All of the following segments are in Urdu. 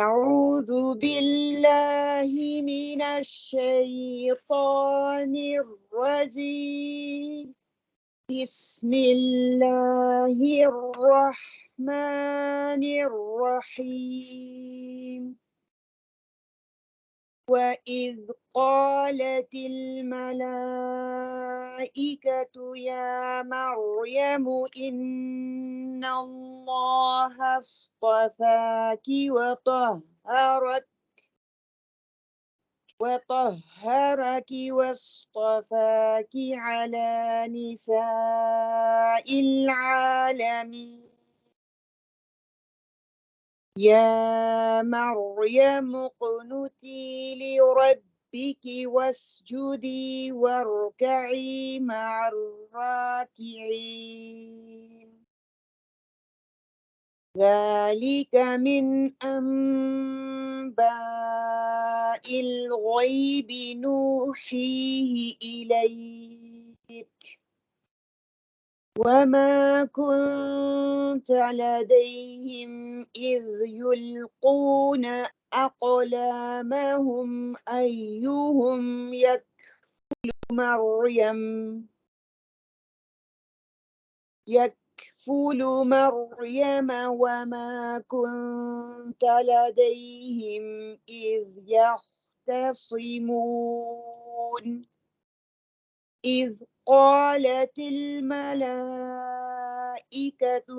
أعوذ بالله من الشيطان الرجيم. بسم الله الرحمن الرحيم. وإذ قالت الملائكة يا مريم إن الله اصطفاك وطهرك واصطفاك على نساء العالمين. يا مريم اقنتي لربك واسجدي واركعي مع الراكعين. ذلك من أنباء الغيب نوحيه إليك وما كنت لديهم إذ يلقون أقلامهم أيهم يكفل مريم وما كنت لديهم إذ يختصمون. إذ قالت الملائكة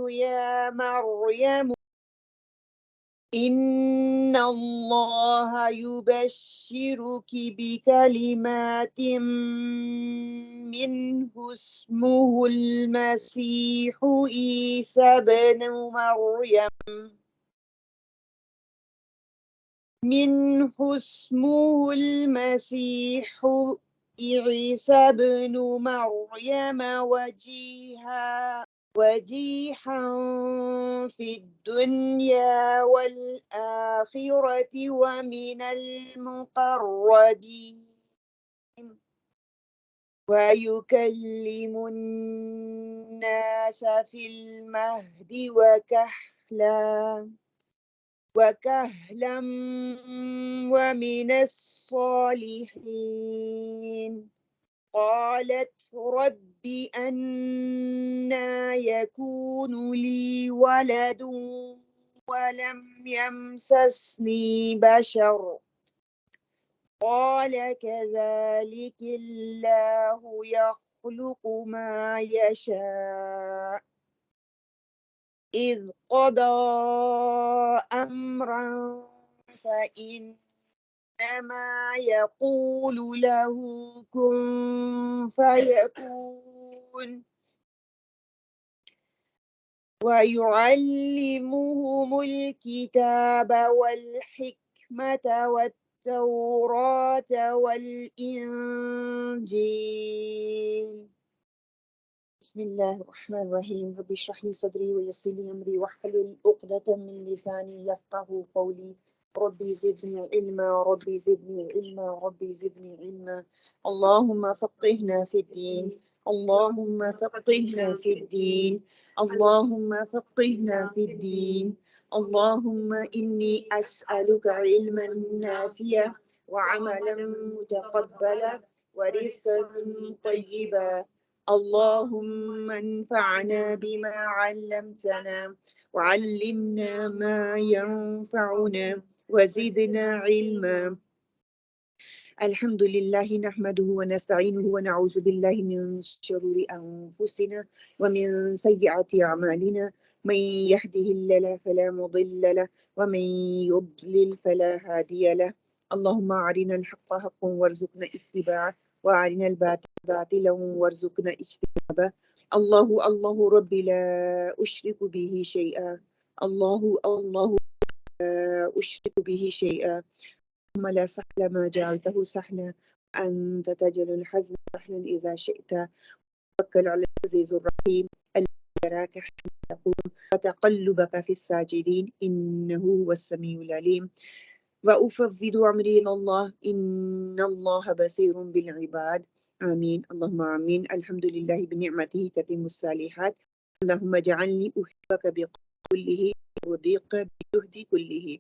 يا مريم إن الله يبشرك بكلمات منه اسمه المسيح عيسى بن مريم وجيها في الدنيا والآخرة ومن المقربين ويكلم الناس في المهد وكهلا ومن الصالحين. قالت رب أنى يكون لي ولد ولم يمسسني بشر قال كذلك الله يخلق ما يشاء إذ قضى أمرا فإنما يقول له كن فيكون. ويعلمهم الكتاب والحكمة والتوراة والإنجيل. بسم الله الرحمن الرحيم. رب اشرح لي صدري ويسر لي أمري واحلل عقدة من لساني يفقهوا قولي. ربي زدني علما ربي زدني علما ربي زدني علما. اللهم فقهنا في الدين اللهم فقهنا في الدين اللهم فقهنا في الدين. اللهم إني أسألك علما نافعا وعملا متقبلا ورزقا طيبا. اللهم انفعنا بما علمتنا وعلمنا ما ينفعنا وزدنا علما. الحمد لله نحمده ونستعينه ونعوذ بالله من شرور أنفسنا ومن سيئات أعمالنا. من يهده الله فلا مضل له ومن يضلل فلا هادي له. اللهم أرنا الحق حقا وارزقنا اتباعه وأرنا الباطل باطلا وارزقنا اجتنابه. الله ربي لا أشرك به شيئا. الله لا أشرك به شيئا. اللهم لا سهل ما جعلته سهلا أنت تجعل الحزن سهلا إذا شئت. توكل على العزيز الرحيم الذي يراك حين تقوم وتقلبك في الساجدين إنه هو السميع العليم. وأفوض أمري إلى الله إن الله بصير بالعباد. آمين اللهم آمين. الحمد لله بنعمته تتم الصالحات. اللهم اجعلني أحبك بقوله وضيق بالجهد كله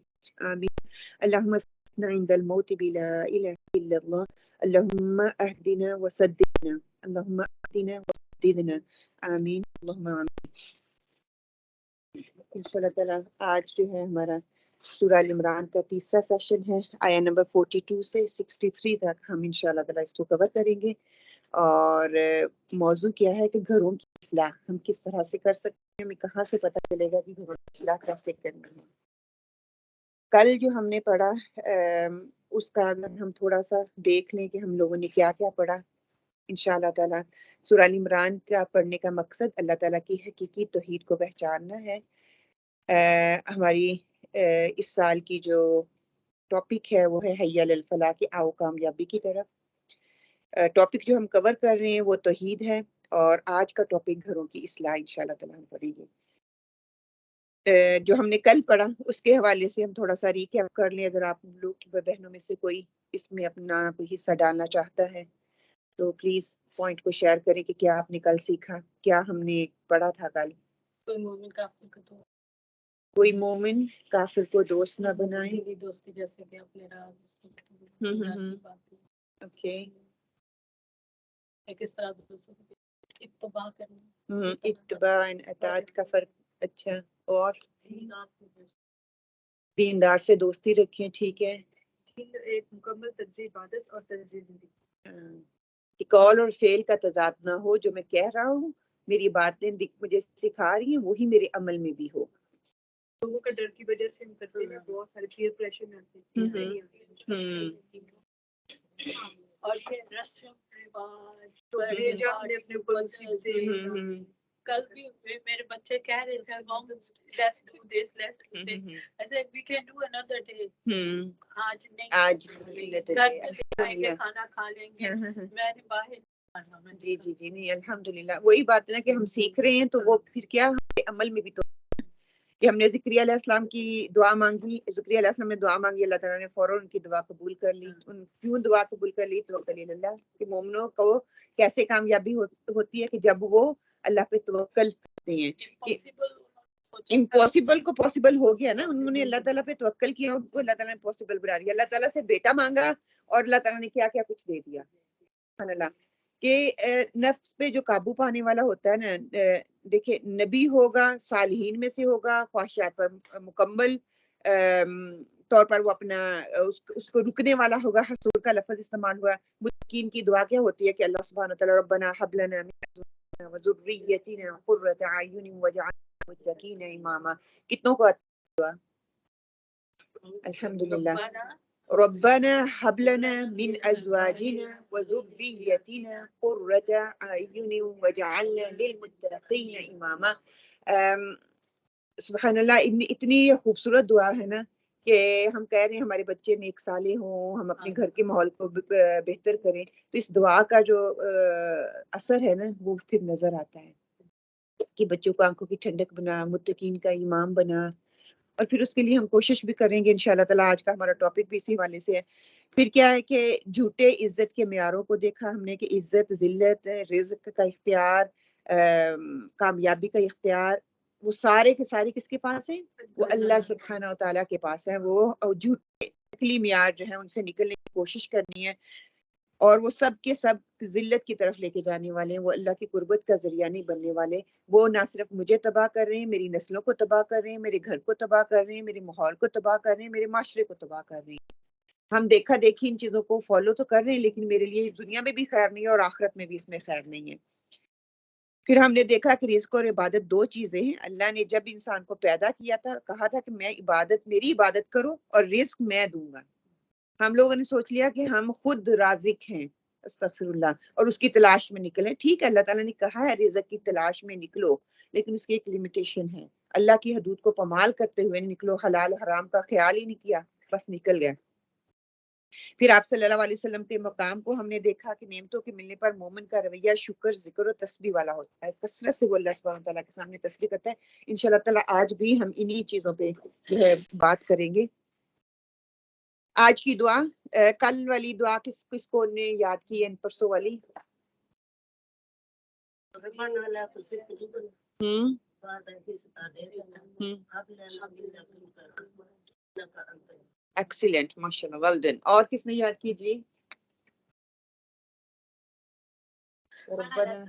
آمين. اللهم اسقنا عند الموت بلا إله إلا الله. اللهم اهدنا وسددنا. اللهم اهدنا وسددنا آمین اللهم آمین. انشاءاللہ تعالیٰ آج جو ہے ہمارا سورہ عمران کا تیسرا سیشن ہے. آیا نمبر 42 سے 63 تک ہم انشاءاللہ تعالیٰ اس کو کور کریں گے. اور موضوع کیا ہے کہ گھروں کی اصلاح ہم کس طرح سے کر سکتے ہیں. ہمیں کہاں سے پتہ چلے گا کہ گھروں کی اصلاح کیسے کرنی ہے. کل جو ہم نے پڑھا اس کا اگر ہم تھوڑا سا دیکھ لیں کہ ہم لوگوں نے کیا کیا پڑھا. انشاءاللہ تعالیٰ سورہ عمران کا پڑھنے کا مقصد اللہ تعالیٰ کی حقیقی توحید کو پہچاننا ہے. ہماری اس سال کی جو ٹاپک ہے وہ ہے حی علی الفلاح کہ آؤ کامیابی کی طرف. ٹاپک جو ہم کور کر رہے ہیں وہ توحید ہے اور آج کا ٹاپک گھروں کی اصلاح انشاءاللہ تعالیٰ ہم پڑھیں گے. جو ہم نے کل پڑھا اس کے حوالے سے ہم تھوڑا سا ریکیپ کر لیں. اگر آپ لوگ بہنوں میں سے کوئی اس میں اپنا کوئی حصہ ڈالنا چاہتا ہے تو پلیز پوائنٹ کو شیئر کریں کہ کیا آپ نے کل سیکھا, کیا ہم نے پڑھا تھا کل. کوئی مومن کافر کو دوست نہ بنائے. دوستی جیسے کہ اپنے راز اوکے کس طرح اتباع کرنا, اتباع اطاعت کا فرق. اچھا اور دیندار سے دوستی رکھیں. ٹھیک ہے. ایک مکمل تجزیہ عبادت اور تجزیہ زندگی. قول اور فعل کا تضاد نہ ہو. جو میں کہہ رہا ہوں میری باتیں مجھے سکھا رہی ہیں وہی میرے عمل میں بھی ہو. لوگوں کا ڈر کی وجہ سے ہم کرتے ہیں بہت سارے پیئر پریشر میں آتے ہیں. اور یہ رسم رواج جو اپنے اپنے اوپر مصیبتیں. کل بھی میرے بچے کہہ رہے تھے مام let's do this let's do this. I said we can do another day. آج نہیں کھانا کھا لیں گے. میں نے باہر جی جی جی نہیں الحمدللہ وہی بات ہے نا کہ ہم سیکھ رہے ہیں تو وہ پھر کیا ہمارے عمل میں بھی تو کہ ہم نے زکریا علیہ السلام کی دعا مانگی. زکریا علیہ السلام نے دعا مانگی اللہ تعالیٰ نے فوراً ان کی دعا قبول کر لی. کیوں دعا قبول کر لی؟ توکل اللہ کہ مومنوں کو کیسے کامیابی ہوتی ہے کہ جب وہ اللہ پہ توکل کرتے ہیں. امپاسبل کو پاسبل ہو گیا نا. انہوں نے اللہ تعالیٰ پہ توکل کیا ان کو اللہ تعالیٰ نے پاسبل بنا دیا. اللہ تعالیٰ سے بیٹا مانگا اور اللہ تعالیٰ نے کیا کیا کچھ دے دیا. سبحان اللہ. کہ نفس پہ جو قابو پانے والا ہوتا ہے نا, دیکھیں نبی ہوگا صالحین میں سے ہوگا, خواہشات پر مکمل طور پر وہ اپنا اس کو رکنے والا ہوگا. حصول کا لفظ استعمال ہوا. متقین کی دعا کیا ہوتی ہے کہ اللہ سبحانہ وتعالی ربنا حب لنا من ازواجنا وذريتنا قرة اعین واجعلنا للمتقین اماما. کتنوں کو دعا الحمدللہ. ربنا حب لنا من ازواجنا وذريتنا قرة اعین واجعلنا للمتقین اماما. سبحان اللہ اتنی خوبصورت دعا ہے نا کہ ہم کہہ رہے ہیں ہمارے بچے نیک صالح ہوں, ہم اپنے گھر کے ماحول کو بہتر کریں. تو اس دعا کا جو اثر ہے نا وہ پھر نظر آتا ہے کہ بچوں کو آنکھوں کی ٹھنڈک بنا, متقین کا امام بنا. اور پھر اس کے لیے ہم کوشش بھی کریں گے انشاءاللہ تعالیٰ. آج کا ہمارا ٹاپک بھی اسی حوالے سے ہے. پھر کیا ہے کہ جھوٹے عزت کے معیاروں کو دیکھا ہم نے کہ عزت, ذلت, رزق کا اختیار, کامیابی کا اختیار وہ سارے کے سارے کس کے پاس ہیں؟ وہ اللہ سبحانہ و تعالیٰ کے پاس ہیں. وہ جھوٹے نقلی معیار جو ہیں ان سے نکلنے کی کوشش کرنی ہے اور وہ سب کے سب ذلت کی طرف لے کے جانے والے ہیں. وہ اللہ کی قربت کا ذریعہ نہیں بننے والے. وہ نہ صرف مجھے تباہ کر رہے ہیں, میری نسلوں کو تباہ کر رہے ہیں, میرے گھر کو تباہ کر رہے ہیں, میرے ماحول کو تباہ کر رہے ہیں, میرے معاشرے کو تباہ کر رہے ہیں. ہم دیکھا دیکھی ان چیزوں کو فالو تو کر رہے ہیں لیکن میرے لیے دنیا میں بھی خیر نہیں ہے اور آخرت میں بھی اس میں خیر نہیں ہے. پھر ہم نے دیکھا کہ رزق اور عبادت دو چیزیں ہیں. اللہ نے جب انسان کو پیدا کیا تھا کہا تھا کہ میری عبادت کرو اور رزق میں دوں گا. ہم لوگوں نے سوچ لیا کہ ہم خود رازق ہیں, استغفر اللہ, اور اس کی تلاش میں نکلیں. ٹھیک ہے اللہ تعالیٰ نے کہا ہے رزق کی تلاش میں نکلو لیکن اس کی ایک لمیٹیشن ہے. اللہ کی حدود کو پامال کرتے ہوئے نکلو. حلال حرام کا خیال ہی نہیں کیا, بس نکل گیا. پھر آپ صلی اللہ علیہ وسلم کے مقام کو ہم نے دیکھا کہ نعمتوں کے ملنے پر مومن کا رویہ شکر, ذکر و تسبیح والا ہوتا ہے. کثرت سے وہ اللہ سبحانہ تعالیٰ کے سامنے تسبیح کرتا ہے. انشاءاللہ تعالیٰ آج بھی ہم انہی چیزوں پہ جو ہے بات کریں گے. آج کی دعا, کل والی دعا کس کو نے یاد کی ہے؟ پرسوں والی ایکسیلنٹ، ماشاء اللہ، ویل ڈن. اور کس نے یاد کی جی؟ ربنا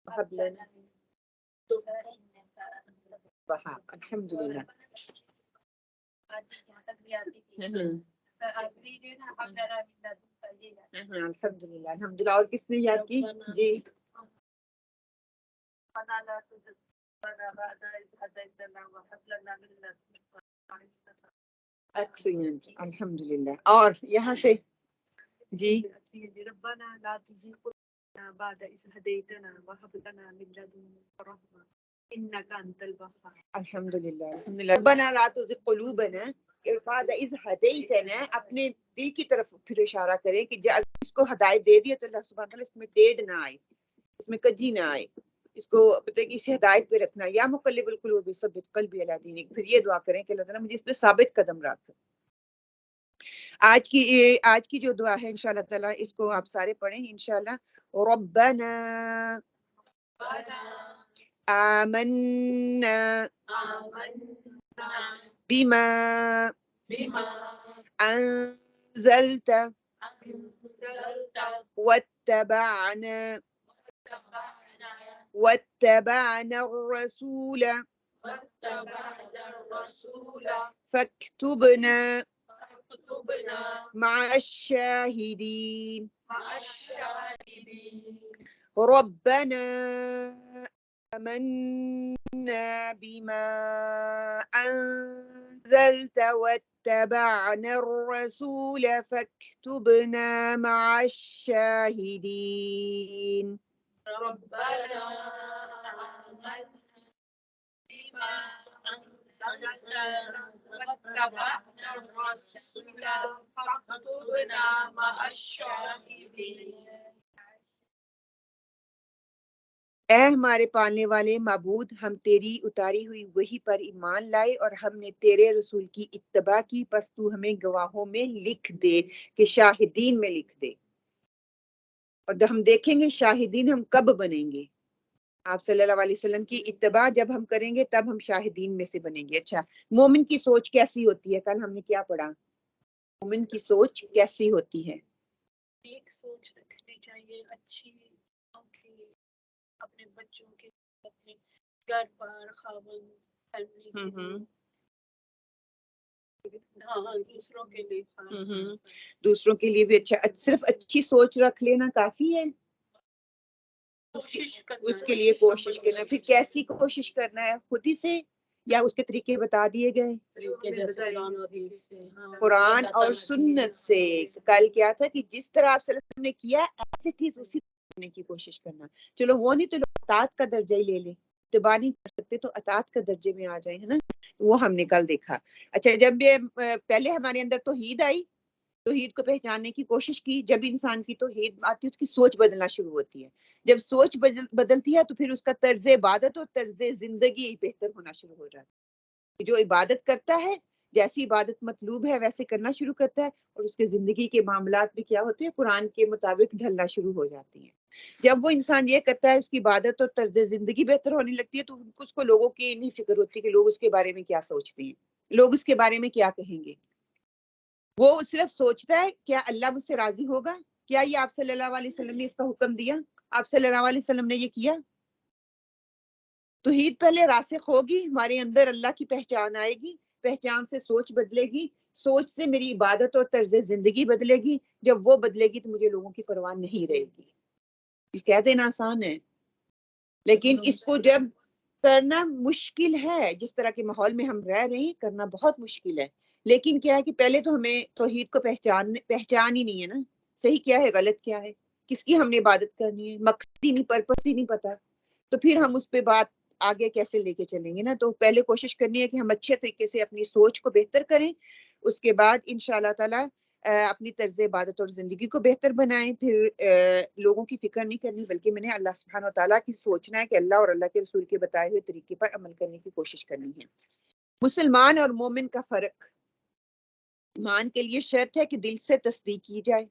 وهب لنا وهب. الحمد للہ. الحمد للہ، الحمد للہ. اور کس نے یاد کی جی؟ ایکسیلنٹ، الحمد للہ. اور یہاں سے جی؟ ربنا لا تزغ قلوبنا بعد إذ هديتنا وهب لنا من لدنك رحمة إنك أنت الوهاب. الحمد للہ، الحمد للہ. ربنا لا تزغ قلوبنا بعد إذ هديتنا، اپنے دل کی طرف پھر اشارہ کریں کہ جب اس کو ہدایت دے دیا تو اللہ سبحانہ تعالیٰ اس میں ٹیڑھ نہ آئے، اس میں کجی نہ آئے، اس کو پتہ کہ اسے ہدایت پہ رکھنا. یا مقلب القلوب ثبت قلبی علی دینک، پھر یہ دعا کریں کہ اللہ تعالیٰ مجھے اس پہ ثابت قدم رکھ. آج کی جو دعا ہے انشاءاللہ تعالیٰ اس کو آپ سارے پڑھیں انشاءاللہ. ربنا آمنا بما انزلت واتبعنا الرسول فاكتبنا مع الشاهدين. ربنا آمنا بما أنزلت واتبعنا الرسول فاكتبنا مع الشاهدين. ربنا آمنا بما أنزلت واتبعنا الرسول فاكتبنا مع الشاهدين. اے ہمارے پالنے والے معبود، ہم تیری اتاری ہوئی وحی پر ایمان لائے اور ہم نے تیرے رسول کی اتباع کی، پس تو ہمیں گواہوں میں لکھ دے کہ شاہدین میں لکھ دے. اور ہم دیکھیں گے شاہدین ہم کب بنیں گے. آپ صلی اللہ علیہ وسلم کی اتباع جب ہم کریں گے تب ہم شاہدین میں سے بنیں گے. اچھا، مومن کی سوچ کیسی ہوتی ہے؟ کل ہم نے کیا پڑھا؟ مومن کی سوچ کیسی ہوتی ہے؟ ایک سوچ رکھنی چاہیے اچھی، اپنے بچوں کے، اپنے گھر بار، خاوند، فیملی کے لیے، ہاں دوسروں کے لیے، دوسروں کے لیے بھی. اچھا، صرف اچھی سوچ رکھ لینا کافی ہے؟ اس کے لیے کوشش کرنا. پھر کیسی کوشش کرنا ہے؟ خود ہی سے یا اس کے طریقے بتا دیے گئے؟ قرآن اور سنت سے. کل کیا تھا کہ جس طرح آپ صلی اللہ علیہ وسلم نے کیا ایسے چیز اسی طرح کرنے کی کوشش کرنا. چلو وہ نہیں تو اطاعت کا درجہ ہی لے لیں، اتباع نہیں کر سکتے تو اطاعت کا درجے میں آ جائیں، ہے نا. وہ ہم نے کل دیکھا. اچھا، جب پہلے ہمارے اندر توحید آئی، توحید کو پہچاننے کی کوشش کی، جب انسان کی توحید آتی ہے اس کی سوچ بدلنا شروع ہوتی ہے. جب سوچ بدلتی ہے تو پھر اس کا طرز عبادت اور طرز زندگی بہتر ہونا شروع ہو جاتا ہے. جو عبادت کرتا ہے جیسی عبادت مطلوب ہے ویسے کرنا شروع کرتا ہے، اور اس کے زندگی کے معاملات بھی کیا ہوتے ہیں؟ قرآن کے مطابق ڈھلنا شروع ہو جاتی ہیں. جب وہ انسان یہ کرتا ہے اس کی عبادت اور طرز زندگی بہتر ہونے لگتی ہے تو اس کو لوگوں کی نہیں فکر ہوتی کہ لوگ اس کے بارے میں کیا سوچتے ہیں، لوگ اس کے بارے میں کیا کہیں گے. وہ صرف سوچتا ہے کیا اللہ مجھ سے راضی ہوگا، کیا یہ آپ صلی اللہ علیہ وسلم نے اس کا حکم دیا، آپ صلی اللہ علیہ وسلم نے یہ کیا. توحید پہلے راسخ ہوگی، ہمارے اندر اللہ کی پہچان آئے گی، پہچان سے سوچ بدلے گی، سوچ سے میری عبادت اور طرز زندگی بدلے گی. جب وہ بدلے گی تو مجھے لوگوں کی پرواہ نہیں رہے گی. یہ کہہ دینا آسان ہے لیکن اس کو جب کرنا مشکل ہے، جس طرح کے ماحول میں ہم رہ رہے ہیں کرنا بہت مشکل ہے. لیکن کیا ہے کہ پہلے تو ہمیں توحید کو پہچان ہی نہیں ہے نا، صحیح کیا ہے غلط کیا ہے، کس کی ہم نے عبادت کرنی ہے، مقصد ہی نہیں، پرپس ہی نہیں پتا، تو پھر ہم اس پہ بات آگے کیسے لے کے چلیں گے نا. تو پہلے کوشش کرنی ہے کہ ہم اچھے طریقے سے اپنی سوچ کو بہتر کریں، اس کے بعد انشاءاللہ تعالی اپنی طرز عبادت اور زندگی کو بہتر بنائیں. پھر لوگوں کی فکر نہیں کرنی بلکہ میں نے اللہ سبحانہ و تعالیٰ کی سوچنا ہے کہ اللہ اور اللہ کے رسول کے بتائے ہوئے طریقے پر عمل کرنے کی کوشش کرنی ہے. مسلمان اور مومن کا فرق. ایمان کے لیے شرط ہے کہ دل سے تصدیق کی جائے،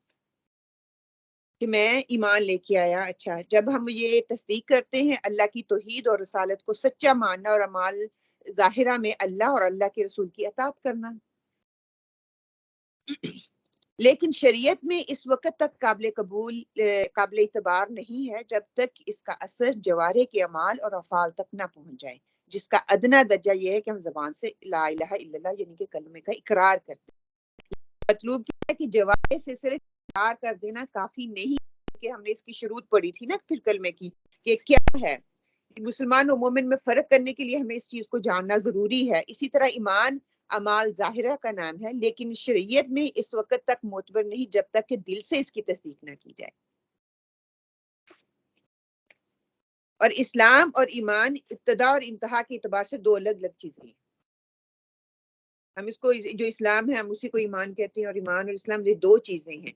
کہ میں ایمان لے کے آیا. اچھا، جب ہم یہ تصدیق کرتے ہیں اللہ کی توحید اور رسالت کو سچا ماننا اور اعمال ظاہرہ میں اللہ اور اللہ کے رسول کی اطاعت کرنا. لیکن شریعت میں اس وقت تک قابل اعتبار نہیں ہے جب تک اس کا اثر جوارح کے اعمال اور افعال تک نہ پہنچ جائے، جس کا ادنا درجہ یہ ہے کہ ہم زبان سے لا الہ الا اللہ یعنی کہ کلمے کا اقرار کرتے ہیں. مطلوب کیا ہے کہ جوارح سے صرف اقرار کر دینا کافی نہیں، کہ ہم نے اس کی شروط پڑھی تھی نا پھر کلمے کی کہ کیا ہے. مسلمان و مومن میں فرق کرنے کے لیے ہمیں اس چیز کو جاننا ضروری ہے. اسی طرح ایمان اعمال ظاہرہ کا نام ہے، لیکن شریعت میں اس وقت تک معتبر نہیں جب تک کہ دل سے اس کی تصدیق نہ کی جائے. اور اسلام اور ایمان ابتدا اور انتہا کے اعتبار سے دو الگ الگ چیزیں ہیں. ہم اس کو جو اسلام ہے ہم اسی کو ایمان کہتے ہیں، اور ایمان اور اسلام یہ دو چیزیں ہیں.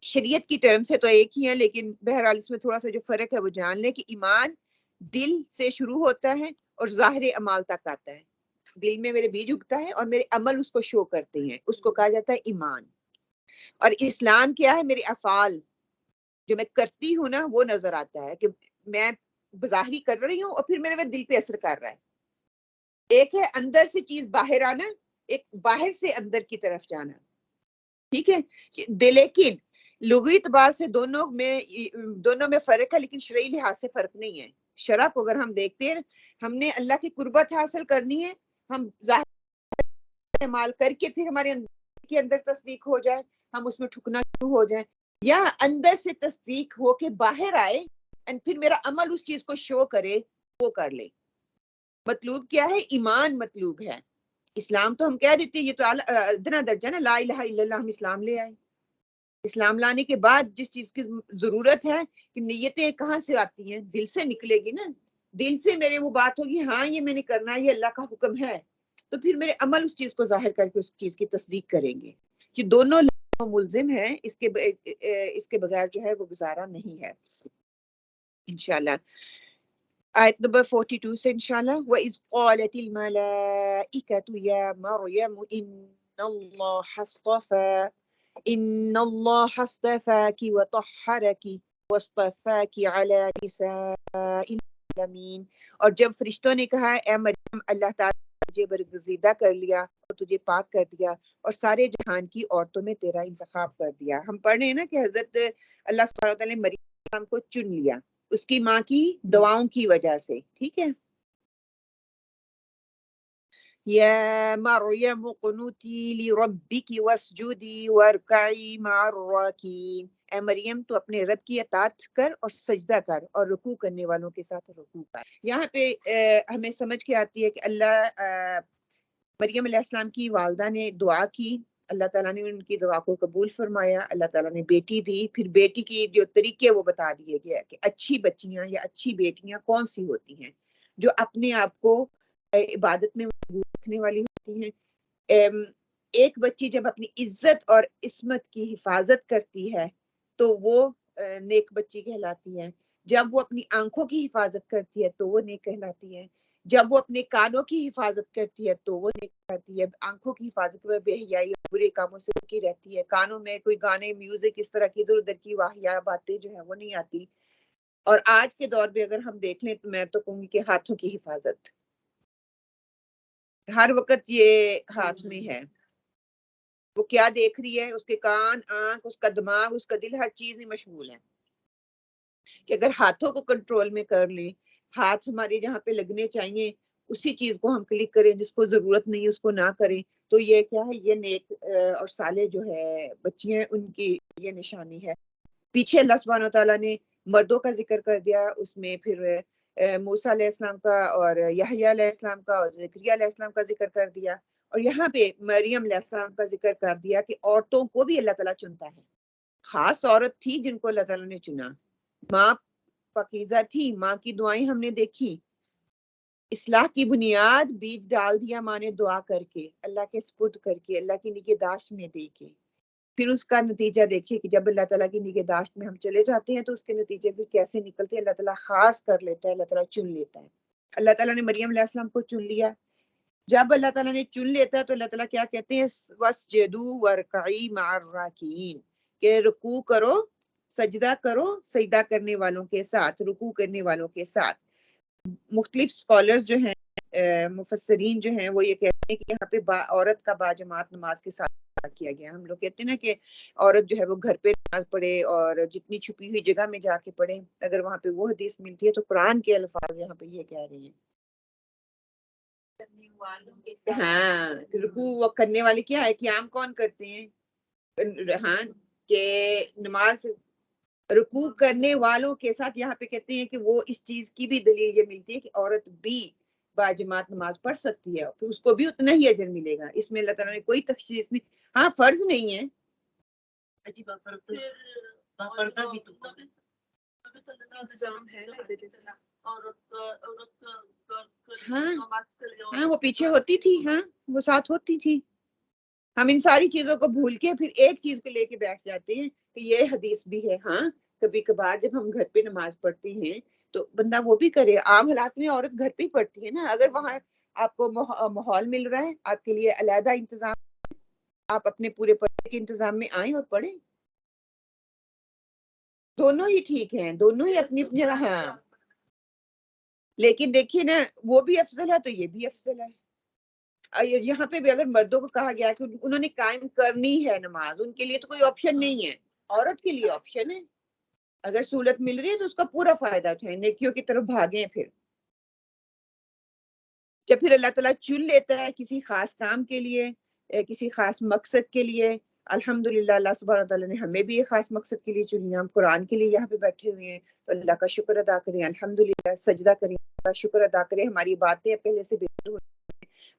شریعت کی ٹرم سے تو ایک ہی ہے، لیکن بہرحال اس میں تھوڑا سا جو فرق ہے وہ جان لیں کہ ایمان دل سے شروع ہوتا ہے اور ظاہر اعمال تک آتا ہے. دل میں میرے بیج اگتا ہے اور میرے عمل اس کو شو کرتے ہیں، اس کو کہا جاتا ہے ایمان. اور اسلام کیا ہے؟ میرے افعال جو میں کرتی ہوں نا وہ نظر آتا ہے کہ میں بظاہری کر رہی ہوں اور پھر میرے دل پہ اثر کر رہا ہے. ایک ہے اندر سے چیز باہر آنا، ایک باہر سے اندر کی طرف جانا. ٹھیک ہے، لیکن لغوی اعتبار سے دونوں میں فرق ہے، لیکن شرعی لحاظ سے فرق نہیں ہے. شرع کو اگر ہم دیکھتے ہیں، ہم نے اللہ کی قربت حاصل کرنی ہے، ہم ظاہر استعمال کر کے پھر ہمارے اندر تصدیق ہو جائے، ہم اس میں ٹھکنا شروع ہو جائیں، یا اندر سے تصدیق ہو کے باہر آئے اور پھر میرا عمل اس چیز کو شو کرے، وہ کر لے. مطلوب کیا ہے؟ ایمان مطلوب ہے. اسلام تو ہم کہہ دیتے ہیں یہ تو ادنا درجہ نا، لا الہ الا اللہ، ہم اسلام لے آئے. اسلام لانے کے بعد جس چیز کی ضرورت ہے کہ نیتیں کہاں سے آتی ہیں؟ دل سے نکلے گی نا. دل سے میرے وہ بات ہوگی ہاں یہ میں نے کرنا ہے، یہ اللہ کا حکم ہے، تو پھر میرے عمل اس چیز کو ظاہر کر کے اس چیز کی تصدیق کریں گے. کہ دونوں ملزم ہیں، اس کے بغیر جو ہے وہ گزارا نہیں ہے. انشاءاللہ آیت نمبر 42 سے انشاءاللہ. وَإِذْ قَالَتِ الْمَلَائِكَةُ يَا مَرْيَمُ إِنَّ اللَّهَ اصْطَفَاكِ وَطَهَّرَكِ وَاصْطَفَاكِ عَلَى نِسَاءِ الْعَالَمِينَ. اور جب فرشتوں نے کہا اے مریم اللہ تعالیٰ نے تجھے برگزیدہ کر لیا اور تجھے پاک کر دیا اور سارے جہان کی عورتوں میں تیرا انتخاب کر دیا. ہم پڑھ رہے ہیں نا کہ حضرت اللہ سبحانہ وتعالیٰ نے مریم کو چن لیا اس کی ماں کی دعاؤں کی وجہ سے. ٹھیک ہے. یا مریم قنوتی لربک واسجدی وارکعی مع الراکعین. اے مریم تو اپنے رب کی اطاعت کر اور سجدہ کر اور رکوع کرنے والوں کے ساتھ رکوع کر. یہاں پہ ہمیں سمجھ کے آتی ہے کہ اللہ مریم علیہ السلام کی والدہ نے دعا کی، اللہ تعالیٰ نے ان کی دعا کو قبول فرمایا، اللہ تعالیٰ نے بیٹی دی. پھر بیٹی کی جو طریقے وہ بتا دیے گیا کہ اچھی بچیاں یا اچھی بیٹیاں کون سی ہوتی ہیں، جو اپنے آپ کو عبادت میں رکھنے والی ہوتی ہیں. ایک بچی جب اپنی عزت اور عصمت کی حفاظت کرتی ہے تو وہ نیک بچی کہلاتی ہے. جب وہ اپنی آنکھوں کی حفاظت کرتی ہے تو وہ نیک کہلاتی ہے. جب وہ اپنے کانوں کی حفاظت کرتی ہے تو وہ نیک کہلاتی ہے. آنکھوں کی حفاظت میں بے حیائی اور برے کاموں سے رکی رہتی ہے. کانوں میں کوئی گانے میوزک اس طرح کی ادھر ادھر کی واہیا باتیں جو ہیں وہ نہیں آتی. اور آج کے دور میں اگر ہم دیکھ لیں تو میں تو کہوں گی کہ ہاتھوں کی حفاظت ہر وقت یہ ہاتھ میں ہے. وہ کیا دیکھ رہی ہے، اس کے کان، آنکھ، اس کا دماغ، اس کا دل، ہر چیز ہی مشغول ہے. کہ اگر ہاتھوں کو کنٹرول میں کر لیں، ہاتھ ہمارے جہاں پہ لگنے چاہیے اسی چیز کو ہم کلک کریں، جس کو ضرورت نہیں اس کو نہ کریں، تو یہ کیا ہے؟ یہ نیک اور صالح جو ہے بچی ہیں ان کی یہ نشانی ہے. پیچھے اللہ سبحانہ وتعالیٰ نے مردوں کا ذکر کر دیا، اس میں پھر موسیٰ علیہ السلام کا اور یحییٰ علیہ السلام کا اور زکریا علیہ السلام کا ذکر کر دیا، اور یہاں پہ مریم علیہ السلام کا ذکر کر دیا کہ عورتوں کو بھی اللہ تعالیٰ چنتا ہے. خاص عورت تھی جن کو اللہ تعالیٰ نے چنا. ماں پاکیزہ تھی، ماں کی دعائیں ہم نے دیکھی. اصلاح کی بنیاد بیج ڈال دیا ماں نے دعا کر کے، اللہ کے سپرد کر کے، اللہ کی نگہداشت میں دے کے. پھر اس کا نتیجہ دیکھیے کہ جب اللہ تعالیٰ کی نگہداشت میں ہم چلے جاتے ہیں تو اس کے نتیجے پھر کیسے نکلتے ہیں. اللہ تعالیٰ خاص کر لیتا ہے، اللہ تعالیٰ چن لیتا ہے. اللہ تعالیٰ نے مریم علیہ السلام کو چن لیا. جب اللہ تعالیٰ نے چن لیتا ہے تو اللہ تعالیٰ کیا کہتے ہیں؟ وَاسْجُدُوا وَارْكَعُوا مَعَ الرَّاكِعِينَ، کہ رکوع کرو، سجدہ کرو سجدہ کرنے والوں کے ساتھ، رکوع کرنے والوں کے ساتھ. مختلف اسکالرز جو ہیں مفسرین جو ہیں وہ یہ کہتے ہیں کہ یہاں پہ عورت کا باجماعت نماز کے ساتھ کیا گیا. ہم لوگ کہتے ہیں نا کہ عورت جو ہے وہ گھر پہ نماز پڑھے اور جتنی چھپی ہوئی جگہ میں جا کے پڑھے. اگر وہاں پہ وہ حدیث ملتی ہے تو قرآن کے الفاظ یہاں پہ یہ کہہ رہے ہیں. ہاں رکوع کرنے والے کیا ہے، قیام کون کرتے ہیں؟ ہاں کہ نماز رکوع کرنے والوں کے ساتھ. یہاں پہ کہتے ہیں کہ وہ اس چیز کی بھی دلیل یہ ملتی ہے کہ عورت بھی باجماعت نماز پڑھ سکتی ہے، پھر اس کو بھی اتنا ہی اجر ملے گا. اس میں اللہ تعالیٰ نے کوئی تخصیص نہیں. ہاں فرض نہیں ہے. ہاں وہ پیچھے ہوتی تھی، ہاں وہ ساتھ ہوتی تھی. ہم ان ساری چیزوں کو بھول کے پھر ایک چیز کو لے کے بیٹھ جاتے ہیں کہ یہ حدیث بھی ہے. ہاں کبھی کبھار جب ہم گھر پہ نماز پڑھتے ہیں تو بندہ وہ بھی کرے. عام حالات میں عورت گھر پہ ہی پڑھتی ہے نا. اگر وہاں آپ کو ماحول مل رہا ہے، آپ کے لیے علیحدہ انتظام، آپ اپنے پورے پردے کے انتظام میں آئیں اور پڑھیں. دونوں ہی ٹھیک ہیں، دونوں ہی اپنی اپنی جگہ. ہاں لیکن دیکھیے نا وہ بھی افضل ہے تو یہ بھی افضل ہے. یہاں پہ بھی اگر مردوں کو کہا گیا کہ انہوں نے قائم کرنی ہے نماز، ان کے لیے تو کوئی آپشن نہیں ہے. عورت کے لیے آپشن ہے. اگر سہولت مل رہی ہے تو اس کا پورا فائدہ اٹھائیں، نیکیوں کی طرف بھاگیں. پھر جب پھر اللہ تعالیٰ چن لیتا ہے کسی خاص کام کے لیے، کسی خاص مقصد کے لیے، الحمدللہ اللہ سبحانہ تعالیٰ نے ہمیں بھی ایک خاص مقصد کے لیے چنی. ہم قرآن کے لیے یہاں پہ بیٹھے ہوئے ہیں تو اللہ کا شکر ادا کریں، الحمدللہ سجدہ کریں، اللہ کا شکر ادا کریں. ہماری باتیں پہلے سے بہتر ہو،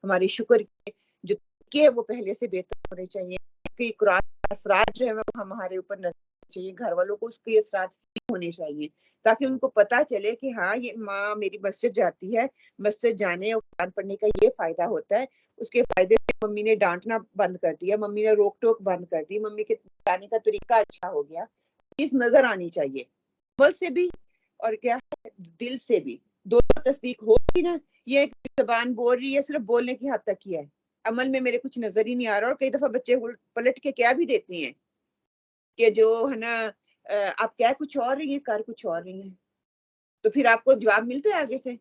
ہماری شکر کے جو کہ وہ پہلے سے بہتر ہونے چاہیے. کہ قرآن کے اثرات جو ہے وہ ہمارے اوپر نظر چاہیے. گھر والوں کو اس کے اثرات ہونے چاہیے تاکہ ان کو پتا چلے کہ ہاں یہ ماں میری مسجد جاتی ہے، مسجد جانے اور قرآن پڑھنے کا یہ فائدہ ہوتا ہے. اس کے فائدے سے ممی نے ڈانٹنا بند کر دیا، ممی نے روک ٹوک بند کر دی، ممی کے جانے کا طریقہ اچھا ہو گیا. چیز نظر آنی چاہیے عمل سے بھی اور کیا ہے دل سے بھی. دونوں تصدیق ہوگی نا. یہ ایک زبان بول رہی ہے صرف بولنے کی حد تک ہی ہے، عمل میں میرے کچھ نظر ہی نہیں آ رہا. اور کئی دفعہ بچے پلٹ کے کیا بھی دیتے ہیں کہ جو ہے نا آپ کیا کچھ اور رہی ہیں کر کچھ اور رہی ہیں. تو پھر آپ کو جواب ملتا ہے آگے سے.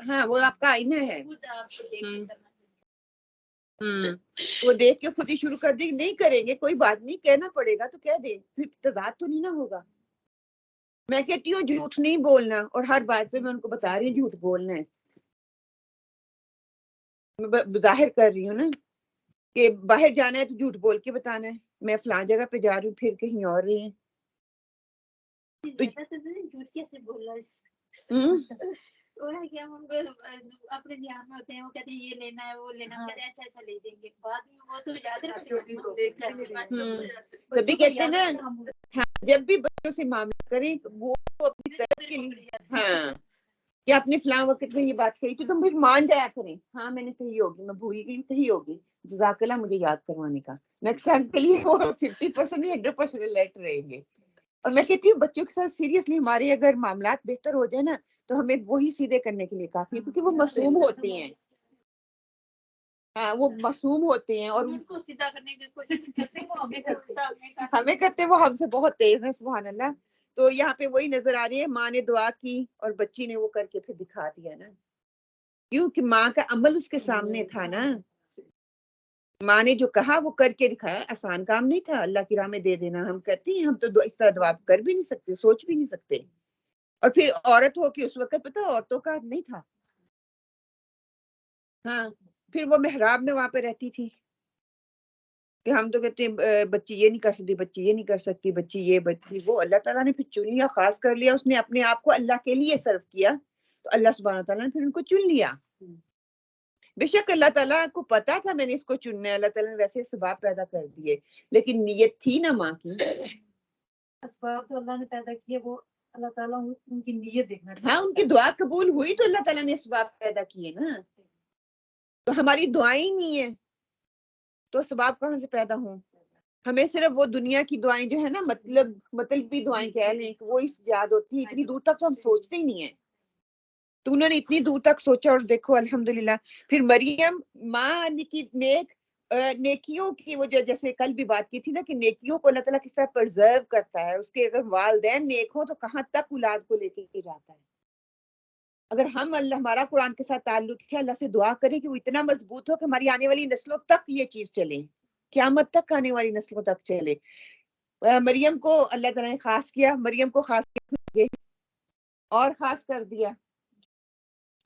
ہاں وہ آپ کا آئینہ ہے. وہ دیکھ کے خود ہی شروع کر دیں. نہیں کریں گے کوئی بات نہیں، کہنا پڑے گا تو کہہ دیں، پھر تضاد تو نہیں نہ ہوگا. میں کہتی ہوں جھوٹ نہیں بولنا، اور ہر بات پہ میں ان کو بتا رہی ہوں جھوٹ بولنا ہے. میں ظاہر کر رہی ہوں نا کہ باہر جانا ہے تو جھوٹ بول کے بتانا ہے میں فلاں جگہ پہ جا رہی ہوں، پھر کہیں اور رہی ہیں. جھوٹ کیسے بول رہا اپنے دھیان میں ہوتے ہیں، وہ کہتے ہیں یہ لینا ہے وہ لینا، اچھا اچھا لے دیں گے، بعد میں وہ تو کبھی کہتے ہیں نا. ہاں جب بھی بچوں سے معاملہ کریں وہ اپنی طرف کے لیے، ہاں کہ آپ نے فلاں وقت میں یہ بات کہی تو تم پھر مان جایا کریں. ہاں میں نے کہی ہوگی، میں بھول گئی کہی ہوگی، جزاک اللہ مجھے یاد کروانے کا. نیکسٹ ٹائم کے لیے وہ 50% نہیں 100% لیٹ رہیں گے. اور میں کہتی ہوں بچوں کے ساتھ سیریسلی ہمارے اگر معاملات بہتر ہو جائے نا تو ہمیں وہی سیدھے کرنے کے لیے کافی ہے، کیونکہ وہ معصوم ہوتے ہیں. ہاں وہ معصوم ہوتے ہیں اور ان کو سیدھا کرنے کی کوشش کرتے ہیں، وہ ہمیں کرتے وہ ہم سے بہت تیز ہیں سبحان اللہ. تو یہاں پہ وہی نظر آ رہی ہے، ماں نے دعا کی اور بچی نے وہ کر کے پھر دکھا دیا نا، کیونکہ ماں کا عمل اس کے سامنے تھا نا. ماں نے جو کہا وہ کر کے دکھایا. آسان کام نہیں تھا اللہ کی راہ میں دے دینا. ہم کرتے ہیں، ہم تو اس طرح دعا کر بھی نہیں سکتے، سوچ بھی نہیں سکتے. اور پھر عورت ہو کے اس وقت پتہ عورتوں کا نہیں تھا. ہاں پھر وہ محراب میں وہاں پہ رہتی تھی کہ ہم تو کہتے ہیں بچی یہ نہیں کر سکتی، بچی یہ نہیں کر سکتی، بچی یہ بچی وہ. اللہ تعالیٰ نے پھر چن لیا، خاص کر لیا. اس نے اپنے آپ کو اللہ کے لیے صرف کیا تو اللہ سبحانہ تعالیٰ نے پھر ان کو چن لیا. بے شک اللہ تعالیٰ کو پتا تھا میں نے اس کو چننا ہے، اللہ تعالیٰ نے ویسے اسباب پیدا کر دیے، لیکن نیت تھی نا ماں کی. اسباب تو اللہ نے پیدا کیے، وہ اللہ تعالیٰ ان کی نیت دیکھنا. ہاں ان کی دعا قبول ہوئی تو اللہ تعالیٰ نے اسباب پیدا کیے نا. تو ہماری دعائیں نہیں ہیں تو اسباب کہاں سے پیدا ہوں. ہمیں صرف وہ دنیا کی دعائیں جو ہے نا مطلبی دعائیں کہہ لیں کہ وہ یاد ہوتی ہے، اتنی دور تک تو ہم سوچتے ہی نہیں ہیں. تو انہوں نے اتنی دور تک سوچا اور دیکھو الحمدللہ. پھر مریم ماں کی نیکیوں کی وہ جیسے کل بھی بات کی تھی نا کہ نیکیوں کو اللہ تعالیٰ کس طرح پرزرو کرتا ہے. اس کے اگر والدین نیک ہو تو کہاں تک اولاد کو لے کے جاتا ہے. اگر ہمارا قرآن کے ساتھ تعلق ہے، اللہ سے دعا کریں کہ وہ اتنا مضبوط ہو کہ ہماری آنے والی نسلوں تک یہ چیز چلے، قیامت تک آنے والی نسلوں تک چلے. مریم کو اللہ تعالیٰ نے خاص کیا، مریم کو خاص کیا اور خاص کر دیا.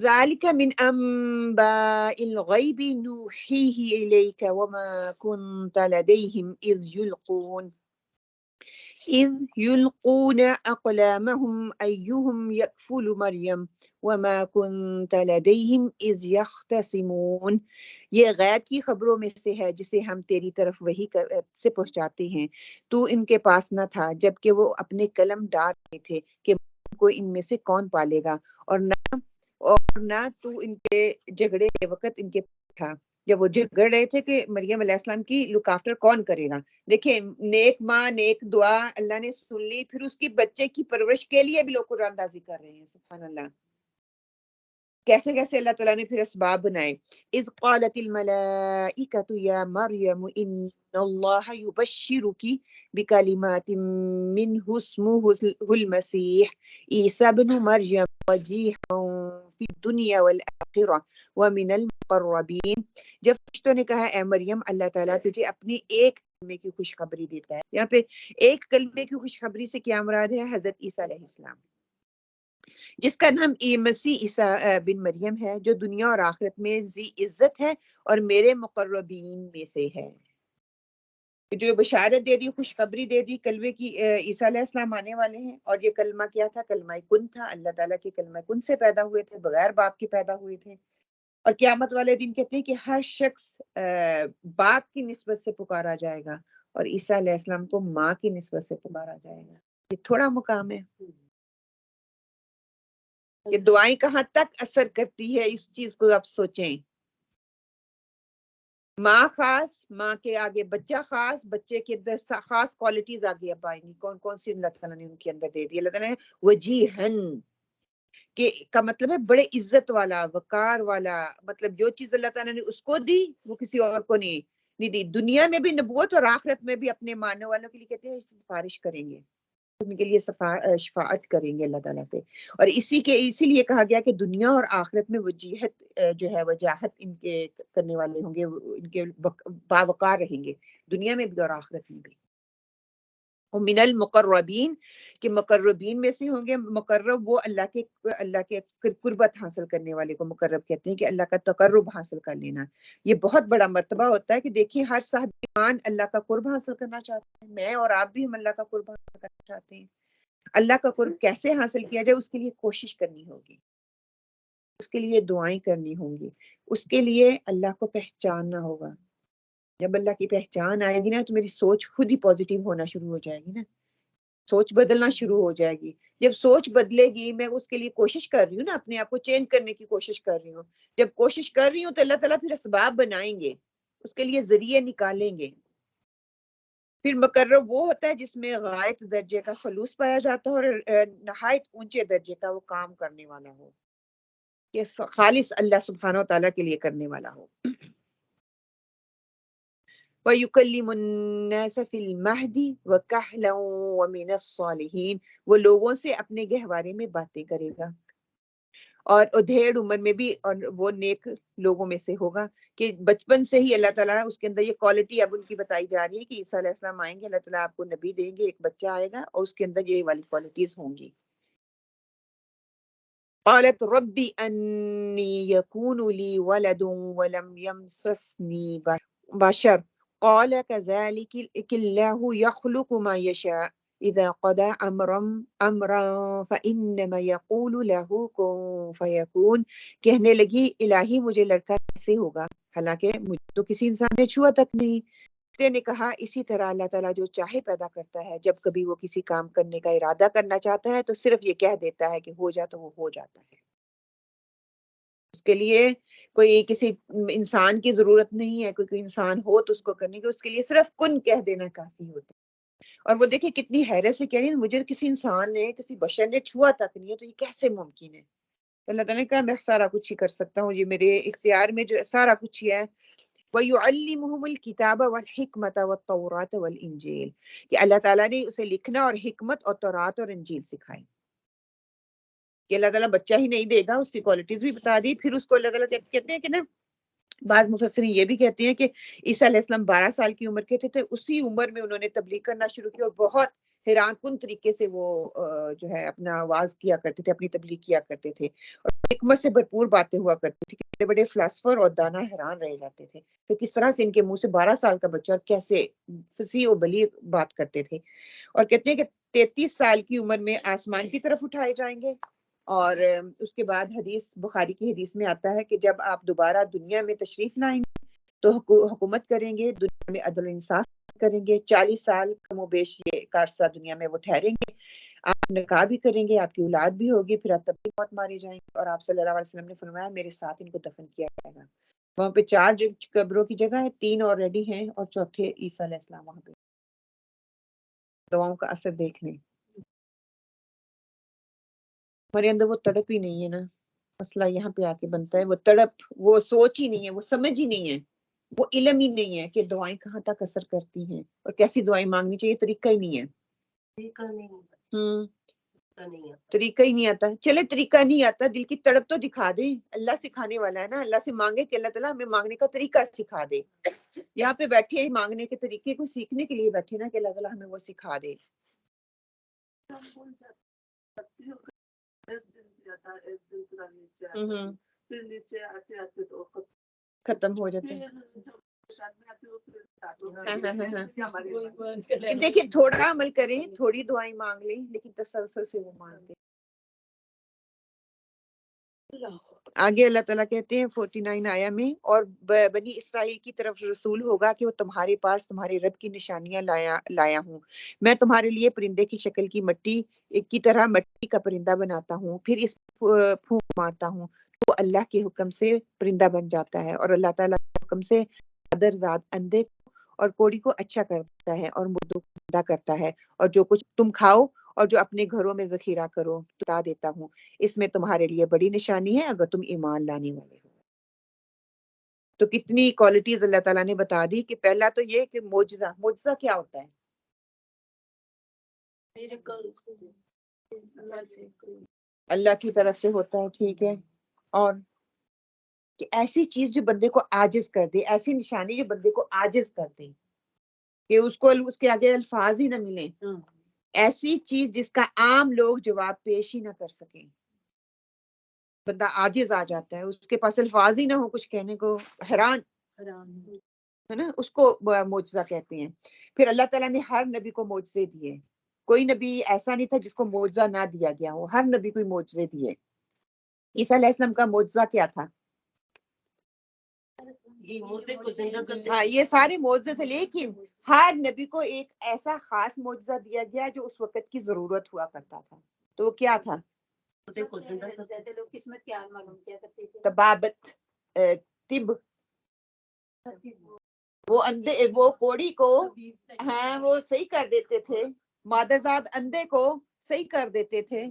ذَلِكَ مِنْ أَنْبَاءِ الْغَيْبِ نُوحِيهِ إِلَيْكَ وَمَا كُنْتَ لَدَيْهِمْ إِذْ يُلْقُونَ أَقْلَامَهُمْ أَيُّهُمْ يَكْفُلُ مَرْيَمَ وَمَا كُنْتَ لَدَيْهِمْ إِذْ يَخْتَصِمُونَ. یہ غیب کی خبروں میں سے ہے جسے ہم تیری طرف وحی سے پہنچاتے ہیں. تو ان کے پاس نہ تھا جبکہ وہ اپنے قلم ڈال رہے تھے کہ کو ان میں سے کون پالے گا، اور نہ تو ان کے جھگڑے کے وقت ان کے تھا جب وہ جھگڑ رہے تھے کہ مریم علیہ السلام کی لک آفٹر کون کرے گا. دیکھیں نیک ماں نیک دعا اللہ نے سن لی، پھر اس کی بچے کی پرورش کے لیے بھی لوگ قرآن اندازی کر رہے ہیں. سبحان اللہ، کیسے کیسے اللہ تعالیٰ نے پھر اسباب بنائے. اذ قالت الملائکۃ یا مریم ان اللہ یبشرک بکلمات منہ اسمہ المسیح عیسی ابن مریم وجیہا فی الدنیا والآخرہ ومن المقربین. جب فرشتوں نے کہا اے مریم اللہ تعالیٰ تجھے اپنی ایک کلمے کی خوشخبری دیتا ہے. یہاں پہ ایک کلمے کی خوشخبری سے کیا مراد ہے؟ حضرت عیسیٰ علیہ السلام جس کا نام مسیح عیسیٰ بن مریم ہے، جو دنیا اور آخرت میں ذی عزت ہے اور میرے مقربین میں سے ہے. جو بشارت دے دی، خوشخبری دے دی کلمے کی، عیسیٰ علیہ السلام آنے والے ہیں. اور یہ کلمہ کیا تھا؟ کلمہ کن تھا. اللہ تعالیٰ کے کلمہ کن سے پیدا ہوئے تھے، بغیر باپ کے پیدا ہوئے تھے. اور قیامت والے دن کہتے ہیں کہ ہر شخص باپ کی نسبت سے پکارا جائے گا اور عیسیٰ علیہ السلام کو ماں کی نسبت سے پکارا جائے گا. یہ تھوڑا مقام ہے کہ دعائیں کہاں تک اثر کرتی ہے. اس چیز کو آپ سوچیں. ماں خاص، ماں کے آگے بچہ خاص، بچے کے اندر خاص کوالٹیز آگے اب آئیں گی. کون کون سی اللہ تعالیٰ نے ان کے اندر دے دی؟ اللہ تعالیٰ نے وجیہن کہ کا مطلب ہے بڑے عزت والا، وقار والا. مطلب جو چیز اللہ تعالیٰ نے اس کو دی وہ کسی اور کو نہیں دی. دنیا میں بھی نبوت اور آخرت میں بھی اپنے ماننے والوں کے لیے کہتے ہیں سفارش کریں گے، ان کے لیے شفاعت کریں گے اللہ تعالیٰ پہ. اور اسی لیے کہا گیا کہ دنیا اور آخرت میں وجیہت جو ہے وجاہت ان کے کرنے والے ہوں گے، ان کے باوقار رہیں گے دنیا میں بھی اور آخرت میں بھی. من المقربین کہ مقربین میں سے ہوں گے. مقرب وہ اللہ کے قربت حاصل کرنے والے کو مقرب کہتے ہیں، کہ اللہ کا تقرب حاصل کر لینا. یہ بہت بڑا مرتبہ ہوتا ہے کہ دیکھیں ہر صاحب ایمان اللہ کا قرب حاصل کرنا چاہتے ہیں. میں اور آپ بھی ہم اللہ کا قرب حاصل کرنا چاہتے ہیں. اللہ کا قرب کیسے حاصل کیا جائے؟ اس کے لیے کوشش کرنی ہوگی، اس کے لیے دعائیں کرنی ہوں گی، اس کے لیے اللہ کو پہچاننا ہوگا. جب اللہ کی پہچان آئے گی نا تو میری سوچ خود ہی پازیٹیو ہونا شروع ہو جائے گی نا، سوچ بدلنا شروع ہو جائے گی. جب سوچ بدلے گی، میں اس کے لیے کوشش کر رہی ہوں نا، اپنے آپ کو چینج کرنے کی کوشش کر رہی ہوں. جب کوشش کر رہی ہوں تو اللہ تعالیٰ پھر اسباب بنائیں گے، اس کے لیے ذریعے نکالیں گے. پھر مقرب وہ ہوتا ہے جس میں غایت درجے کا خلوص پایا جاتا ہے اور نہایت اونچے درجے کا وہ کام کرنے والا ہو، کہ خالص اللہ سبحانہ و تعالیٰ کے لیے کرنے والا ہو. وَيُكَلِّمُ النَّاسَ فِي الْمَهْدِ وَكَهْلًا وَمِنَ الصَّالِحِينَ. وہ لوگوں سے اپنے گہوارے میں باتیں کرے گا اور ادھیڑ عمر میں بھی، اور وہ نیک لوگوں میں سے ہوگا. کہ بچپن سے ہی اللہ تعالیٰ اس کے اندر یہ کوالٹی اب ان کی بتائی جا رہی ہے کہ عیسیٰ علیہ السلام آئیں گے، اللہ تعالیٰ آپ کو نبی دیں گے، ایک بچہ آئے گا اور اس کے اندر یہ والی کوالٹیز ہوں گی. قالت رب انی یکون لی ولد ولم یمسسنی بشر قال كذلك الله يخلق ما يشاء اذا قضى امرا فانما يقول له كن فيكون. کہنے لگی الہی مجھے لڑکا کیسے ہوگا، حالانکہ مجھے تو کسی انسان نے چھوا تک نہیں. نے کہا اسی طرح اللہ تعالیٰ جو چاہے پیدا کرتا ہے. جب کبھی وہ کسی کام کرنے کا ارادہ کرنا چاہتا ہے تو صرف یہ کہہ دیتا ہے کہ ہو جا، تو وہ ہو جاتا ہے. اس کے لیے کوئی کسی انسان کی ضرورت نہیں ہے، کوئی انسان ہو تو اس کو کرنے کی، اس کے لیے صرف کن کہہ دینا کافی ہوتا ہے۔ اور وہ دیکھیں کتنی حیرت سے کہہ رہی ہے مجھے کسی انسان نے، کسی بشر نے چھوا تک نہیں ہے، تو یہ کیسے ممکن ہے؟ اللہ تعالیٰ نے کہا میں سارا کچھ ہی کر سکتا ہوں، یہ میرے اختیار میں جو سارا کچھ ہی ہے۔ وَيُعَلِّمُهُمُ الْكِتَابَ وَالْحِكْمَةَ وَالتَّوْرَاةَ وَالْإِنْجِيلَ، کہ اللہ تعالیٰ نے اسے لکھنا اور حکمت اور تورات اور انجیل سکھائی، کہ اللہ تعالیٰ بچہ ہی نہیں دے گا، اس کی کوالٹیز بھی بتا دی۔ پھر اس کو اللہ تعالیٰ کہتے ہیں کہ نا، بعض مفسرین یہ بھی کہتے ہیں کہ عیسیٰ علیہ السلام 12 سال کی عمر کے تھے، اسی عمر میں انہوں نے تبلیغ کرنا شروع کی، اور بہت حیران کن طریقے سے وہ جو ہے اپنا آواز کیا کرتے تھے، اپنی تبلیغ کیا کرتے تھے، اور حکمت سے بھرپور باتیں ہوا کرتی تھی کہ بڑے بڑے فلاسفر اور دانا حیران رہ جاتے تھے کہ کس طرح سے ان کے منہ سے 12 سال کا بچہ اور کیسے فصیح و بلیغ بات کرتے تھے۔ اور کہتے ہیں کہ 33 سال کی عمر میں آسمان کی طرف اٹھائے جائیں گے، اور اس کے بعد حدیث بخاری کی حدیث میں آتا ہے کہ جب آپ دوبارہ دنیا میں تشریف لائیں گے تو حکومت کریں گے، دنیا میں عدل و انصاف کریں گے، 40 سال کم و بیش یہ عرصہ دنیا میں وہ ٹھہریں گے، آپ نکاح بھی کریں گے، آپ کی اولاد بھی ہوگی، پھر آپ تب بھی موت مارے جائیں گے، اور آپ صلی اللہ علیہ وسلم نے فرمایا میرے ساتھ ان کو دفن کیا جائے گا۔ وہاں پہ 4 قبروں کی جگہ ہے، 3 آلریڈی ہیں اور چوتھے عیسیٰ علیہ السلام وہاں پہ۔ دعاؤں کا اثر دیکھ لیں، ہمارے اندر وہ تڑپ ہی نہیں ہے نا، مسئلہ یہاں پہ آ کے بنتا ہے، وہ تڑپ، وہ سوچ ہی نہیں ہے، وہ سمجھ ہی نہیں ہے، وہ علم ہی نہیں ہے کہ دعائیں کہاں تک اثر کرتی ہیں اور کیسی دعائیں مانگنی چاہیے، طریقہ ہی نہیں ہے۔ طریقہ ہی نہیں آتا، چلے طریقہ نہیں آتا، دل کی تڑپ تو دکھا دے، اللہ سکھانے والا ہے نا، اللہ سے مانگے کہ اللہ تعالیٰ ہمیں مانگنے کا طریقہ سکھا دے۔ یہاں پہ بیٹھے ہیں مانگنے کے طریقے کو سیکھنے کے لیے بیٹھے نا، کہ اللہ تعالیٰ ہمیں وہ سکھا دے۔ ختم ہو جاتے ہیں۔ دیکھیں تھوڑا عمل کریں، تھوڑی دعائیں مانگ لیں، لیکن تسلسل سے وہ مانگیں۔ آگے اللہ تعالیٰ کہتے ہیں 49 آیا میں، اور بنی اسرائیل کی طرف رسول ہوگا کہ وہ تمہارے پاس تمہارے رب کی نشانیاں لایا ہوں، میں تمہارے لیے پرندے کی شکل کی مٹی کی طرح مٹی کا پرندہ بناتا ہوں، پھر اس پھونک مارتا ہوں تو اللہ کے حکم سے پرندہ بن جاتا ہے، اور اللہ تعالیٰ کے حکم سے قدر ذات اندھے اور کوڑی کو اچھا کرتا ہے اور مردوں کو زندہ کرتا ہے، اور جو کچھ تم کھاؤ اور جو اپنے گھروں میں ذخیرہ کرو بتا دیتا ہوں، اس میں تمہارے لیے بڑی نشانی ہے اگر تم ایمان لانے والے ہو۔ تو کتنی کوالٹیز اللہ تعالیٰ نے بتا دی، کہ پہلا تو یہ کہ معجزہ کیا ہوتا ہے؟ اللہ کی طرف سے ہوتا ہے، ٹھیک ہے، اور کہ ایسی چیز جو بندے کو عاجز کر دے، ایسی نشانی جو بندے کو عاجز کر دے کہ اس کو اس کے آگے الفاظ ہی نہ ملیں، ایسی چیز جس کا عام لوگ جواب پیش ہی نہ کر سکیں، بندہ عاجز آ جاتا ہے، اس کے پاس الفاظ ہی نہ ہو کچھ کہنے کو، حیران ہے نا، اس کو معجزہ کہتے ہیں۔ پھر اللہ تعالیٰ نے ہر نبی کو معجزے دیے، کوئی نبی ایسا نہیں تھا جس کو معجزہ نہ دیا گیا ہو، ہر نبی کو معجزے دیے۔ عیسیٰ علیہ السلام کا معجزہ کیا تھا؟ ہاں یہ سارے معجزے تھے، لیکن ہر نبی کو ایک ایسا خاص معجزہ دیا گیا جو اس وقت کی ضرورت ہوا کرتا تھا، تو وہ کیا تھا؟ طبابت، طب، وہ اندھے، وہ کوڑی کو ہاں وہ صحیح کر دیتے تھے، مادرزاد اندھے کو صحیح کر دیتے تھے،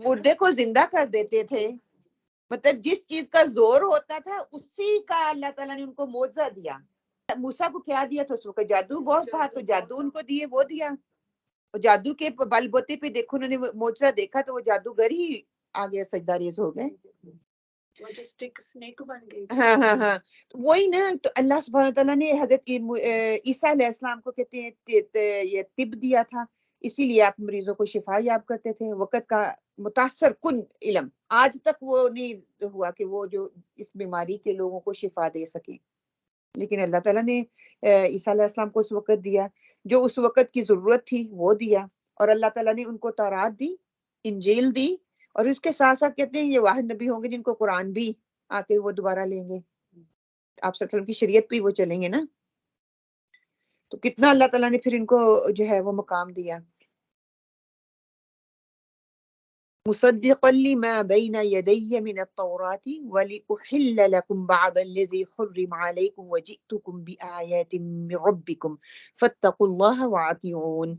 مردے کو زندہ کر دیتے تھے، مطلب جس چیز کا زور ہوتا تھا اسی کا اللہ تعالیٰ نے ان کو معجزہ دیا۔ موسیٰ کو کیا دیا تھا؟ اس وقت جادو بہت تھا، تو جادو ان کو دیے، وہ دیا، اور جادو کے بل بوتے پہ دیکھو انہوں نے معجزہ دیکھا تو وہ جادوگر ہی آگے سجدہ ریز ہو گئے، ہاں ہاں ہاں، وہی نا، تو اللہ سبحانہ تعالیٰ نے حضرت عیسیٰ علیہ السلام کو کہتے ہیں یہ طب دیا تھا، اسی لیے آپ مریضوں کو شفا یاب کرتے تھے، وقت کا متاثر کن علم، آج تک وہ نہیں ہوا کہ وہ جو اس بیماری کے لوگوں کو شفا دے سکیں، لیکن اللہ تعالیٰ نے عیسیٰ علیہ السلام کو اس وقت دیا جو اس وقت کی ضرورت تھی، وہ دیا، اور اللہ تعالیٰ نے ان کو تورات دی، انجیل دی، اور اس کے ساتھ ساتھ کہتے ہیں یہ واحد نبی ہوں گے جن کو قرآن بھی آ کے وہ دوبارہ لیں گے، آپ صلی اللہ علیہ وسلم کی شریعت پہ وہ چلیں گے نا، تو کتنا اللہ تعالیٰ نے پھر ان کو جو ہے وہ مقام دیا۔ مصدقا لما بين يدي من التوراة ولأحل لكم بعض الذي حرم عليكم وجئتكم بآيات من ربكم فاتقوا الله وأطيعون.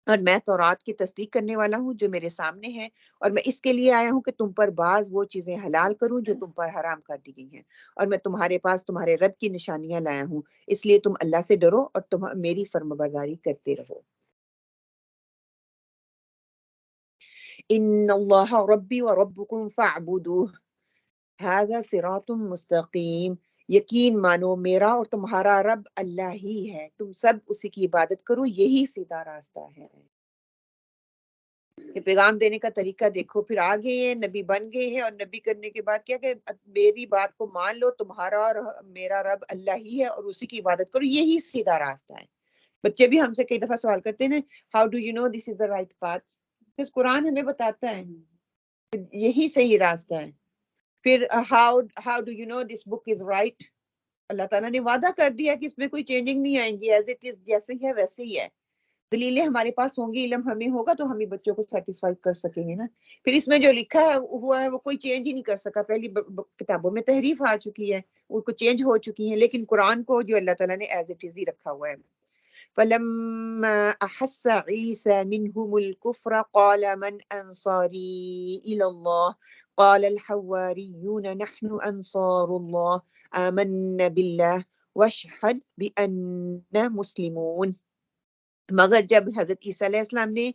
اور میں تورات کی تصدیق کرنے والا ہوں جو میرے سامنے ہے، اور میں اس کے لیے آیا ہوں کہ تم پر بعض وہ چیزیں حلال کروں جو تم پر حرام کر دی گئی ہیں، اور میں تمہارے پاس تمہارے رب کی نشانیاں لایا ہوں، اس لیے تم اللہ سے ڈرو اور تم میری فرمانبرداری کرتے رہو. ان اللہ ربی و ربکم فاعبدوہ ھذا صراط مستقیم. یقین مانو میرا اور تمہارا رب اللہ ہی ہے، تم سب اسی کی عبادت کرو، یہی سیدھا راستہ ہے. یہ پیغام دینے کا طریقہ دیکھو، پھر آ گئے ہیں، نبی بن گئے ہیں، اور نبی کرنے کے بعد کیا کہ میری بات کو مان لو، تمہارا اور میرا رب اللہ ہی ہے اور اسی کی عبادت کرو، یہی سیدھا راستہ ہے. بچے بھی ہم سے کئی دفعہ سوال کرتے ہیں how do you know this is the right path. پھر قرآن ہمیں بتاتا ہے یہی صحیح راستہ ہے. پھر how do you know this book is right. اللہ تعالیٰ نے وعدہ کر دیا کہ اس میں کوئی چینجنگ نہیں آئیں گی، ایز اٹ از جیسے ہی ہے ویسے ہی ہے. دلیلیں ہمارے پاس ہوں گی، علم ہمیں ہوگا تو ہم ہی بچوں کو سیٹسفائی کر سکیں گے نا. پھر اس میں جو لکھا ہے ہوا ہے وہ کوئی چینج ہی نہیں کر سکا. پہلی کتابوں میں تحریف آ چکی ہے، وہ کو چینج ہو چکی ہیں، لیکن قرآن کو جو اللہ تعالیٰ نے ایز اٹ از ہی رکھا ہوا ہے. فَلَمَّا أَحَسَّ عِيسَى مِنْهُمُ الْكُفْرَ قَالَ مَنْ أَنصَارِي إِلَى اللَّهِ قَالَ الْحَوَارِيُّونَ نَحْنُ أَنصَارُ اللَّهِ آمَنَّا بِاللَّهِ وَاشْهَدْ بِأَنَّا مُسْلِمُونَ. مگر جب حضرت عیسیٰ علیہ السلام نے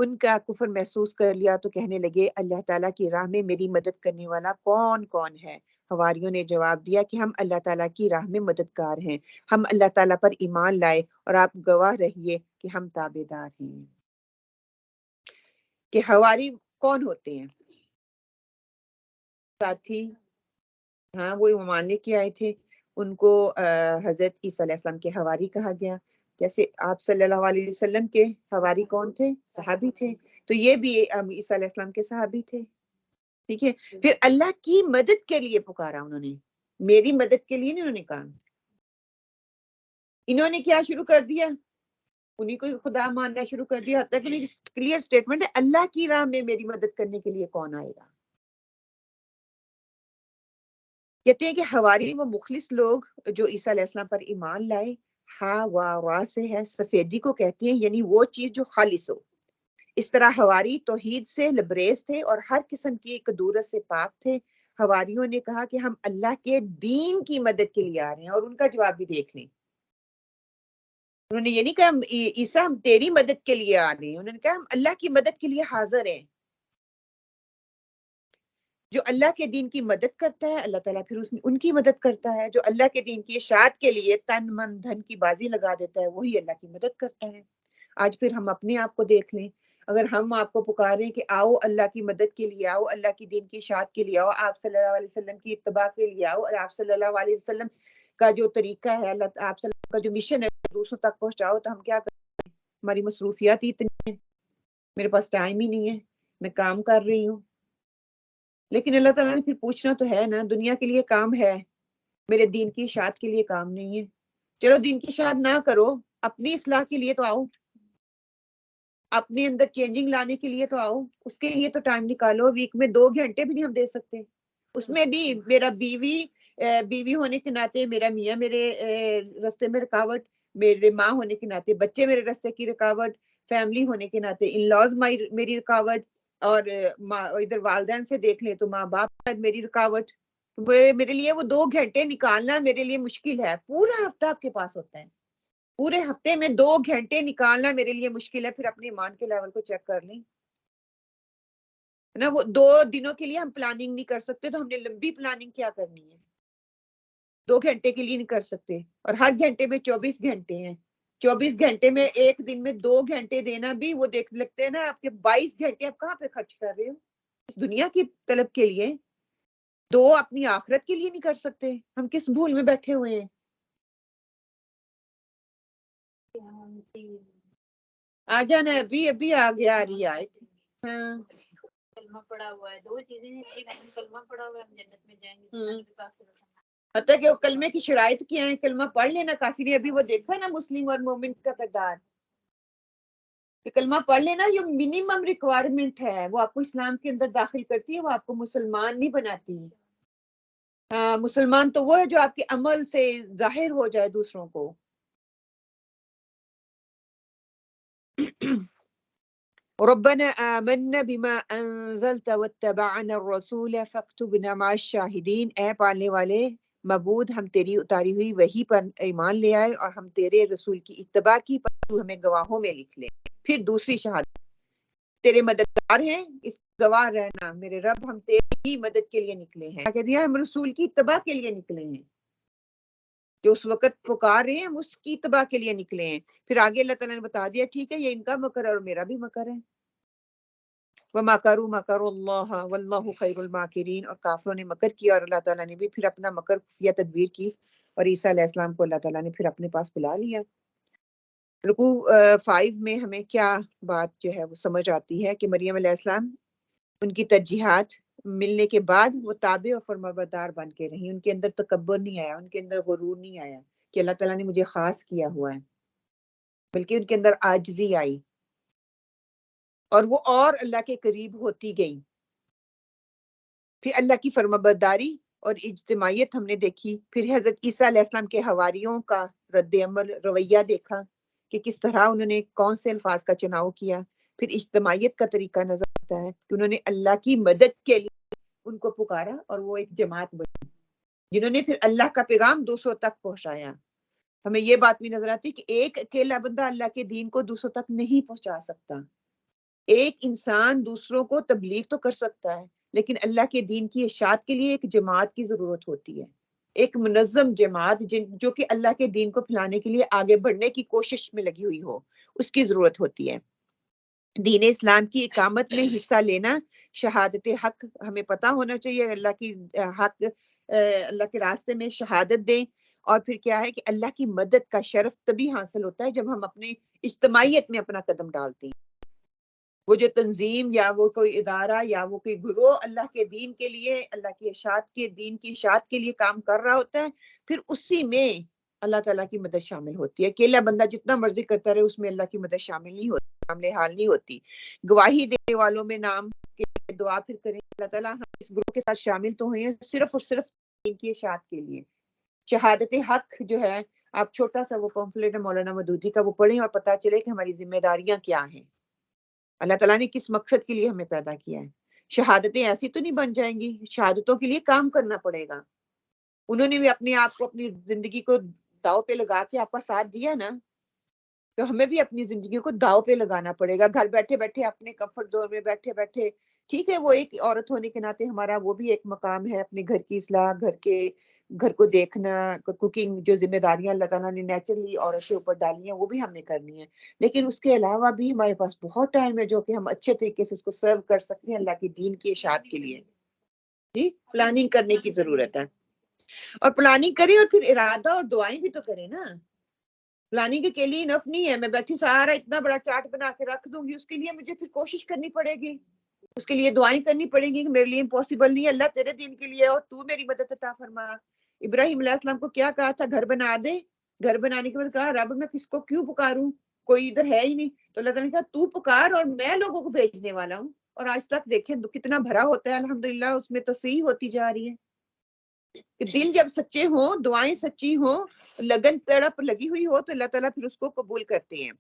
ان کا کفر محسوس کر لیا تو کہنے لگے اللہ تعالیٰ کی راہ میں میری مدد کرنے والا کون کون ہے؟ حواریوں نے جواب دیا کہ ہم اللہ تعالیٰ کی راہ میں مددگار ہیں، ہم اللہ تعالیٰ پر ایمان لائے اور آپ گواہ رہیے کہ ہم تابع دار ہیں. کہ حواری کون ہوتے ہیں؟ ساتھی، ہاں وہ ماننے کے آئے تھے، ان کو حضرت عیسیٰ علیہ السلام کے حواری کہا گیا. جیسے آپ صلی اللہ علیہ وسلم کے حواری کون تھے؟ صحابی تھے. تو یہ بھی عیسیٰ علیہ السلام کے صحابی تھے. ٹھیک ہے. پھر اللہ کی مدد کے لیے پکارا انہوں نے، میری مدد کے لیے نہیں. انہوں نے کہا، انہوں نے کیا شروع کر دیا؟ انہیں کو خدا ماننا شروع کر دیا. حتیٰ کہ کلیئر سٹیٹمنٹ ہے اللہ کی راہ میں میری مدد کرنے کے لیے کون آئے گا. کہتے ہیں کہ حواری وہ مخلص لوگ جو عیسیٰ علیہ السلام پر ایمان لائے. ہا و را سے ہے، سفیدی کو کہتے ہیں، یعنی وہ چیز جو خالص ہو. اس طرح حواری توحید سے لبریز تھے اور ہر قسم کی کدورت سے پاک تھے. حواریوں نے کہا کہ ہم اللہ کے دین کی مدد کے لیے آ رہے ہیں، اور ان کا جواب بھی دیکھ لیں. انہوں نے یہ نہیں کہا عیسیٰ ہم تیری مدد کے لیے آ رہے ہیں، انہوں نے کہا ہم اللہ کی مدد کے لیے حاضر ہیں. جو اللہ کے دین کی مدد کرتا ہے اللہ تعالیٰ پھر ان کی مدد کرتا ہے. جو اللہ کے دین کی اشاعت کے لیے تن من دھن کی بازی لگا دیتا ہے وہی اللہ کی مدد کرتا ہے. آج پھر ہم اپنے آپ کو دیکھ لیں، اگر ہم آپ کو پکاریں کہ آؤ اللہ کی مدد کے لیے آؤ، اللہ کی دین کی اشاعت کے لیے آؤ، آپ صلی اللہ علیہ وسلم کی اتباع کے لیے آؤ، اور آپ صلی اللہ علیہ وسلم کا جو طریقہ ہے، اللہ آپ صلی اللہ علیہ وسلم کا جو مشن ہے دوسروں تک پہنچاؤ، تو ہم کیا کریں؟ ہماری مصروفیات ہی اتنی ہیں، میرے پاس ٹائم ہی نہیں ہے، میں کام کر رہی ہوں. لیکن اللہ تعالیٰ نے پھر پوچھنا تو ہے نا، دنیا کے لیے کام ہے، میرے دین کی اشاعت کے لیے کام نہیں ہے. چلو دین کی اشاعت نہ کرو، اپنی اصلاح کے لیے تو آؤ، اپنے اندر چینجنگ لانے کے لیے تو آؤ. اس کے لیے تو ٹائم نکالو. ویک میں 2 گھنٹے بھی نہیں ہم دے سکتے. اس میں بھی میرا بیوی ہونے کے ناطے، میرا میاں میرے رستے میں رکاوٹ، میرے ماں ہونے کے ناطے بچے میرے رستے کی رکاوٹ، فیملی ہونے کے ناطے ان لاز میری رکاوٹ، اور ادھر والدین سے دیکھ لیں تو ماں باپ میری رکاوٹ. میرے لیے وہ 2 گھنٹے نکالنا میرے لیے مشکل ہے. پورا ہفتہ آپ کے پاس ہوتا ہے، پورے ہفتے میں 2 گھنٹے نکالنا میرے لیے مشکل ہے. پھر اپنے ایمان کے لیول کو چیک کر لیں نا. وہ 2 دنوں کے لیے ہم پلاننگ نہیں کر سکتے تو ہم نے لمبی پلاننگ کیا کرنی ہے؟ 2 گھنٹے کے لیے نہیں کر سکتے. اور ہر گھنٹے میں 24 گھنٹے ہیں. 24 گھنٹے میں ایک دن میں 2 گھنٹے دینا بھی وہ دیکھ لگتے ہیں نا آپ کے 22 گھنٹے آپ کہاں پہ خرچ کر رہے ہو اس دنیا کی طلب کے لیے. 2 اپنی آخرت کے لیے نہیں کر سکتے. ہم کس بھول میں بیٹھے ہوئے ہیں؟ آ جانا ہے، ابھی آ گیا آ رہی آئے. ہاں کلمہ پڑا ہوا ہے. 2 چیزیں ہیں، ایک ہم کلمہ پڑا ہوا ہے ہم جنت میں جائیں گے. حتیٰ کہ وہ کلمے کی شرائط کیا ہے، کلمہ پڑھ لینا کافی نہیں. ابھی وہ دیکھا نا مسلم اور مومن کا کردار کہ کلمہ پڑھ لینا یہ منیمم ریکوائرمنٹ ہے، وہ آپ کو اسلام کے اندر داخل کرتی ہے، وہ آپ کو مسلمان نہیں بناتی۔ مسلمان تو وہ ہے جو آپ کے عمل سے ظاہر ہو جائے دوسروں کو۔ ربنا آمنا بما انزلت واتبعنا الرسول فاكتبنا مع الشاہدین، اے پالنے والے معبود ہم تیری اتاری ہوئی وحی پر ایمان لے آئے اور ہم تیرے رسول کی اتباع کی، پر تو ہمیں گواہوں میں لکھ لے۔ پھر دوسری شہادت، تیرے مددگار ہیں، اس گواہ رہنا میرے رب ہم تیری مدد کے لیے نکلے ہیں۔ کہہ دیا ہم رسول کی اتباع کے لیے نکلے ہیں، جو اس وقت پکار رہے ہیں ہم اس کی اتباع کے لیے نکلے ہیں۔ پھر آگے اللہ تعالیٰ نے بتا دیا ٹھیک ہے یہ ان کا مکر ہے اور میرا بھی مکر ہے۔ وَمَكَرُوا مَكَرُ اللَّهَ وَاللَّهُ خَيْرُ الْمَاكِرِينَ، اور کافروں نے مکر کیا اور اللہ تعالیٰ نے بھی پھر اپنا مکر خفیہ تدبیر کی، اور عیسیٰ علیہ السلام کو اللہ تعالیٰ نے پھر اپنے پاس بلا لیا۔ رکوع 5 میں ہمیں کیا بات جو ہے وہ سمجھ آتی ہے کہ مریم علیہ السلام ان کی ترجیحات ملنے کے بعد وہ تابع اور فرمانبردار بن کے رہی، ان کے اندر تکبر نہیں آیا، ان کے اندر غرور نہیں آیا کہ اللہ تعالیٰ نے مجھے خاص کیا ہوا ہے، بلکہ ان کے اندر عاجزی آئی اور وہ اور اللہ کے قریب ہوتی گئی۔ پھر اللہ کی فرمانبرداری اور اجتماعیت ہم نے دیکھی، پھر حضرت عیسیٰ علیہ السلام کے حواریوں کا رد عمل رویہ دیکھا کہ کس طرح انہوں نے کون سے الفاظ کا چناؤ کیا، پھر اجتماعیت کا طریقہ نظر آتا ہے کہ انہوں نے اللہ کی مدد کے لیے ان کو پکارا اور وہ ایک جماعت بنی جنہوں نے پھر اللہ کا پیغام دوسروں تک پہنچایا۔ ہمیں یہ بات بھی نظر آتی ہے کہ ایک اکیلا بندہ اللہ کے دین کو دوسروں تک نہیں پہنچا سکتا، ایک انسان دوسروں کو تبلیغ تو کر سکتا ہے لیکن اللہ کے دین کی اشاعت کے لیے ایک جماعت کی ضرورت ہوتی ہے، ایک منظم جماعت جو کہ اللہ کے دین کو پھیلانے کے لیے آگے بڑھنے کی کوشش میں لگی ہوئی ہو، اس کی ضرورت ہوتی ہے۔ دین اسلام کی اقامت میں حصہ لینا، شہادت حق ہمیں پتہ ہونا چاہیے، اللہ کی حق اللہ کے راستے میں شہادت دیں، اور پھر کیا ہے کہ اللہ کی مدد کا شرف تبھی حاصل ہوتا ہے جب ہم اپنے اجتماعیت میں اپنا قدم ڈالتے ہیں۔ وہ جو تنظیم یا وہ کوئی ادارہ یا وہ کوئی گروہ اللہ کے دین کے لیے، اللہ کی اشاعت کے دین کی اشاعت کے لیے کام کر رہا ہوتا ہے، پھر اسی میں اللہ تعالیٰ کی مدد شامل ہوتی ہے۔ اکیلا بندہ جتنا مرضی کرتا رہے اس میں اللہ کی مدد شامل نہیں ہوتی، شامل حال نہیں ہوتی۔ گواہی دینے والوں میں نام کے دعا پھر کریں اللہ تعالیٰ ہم اس گروہ کے ساتھ شامل تو ہوئے ہیں صرف اور صرف دین کی اشاعت کے لیے۔ شہادت حق جو ہے، آپ چھوٹا سا وہ پمفلٹ ہے مولانا مودودی کا، وہ پڑھیں اور پتہ چلے کہ ہماری ذمہ داریاں کیا ہیں، اللہ تعالیٰ نے کس مقصد کے لیے ہمیں پیدا کیا ہے۔ شہادتیں ایسی تو نہیں بن جائیں گی، شہادتوں کے لیے کام کرنا پڑے گا۔ انہوں نے بھی اپنے آپ کو، اپنی زندگی کو داؤ پہ لگا کے آپ کا ساتھ دیا نا، تو ہمیں بھی اپنی زندگی کو داؤ پہ لگانا پڑے گا۔ گھر بیٹھے بیٹھے اپنے کمفرٹ زون میں بیٹھے بیٹھے، ٹھیک ہے وہ ایک عورت ہونے کے ناطے ہمارا وہ بھی ایک مقام ہے، اپنے گھر کی اصلاح، گھر کو دیکھنا، کوکنگ، جو ذمہ داریاں اللہ تعالیٰ نے نیچرلی عورت کے اوپر ڈالی ہیں وہ بھی ہم نے کرنی ہے، لیکن اس کے علاوہ بھی ہمارے پاس بہت ٹائم ہے جو کہ ہم اچھے طریقے سے اس کو سرو کر سکتے ہیں اللہ کے دین کی اشاعت کے لیے۔ جی، پلاننگ کرنے کی ضرورت ہے، اور پلاننگ کریں اور پھر ارادہ اور دعائیں بھی تو کریں نا۔ پلاننگ کے لیے انف نہیں ہے میں بیٹھی سارا اتنا بڑا چارٹ بنا کے رکھ دوں گی، اس کے لیے مجھے پھر کوشش کرنی پڑے گی، اس کے لیے دعائیں کرنی پڑیں گی کہ میرے لیے امپاسبل نہیں ہے اللہ تیرے دین کے لیے اور تو میری مدد عطا فرما۔ ابراہیم علیہ السلام کو کیا کہا تھا؟ گھر بنا دے۔ گھر بنانے کے بعد کہا رب میں کس کو کیوں پکاروں، کوئی ادھر ہے ہی نہیں، تو اللہ تعالیٰ نے کہا تو پکار اور میں لوگوں کو بھیجنے والا ہوں، اور آج تک دیکھیں کتنا بھرا ہوتا ہے الحمدللہ، اس میں تصحیح ہوتی جا رہی ہے کہ دل جب سچے ہوں، دعائیں سچی ہوں، لگن تڑپ لگی ہوئی ہو تو اللہ تعالیٰ پھر اس کو قبول کرتے ہیں۔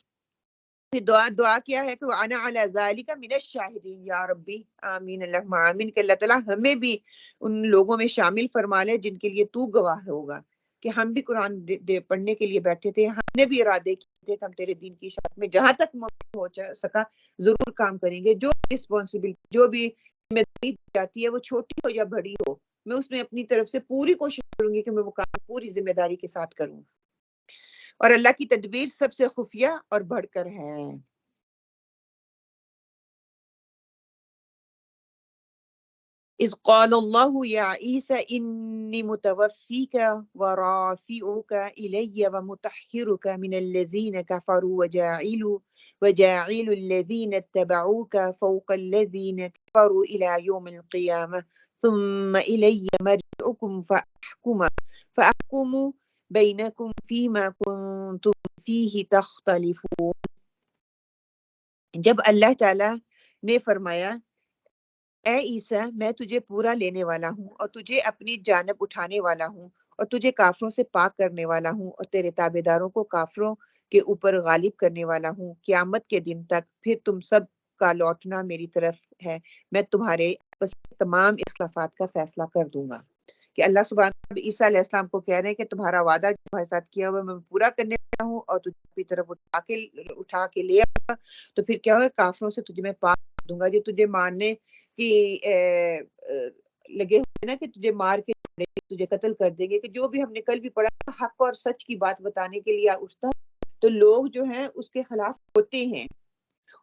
پھر دعا کیا ہے کہ وَأَنَا عَلَى ذَلِكَ مِنَ الشَّاهِدِينَ، یا ربی آمین اللہم آمین، کہ اللہ تعالیٰ ہمیں بھی ان لوگوں میں شامل فرما لے جن کے لیے تو گواہ ہوگا کہ ہم بھی قرآن پڑھنے کے لیے بیٹھے تھے، ہم نے بھی ارادے کیے تھے کہ ہم تیرے دین کی اشاعت میں جہاں تک ممکن ہو سکا ضرور کام کریں گے، جو رسپانسبلٹی، جو بھی ذمہ داری جاتی ہے وہ چھوٹی ہو یا بڑی ہو، میں اس میں اپنی طرف سے پوری کوشش کروں گی کہ میں وہ کام پوری ذمہ داری کے ساتھ کروں، اور اللہ کی تدبیر سب سے خفیہ اور بڑھ کر ہے۔ اذ قال اللہ یا عیسی انی متوفیک ورافعک الی ومطہرک من الذین کفروا وجاعل الذین اتبعوک فوق الذین کفروا الی یوم القیامہ ثم الی مرجعکم فاحکم بینکم فیما کنتم فیہ تختلفون۔ جب اللہ تعالیٰ نے فرمایا اے عیسیٰ میں تجھے پورا لینے والا ہوں اور تجھے اپنی جانب اٹھانے والا ہوں اور تجھے کافروں سے پاک کرنے والا ہوں اور تیرے تابع داروں کو کافروں کے اوپر غالب کرنے والا ہوں قیامت کے دن تک، پھر تم سب کا لوٹنا میری طرف ہے، میں تمہارے آپس کے تمام اختلافات کا فیصلہ کر دوں گا۔ کہ اللہ سبحانہ عیسیٰ علیہ السلام کو کہہ رہے ہیں کہ تمہارا وعدہ جو تمہارے ساتھ کیا ہوا میں پورا کرنے والا ہوں اور تجھے اپنی طرف اٹھا کے لے آؤں گا، تو پھر کیا ہوگا، کافروں سے تجھے میں پاک کر دوں گا جو تجھے ماننے کی لگے ہوئے نا کہ تجھے مار کے تجھے قتل کر دیں گے، کہ جو بھی ہم نے کل بھی پڑھا حق اور سچ کی بات بتانے کے لیے اٹھتا تو لوگ جو ہیں اس کے خلاف ہوتے ہیں،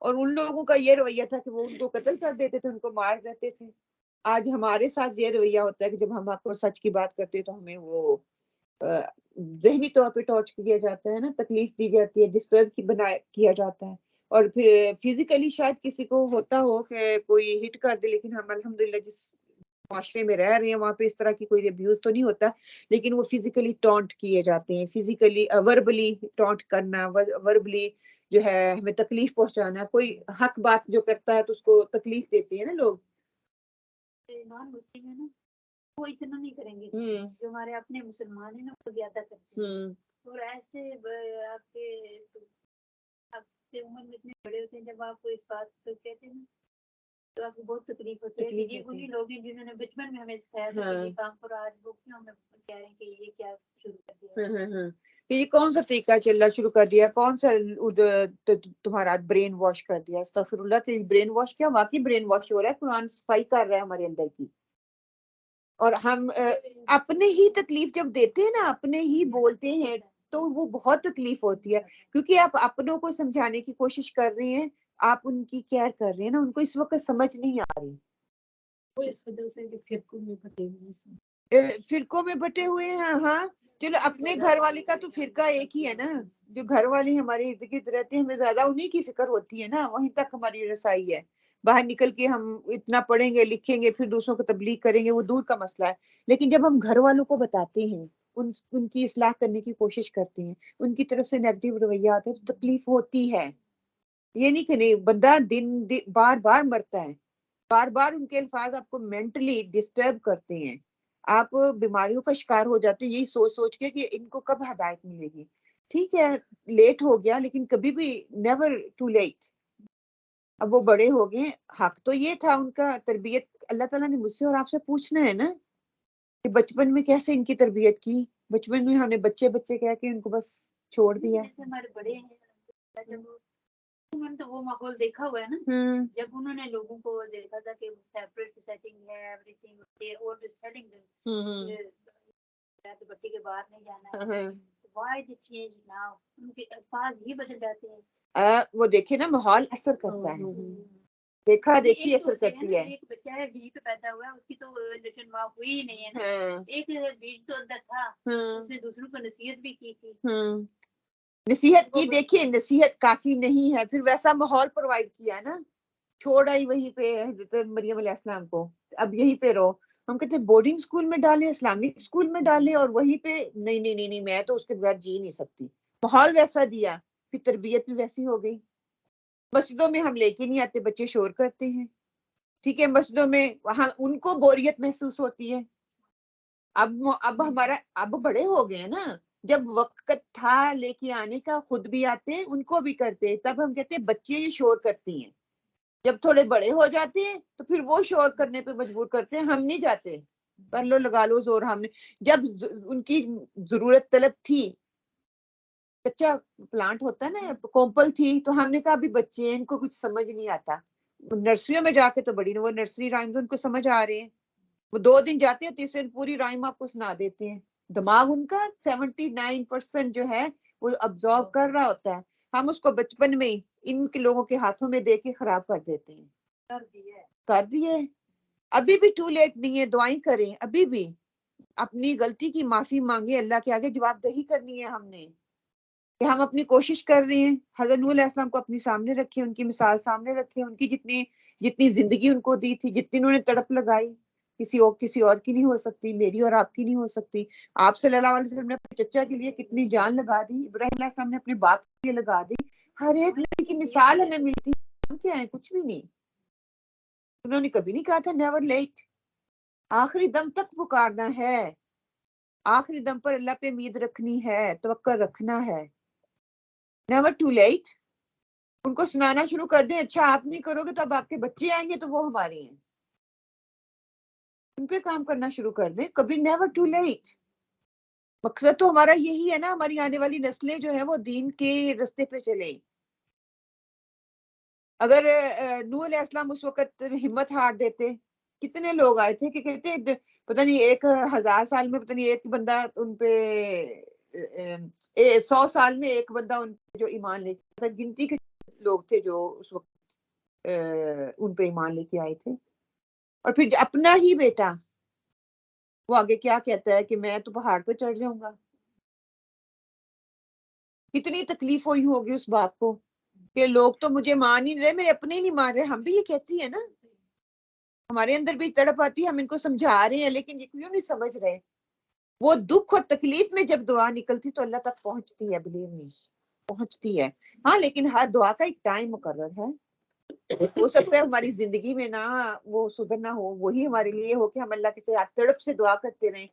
اور ان لوگوں کا یہ رویہ تھا کہ وہ ان کو قتل کر دیتے تھے، ان کو مار دیتے تھے۔ آج ہمارے ساتھ یہ رویہ ہوتا ہے کہ جب ہم حق اور سچ کی بات کرتے ہیں تو ہمیں وہ ذہنی طور پہ ٹارچ کیا جاتا ہے نا، تکلیف دی جاتی ہے، ڈسٹرب کیا جاتا ہے، اور پھر فزیکلی شاید کسی کو ہوتا ہو کہ کوئی ہٹ کر دے، لیکن ہم الحمدللہ جس معاشرے میں رہ رہے ہیں وہاں پہ اس طرح کی کوئی ابیوز تو نہیں ہوتا، لیکن وہ فزیکلی ٹانٹ کیے جاتے ہیں، فزیکلی وربلی ٹانٹ کرنا، وربلی جو ہے ہمیں تکلیف پہنچانا، کوئی حق بات جو کرتا ہے تو اس کو تکلیف دیتے ہیں نا لوگ۔ نان مسلم ہے نا وہ اتنا نہیں کریں گے، جو ہمارے اپنے مسلمان ہیں نا وہ زیادہ کرتے ہیں، اور ایسے آپ سے عمر میں اتنے بڑے ہوتے ہیں، جب آپ کو اس بات کو کہتے ہیں نا تو آپ کو بہت تکلیف ہوتی ہے کہ یہ وہی لوگ ہیں جنہوں نے بچپن میں ہمیں سکھایا تھا کہ یہ کام کرو، آج وہ کیوں ہمیں کہہ رہے ہیں کہ یہ کیا شروع کر دیا، یہ کون سا طریقہ چلنا شروع کر دیا، کون سا تمہارا برین واش کر دیا، استغفر اللہ، تو برین واش کیا واقعی برین واش ہو رہا ہے، قرآن صفائی کر رہا ہے ہمارے اندر کی، اور ہم اپنے ہی تکلیف جب دیتے ہیں نا، اپنے ہی بولتے ہیں تو وہ بہت تکلیف ہوتی ہے، کیونکہ آپ اپنوں کو سمجھانے کی کوشش کر رہی ہیں، آپ ان کی کیئر کر رہے ہیں نا، ان کو اس وقت سمجھ نہیں آ رہی، وہ اس وجہ سے کہ فرقوں میں بٹے ہوئے ہیں، فرقوں میں بٹے ہوئے ہیں۔ ہاں چلو، اپنے گھر والے کا تو فرقہ ایک ہی ہے نا، جو گھر والے ہمارے ارد گرد رہتے ہیں ہمیں زیادہ انہی کی فکر ہوتی ہے نا، وہیں تک ہماری رسائی ہے، باہر نکل کے ہم اتنا پڑھیں گے لکھیں گے پھر دوسروں کو تبلیغ کریں گے وہ دور کا مسئلہ ہے، لیکن جب ہم گھر والوں کو بتاتے ہیں، ان کی اصلاح کرنے کی کوشش کرتے ہیں، ان کی طرف سے نیگیٹو رویہ آتا ہے تو تکلیف ہوتی ہے، یہ نہیں کہ نہیں، بندہ بار بار مرتا ہے، بار بار ان کے الفاظ آپ کو مینٹلی ڈسٹرب کرتے ہیں، آپ بیماریوں کا شکار ہو جاتے ہیں یہی سوچ کے کہ ان کو کب ہدایت ملے گی، ٹھیک ہے لیٹ ہو گیا لیکن کبھی بھی نیور ٹو لیٹ، اب وہ بڑے ہو گئے، حق تو یہ تھا ان کا تربیت، اللہ تعالیٰ نے مجھ سے اور آپ سے پوچھنا ہے نا کہ بچپن میں کیسے ان کی تربیت کی، بچپن میں ہم نے بچے کہہ کے ان کو بس چھوڑ دیا، جیسے ہمارے بڑے ہیں جب انہوں نے تو وہ ماحول دیکھا ہوا ہے نا، جب انہوں نے لوگوں کو دیکھا تھا کہ سیپریٹ سیٹنگ ہے ایوری تھنگ، اور بٹی کے باہر نہیں جانا ہے، وائی دی چینج ناؤ، ان کے الفاظ ہی بدل جاتے ہیں، وہ دیکھے نا ماحول اثر کرتا ہے، دیکھا دیکھی اثر کرتی ہے، ایک بچہ ہے بیج پہ پیدا ہوا ہے، اس کی تو نشن ماں ہوئی ہی نہیں ہے نا، ایک بیج تو اندر تھا، اس نے دوسروں کو نصیحت بھی کی تھی، نصیحت کی، دیکھیے نصیحت کافی نہیں ہے، پھر ویسا ماحول پرووائڈ کیا نا، چھوڑ آئی وہیں پہ حضرت مریم علیہ السلام کو، اب یہیں پہ رہو، ہم کہتے ہیں بورڈنگ اسکول میں ڈالیں، اسلامک اسکول میں ڈالیں، اور وہیں پہ نہیں میں تو اس کے بغیر جی نہیں سکتی، ماحول ویسا دیا، پھر تربیت بھی ویسی ہو گئی، مسجدوں میں ہم لے کے نہیں آتے، بچے شور کرتے ہیں، ٹھیک ہے، مسجدوں میں وہاں ان کو بوریت محسوس ہوتی ہے، اب بڑے ہو گئے نا، جب وقت تھا لے کے آنے کا خود بھی آتے ان کو بھی کرتے، تب ہم کہتے ہیں بچے یہ شور کرتی ہیں، جب تھوڑے بڑے ہو جاتے ہیں تو پھر وہ شور کرنے پہ مجبور کرتے ہیں، ہم نہیں جاتے، کر لو لگا لو زور، ہم نے جب ان کی ضرورت طلب تھی، کچا پلانٹ ہوتا ہے نا، کومپل تھی، تو ہم نے کہا ابھی بچے ہیں ان کو کچھ سمجھ نہیں آتا، نرسریوں میں جا کے تو بڑی وہ نرسری رائمز ان کو سمجھ آ رہے ہیں، وہ 2 دن جاتے ہیں تیسرے دن پوری رائم آپ کو سنا دیتے ہیں، دماغ ان کا 79% جو ہے وہ ابزارو کر رہا ہوتا ہے، ہم اس کو بچپن میں ان کے لوگوں کے ہاتھوں میں دے کے خراب کر دیتے ہیں، کر دیے، ابھی بھی ٹو لیٹ نہیں ہے، دعائیں کریں، ابھی بھی اپنی غلطی کی معافی مانگے، اللہ کے آگے جواب دہی کرنی ہے ہم نے، کہ ہم اپنی کوشش کر رہے ہیں، حضرت نوح علیہ السلام کو اپنی سامنے رکھے، ان کی مثال سامنے رکھے، ان کی جتنی زندگی ان کو دی تھی، جتنی انہوں نے تڑپ لگائی، کسی اور کی نہیں ہو سکتی، میری اور آپ کی نہیں ہو سکتی، آپ صلی اللہ علیہ وسلم نے اپنے چچا کے لیے کتنی جان لگا دی، ابراہیم علیہ السلام نے اپنے باپ کے لیے لگا دی، ہر ایک نبی کی مثال ہمیں ملتی ہے، کیا ہے؟ کچھ بھی نہیں. انہوں نے کبھی نہیں کہا تھا نیور لیٹ. آخری دم تک پکارنا ہے, آخری دم پر اللہ پہ امید رکھنی ہے, توکل رکھنا ہے. Never to late. ان کو سنانا شروع کر دیں, اچھا آپ نہیں کرو گے تو اب آپ کے بچے آئیں گے تو وہ ہمارے ہیں. ان پہ کام کرنا شروع کر دیں. کبھی نیور ٹو لیٹ. مقصد تو ہمارا یہی ہے نا, ہماری آنے والی نسلیں جو ہیں وہ دین کے رستے پہ چلیں. اگر نوح علیہ السلام اس وقت ہمت ہار دیتے, کتنے لوگ آئے تھے کہ کہتے پتہ نہیں 1000 سال میں پتہ نہیں ایک بندہ ان پہ 100 سال میں ایک بندہ ان پہ جو ایمان لے کے تھا, گنتی کے لوگ تھے جو اس وقت ان پہ ایمان لے کے آئے تھے. اور پھر اپنا ہی بیٹا وہ آگے کیا کہتا ہے کہ میں تو پہاڑ پہ چڑھ جاؤں گا. کتنی تکلیف ہوئی ہوگی اس باپ کو کہ لوگ تو مجھے مان ہی رہے, میرے اپنے ہی نہیں مان رہے. ہم بھی یہ کہتی ہیں نا, ہمارے اندر بھی تڑپ آتی ہے, ہم ان کو سمجھا رہے ہیں لیکن یہ کیوں نہیں سمجھ رہے. وہ دکھ اور تکلیف میں جب دعا نکلتی تو اللہ تک پہنچتی ہے, بلیو می پہنچتی ہے. ہاں لیکن ہر دعا کا ایک ٹائم مقرر ہے. ہو سکتا ہے ہماری زندگی میں نہ وہ سدھرنا ہو, وہی ہمارے لیے ہو کہ ہم اللہ کے ساتھ تڑپ سے دعا کرتے رہیں.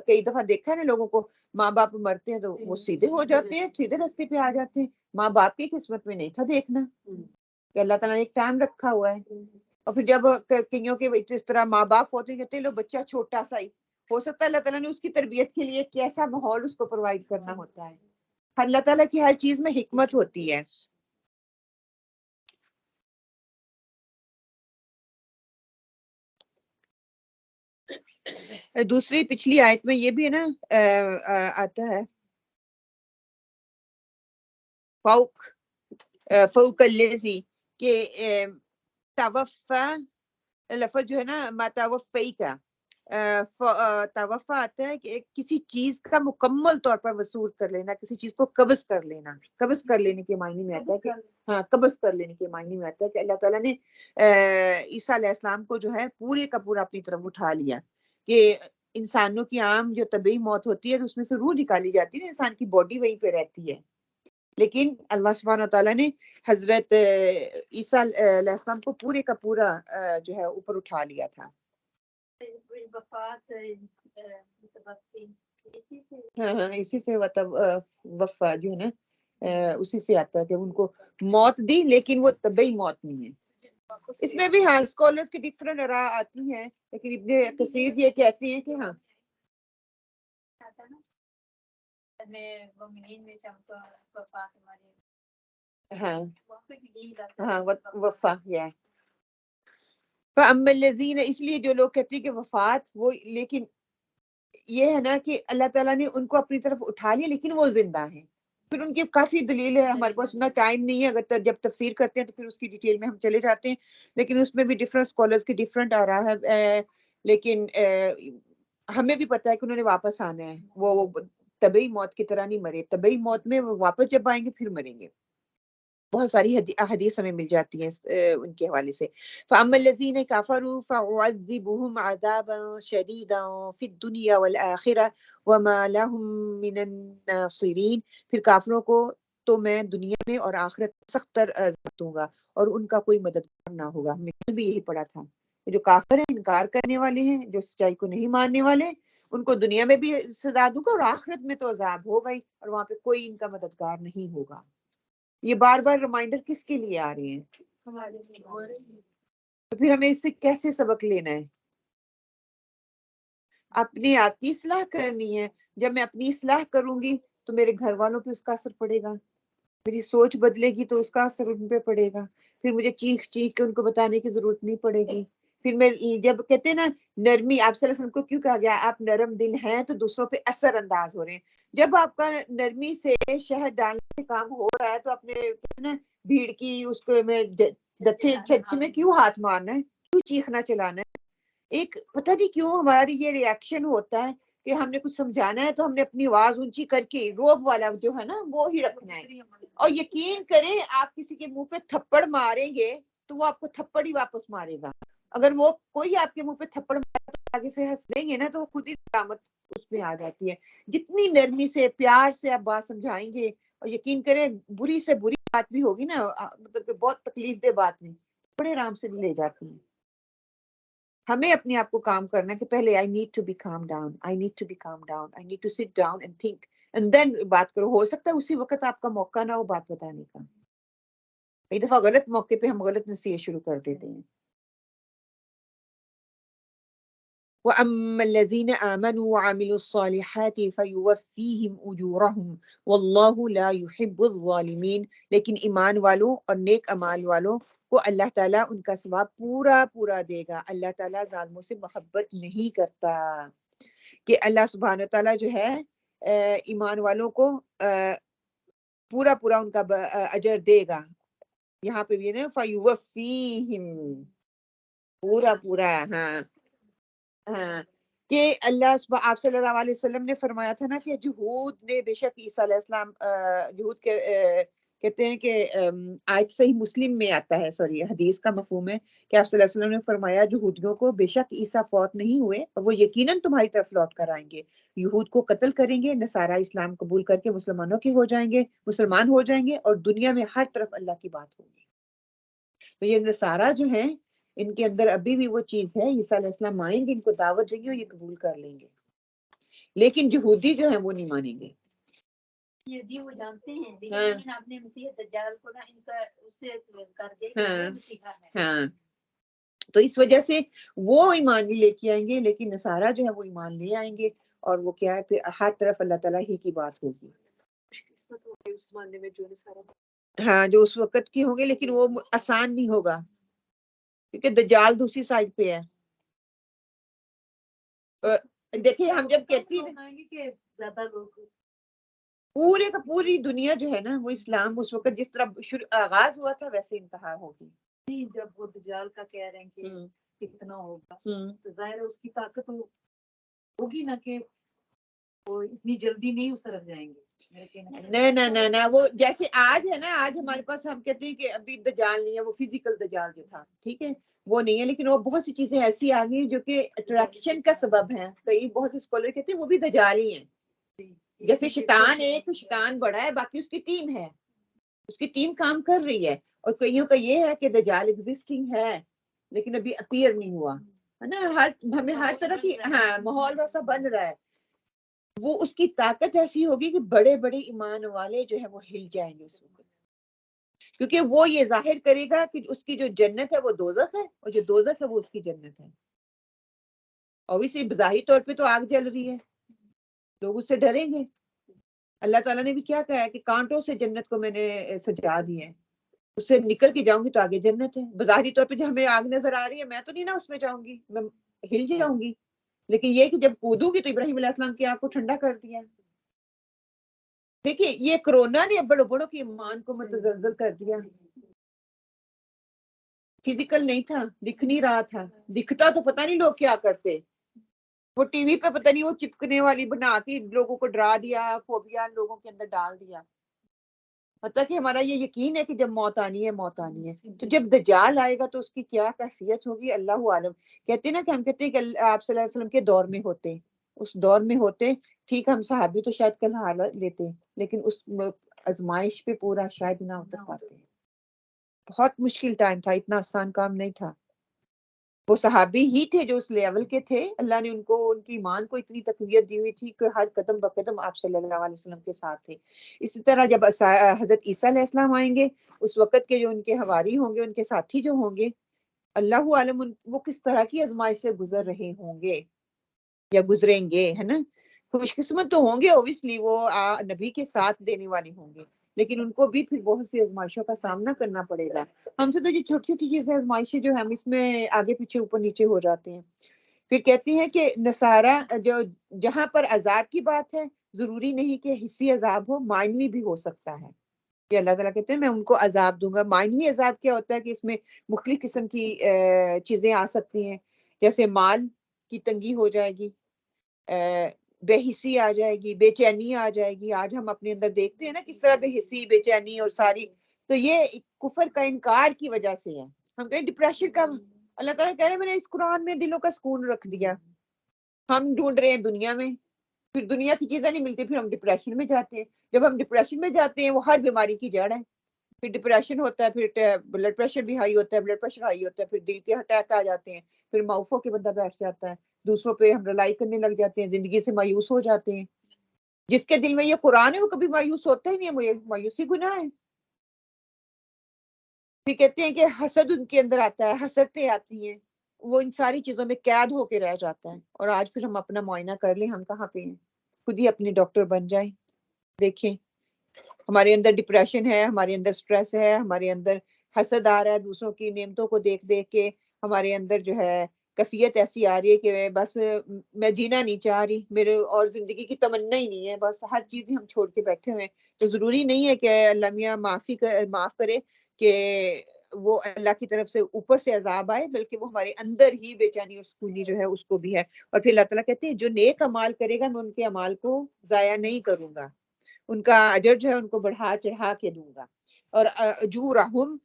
کئی دفعہ دیکھا ہے نا لوگوں کو, ماں باپ مرتے ہیں تو وہ سیدھے ہو جاتے ہیں, سیدھے راستے پہ آ جاتے ہیں. ماں باپ کی قسمت میں نہیں تھا دیکھنا کہ اللہ تعالیٰ نے ایک ٹائم رکھا ہوا ہے. اور پھر جب کئیوں کے اس طرح ماں باپ ہوتے کہتے ہیں لو بچہ چھوٹا سا ہی, ہو سکتا ہے اللہ تعالیٰ نے اس کی تربیت کے لیے کیسا ماحول اس کو پرووائڈ کرنا ہوتا ہے. اللہ تعالیٰ کی ہر چیز میں حکمت ہوتی ہے. دوسری پچھلی آیت میں یہ بھی ہے نا آتا ہے فوق الذی کہ توفا, لفظ جو ہے نا ما توفی کا توفا آتا ہے کہ کسی چیز کا مکمل طور پر وصول کر لینا, کسی چیز کو قبض کر لینا. قبض کر لینے کے معنی میں آتا ہے کہ ہاں قبض کر لینے کے معنی میں آتا ہے کہ اللہ تعالیٰ نے عیسیٰ علیہ السلام کو جو ہے پورے کا پورا اپنی طرف اٹھا لیا. کہ انسانوں کی عام جو طبعی موت ہوتی ہے اس میں سے روح نکالی جاتی ہے, انسان کی باڈی وہیں پہ رہتی ہے. لیکن اللہ سبحانہ وتعالیٰ نے حضرت عیسیٰ علیہ السلام کو پورے کا پورا جو ہے اوپر اٹھا لیا تھا. اسی سے وفا جو ہے نا اسی سے آتا ہے کہ ان کو موت دی لیکن وہ طبعی موت نہیں ہے. اس میں بھی ہاں اسکالرز کی ڈفرنٹ آراء آتی ہیں, لیکن ابن کثیر یہ کہتے ہیں کہ ہاں ہاں وفا ہے. فَأَمَّا الَّذِينَ, اس لیے جو لوگ کہتے ہیں کہ وفات وہ, لیکن یہ ہے نا کہ اللہ تعالیٰ نے ان کو اپنی طرف اٹھا لیا لیکن وہ زندہ ہیں. پھر ان کی کافی دلیل ہے, ہمارے پاس اتنا ٹائم نہیں ہے, اگر جب تفسیر کرتے ہیں تو پھر اس کی ڈیٹیل میں ہم چلے جاتے ہیں. لیکن اس میں بھی ڈفرنٹ اسکالرز کی ڈفرنٹ آ رہا ہے, لیکن ہمیں بھی پتہ ہے کہ انہوں نے واپس آنا ہے. وہ طبعی موت کی طرح نہیں مرے, طبعی موت میں وہ واپس جب آئیں گے پھر مریں گے. بہت ساری حدیث ہمیں مل جاتی ہیں ان کے حوالے سے. فَأَمَّا الَّذِينَ كَفَرُوا فَأُعَذِّبُهُمْ عَذَابًا شَدِيدًا فِي الدُّنْيَا وَالْآخِرَةِ وَمَا لَهُم مِّنَ النَّاصِرِينَ, پھر کافروں کو تو میں دنیا میں اور آخرت سخت تر عذاب دوں گا اور ان کا کوئی مددگار نہ ہوگا. ہم نے بھی یہی پڑھا تھا, جو کافر ہیں, انکار کرنے والے ہیں, جو سچائی کو نہیں ماننے والے, ان کو دنیا میں بھی سزا دوں گا اور آخرت میں تو عذاب ہوگا ہی, اور وہاں پہ کوئی ان کا مددگار نہیں ہوگا. یہ بار بار ریمائنڈر کس کے لیے آ رہے ہیں؟ تو پھر ہمیں اس سے کیسے سبق لینا ہے؟ اپنے آپ کی اصلاح کرنی ہے. جب میں اپنی اصلاح کروں گی تو میرے گھر والوں پہ اس کا اثر پڑے گا, میری سوچ بدلے گی تو اس کا اثر ان پہ پڑے گا. پھر مجھے چیخ چیخ کے ان کو بتانے کی ضرورت نہیں پڑے گی. پھر میں جب کہتے ہیں نا نرمی, آپ صلی اللہ علیہ وسلم کو کیوں کہا گیا آپ نرم دل ہیں تو دوسروں پہ اثر انداز ہو رہے ہیں. جب آپ کا نرمی سے شہد ڈالنے سے کام ہو رہا ہے تو اپنے بھیڑ کی اس کو میں میں کیوں ہاتھ مارنا ہے, کیوں چیخنا چلانا ہے؟ ایک پتہ نہیں کیوں ہماری یہ ریاکشن ہوتا ہے کہ ہم نے کچھ سمجھانا ہے تو ہم نے اپنی آواز اونچی کر کے روب والا جو ہے نا وہ ہی رکھنا ہے. اور یقین کریں آپ کسی کے منہ پہ تھپڑ ماریں گے تو وہ آپ کو تھپڑ ہی واپس مارے گا. اگر وہ کوئی آپ کے منہ پہ تھپڑ مارے تو آگے سے ہنس دیں گے نا تو خود ہی قیامت اس میں آ جاتی ہے. جتنی نرمی سے پیار سے آپ بات سمجھائیں گے, اور یقین کریں بری سے بری بات بھی ہوگی نا مطلب کہ بہت تکلیف دہ بات نہیں، بڑے آرام سے لے جاتی ہیں. ہمیں اپنے آپ کو کام کرنا ہے کہ پہلے I need to be calm down, I need to be calm down, I need to sit down and think and then بات کرو. ہو سکتا ہے اسی وقت آپ کا موقع نہ ہو بات بتانے کا. کئی دفعہ غلط موقع پہ ہم غلط نصیحت شروع کر دیتے ہیں. وَأَمَّا الَّذِينَ آمَنُوا وَعَمِلُوا الصَّالِحَاتِ فَيُوَفِّيهِمْ أُجُورَهُمْ وَاللَّهُ لَا يُحِبُّ الظَّالِمِينَ. لیکن ایمان والوں اور نیک اعمال والوں کو اللہ تعالیٰ ان کا ثواب پورا پورا دے گا. اللہ تعالیٰ ظالموں سے محبت نہیں کرتا. کہ اللہ سبحانہ تعالیٰ جو ہے ایمان والوں کو پورا پورا ان کا اجر دے گا. یہاں پہ بھی نا فَيُوَفِّيهِمْ پورا پورا. ہاں ہاں کہ اللہ آپ صلی اللہ علیہ وسلم نے فرمایا تھا نا کہ جہود نے بے شک عیسیٰ علیہ السلام جہود کے کہتے ہیں کہ آیت صحیح مسلم میں آتا ہے، سوری حدیث کا مفہوم ہے کہ آپ صلی اللہ علیہ وسلم نے فرمایا جہودیوں کو بے شک عیسیٰ فوت نہیں ہوئے اور وہ یقیناً تمہاری طرف لوٹ کر آئیں گے. یہود کو قتل کریں گے، نصارہ اسلام قبول کر کے مسلمانوں کے ہو جائیں گے، مسلمان ہو جائیں گے اور دنیا میں ہر طرف اللہ کی بات ہوگی. تو یہ نصارہ جو ہیں ان کے اندر ابھی بھی وہ چیز ہے، عیسیٰ علیہ السلام آئیں گے، ان کو دعوت دیں گے اور یہ قبول کر لیں گے. لیکن یہودی جو ہیں وہ نہیں مانیں گے. یہ وہ جانتے ہیں لیکن آپ نے مسیح دجال کو نا ان کا اس سے کر دے کہ مسیحا ہے. ہاں تو اس وجہ سے وہ ایمان نہیں لے کے آئیں گے، لیکن نصارہ جو ہے وہ ایمان لے آئیں گے اور وہ کیا ہے پھر ہر طرف اللہ تعالیٰ ہی کی بات ہوگی. ہاں جو اس وقت کی ہوں گے، لیکن وہ آسان نہیں ہوگا کیونکہ دجال دوسری سائڈ پہ ہے. دیکھیں ہم جب کہتے ہیں کہ زیادہ لوگ پورے کا پوری دنیا جو ہے نا وہ اسلام اس وقت جس طرح آغاز ہوا تھا ویسے انتہا ہوگی. جب وہ دجال کا کہہ رہے ہیں کہ کتنا ہوگا تو ظاہر ہے اس کی طاقت ہوگی نا کہ وہ اتنی جلدی نہیں اس طرف جائیں گے. نہ وہ جیسے آج ہے نا، آج ہمارے پاس ہم کہتے ہیں کہ ابھی دجال نہیں ہے، وہ فزیکل دجال جو تھا ٹھیک ہے وہ نہیں ہے، لیکن وہ بہت سی چیزیں ایسی آ گئی جو کہ اٹریکشن کا سبب ہیں. کئی بہت سے اسکالر کہتے ہیں وہ بھی دجال ہی ہیں. جیسے شیطان بڑا ہے، باقی اس کی ٹیم ہے، اس کی ٹیم کام کر رہی ہے. اور کئیوں کا یہ ہے کہ دجال ایگزسٹنگ ہے لیکن ابھی اپیئر نہیں ہوا ہے نا. ہمیں ہر طرح کی ماحول ویسا بن رہا ہے. وہ اس کی طاقت ایسی ہوگی کہ بڑے بڑے ایمان والے جو ہے وہ ہل جائیں گے اس وقت، کیونکہ وہ یہ ظاہر کرے گا کہ اس کی جو جنت ہے وہ دوزخ ہے اور جو دوزخ ہے وہ اس کی جنت ہے. اوبویسلی بظاہری طور پہ تو آگ جل رہی ہے، لوگ اس سے ڈریں گے. اللہ تعالیٰ نے بھی کیا کہا ہے کہ کانٹوں سے جنت کو میں نے سجا دی ہے، اس سے نکل کے جاؤں گی تو آگے جنت ہے. بظاہری طور پہ جو ہمیں آگ نظر آ رہی ہے میں تو نہیں نا اس میں جاؤں گی، میں ہل جاؤں گی، لیکن یہ کہ جب کودوں گی تو ابراہیم علیہ السلام کی آگ کو ٹھنڈا کر دیا. دیکھیے یہ کرونا نے بڑوں کی ایمان کو متزلزل کر دیا. فزیکل نہیں تھا، دکھ نہیں رہا تھا، دکھتا تو پتہ نہیں لوگ کیا کرتے. وہ ٹی وی پہ پتہ نہیں وہ چپکنے والی بنا کے لوگوں کو ڈرا دیا، فوبیا لوگوں کے اندر ڈال دیا. مطلب کہ ہمارا یہ یقین ہے کہ جب موت آنی ہے موت آنی ہے. تو جب دجال آئے گا تو اس کی کیا کیفیت ہوگی اللہ عالم. کہتے ہیں نا کہ ہم کہتے ہیں کہ آپ صلی اللہ علیہ وسلم کے دور میں ہوتے، اس دور میں ہوتے ٹھیک، ہم صحابی تو شاید کل حالت لیتے لیکن اس آزمائش پہ پورا شاید نہ اتر پاتے. بہت مشکل ٹائم تھا، اتنا آسان کام نہیں تھا. وہ صحابی ہی تھے جو اس لیول کے تھے، اللہ نے ان کو ان کی ایمان کو اتنی تقویت دی ہوئی تھی کہ ہر قدم بقدم آپ صلی اللہ علیہ وسلم کے ساتھ تھے. اسی طرح جب حضرت عیسیٰ علیہ السلام آئیں گے اس وقت کے جو ان کے حواری ہوں گے، ان کے ساتھی جو ہوں گے، اللہ عالم وہ کس طرح کی آزمائش سے گزر رہے ہوں گے یا گزریں گے، ہے نا. خوش قسمت تو ہوں گے اوبیسلی، وہ نبی کے ساتھ دینے والے ہوں گے، لیکن ان کو بھی پھر بہت سی آزمائشوں کا سامنا کرنا پڑے گا. ہم سے تو جو چھوٹی چھوٹی چیزیں آزمائشیں جو ہم اس میں آگے پیچھے اوپر نیچے ہو جاتے ہیں. پھر کہتے ہیں کہ نصارہ جو جہاں پر عذاب کی بات ہے ضروری نہیں کہ حصی عذاب ہو، معنوی بھی ہو سکتا ہے. کہ اللہ تعالیٰ کہتے ہیں میں ان کو عذاب دوں گا. معنوی عذاب کیا ہوتا ہے کہ اس میں مختلف قسم کی چیزیں آ سکتی ہیں، جیسے مال کی تنگی ہو جائے گی، بے حسی آ جائے گی، بے چینی آ جائے گی. آج ہم اپنے اندر دیکھتے ہیں نا کس طرح بے حسی، بے چینی اور ساری، تو یہ کفر کا انکار کی وجہ سے ہے. ہم کہیں ڈپریشن کا، اللہ تعالیٰ کہہ رہے ہیں میں نے اس قرآن میں دلوں کا سکون رکھ دیا. ہم ڈھونڈ رہے ہیں دنیا میں، پھر دنیا کی چیزیں نہیں ملتی، پھر ہم ڈپریشن میں جاتے ہیں. جب ہم ڈپریشن میں جاتے ہیں وہ ہر بیماری کی جڑ ہے. پھر ڈپریشن ہوتا ہے، پھر بلڈ پریشر بھی ہائی ہوتا ہے، بلڈ پریشر ہائی ہوتا ہے، پھر دل کے اٹیک آ جاتے ہیں، پھر ماؤفوں کے بندہ بیٹھ جاتا ہے، دوسروں پہ ہم رلائی کرنے لگ جاتے ہیں، زندگی سے مایوس ہو جاتے ہیں. جس کے دل میں یہ قرآن ہے وہ کبھی مایوس ہوتا ہی نہیں ہے، مایوسی گناہ ہے. پھر کہتے ہیں کہ حسد ان کے اندر آتا ہے، حسرتیں آتی ہیں، وہ ان ساری چیزوں میں قید ہو کے رہ جاتا ہے. اور آج پھر ہم اپنا معائنہ کر لیں ہم کہاں پہ ہیں، خود ہی اپنے ڈاکٹر بن جائیں. دیکھیں ہمارے اندر ڈپریشن ہے، ہمارے اندر سٹریس ہے، ہمارے اندر حسد آ رہا ہے دوسروں کی نعمتوں کو دیکھ دیکھ کے، ہمارے اندر جو ہے کیفیت ایسی آ رہی ہے کہ بس میں جینا نہیں چاہ رہی، میرے اور زندگی کی تمنا ہی نہیں ہے، بس ہر چیز ہی ہم چھوڑ کے بیٹھے ہوئے ہیں. تو ضروری نہیں ہے کہ اللہ میاں معاف کرے کہ وہ اللہ کی طرف سے اوپر سے عذاب آئے، بلکہ وہ ہمارے اندر ہی بے چینی اور سکونی جو ہے اس کو بھی ہے. اور پھر اللہ تعالیٰ کہتے ہیں جو نیک اعمال کرے گا میں ان کے اعمال کو ضائع نہیں کروں گا، ان کا اجر جو ہے ان کو بڑھا چڑھا کے دوں گا. اور اجورہم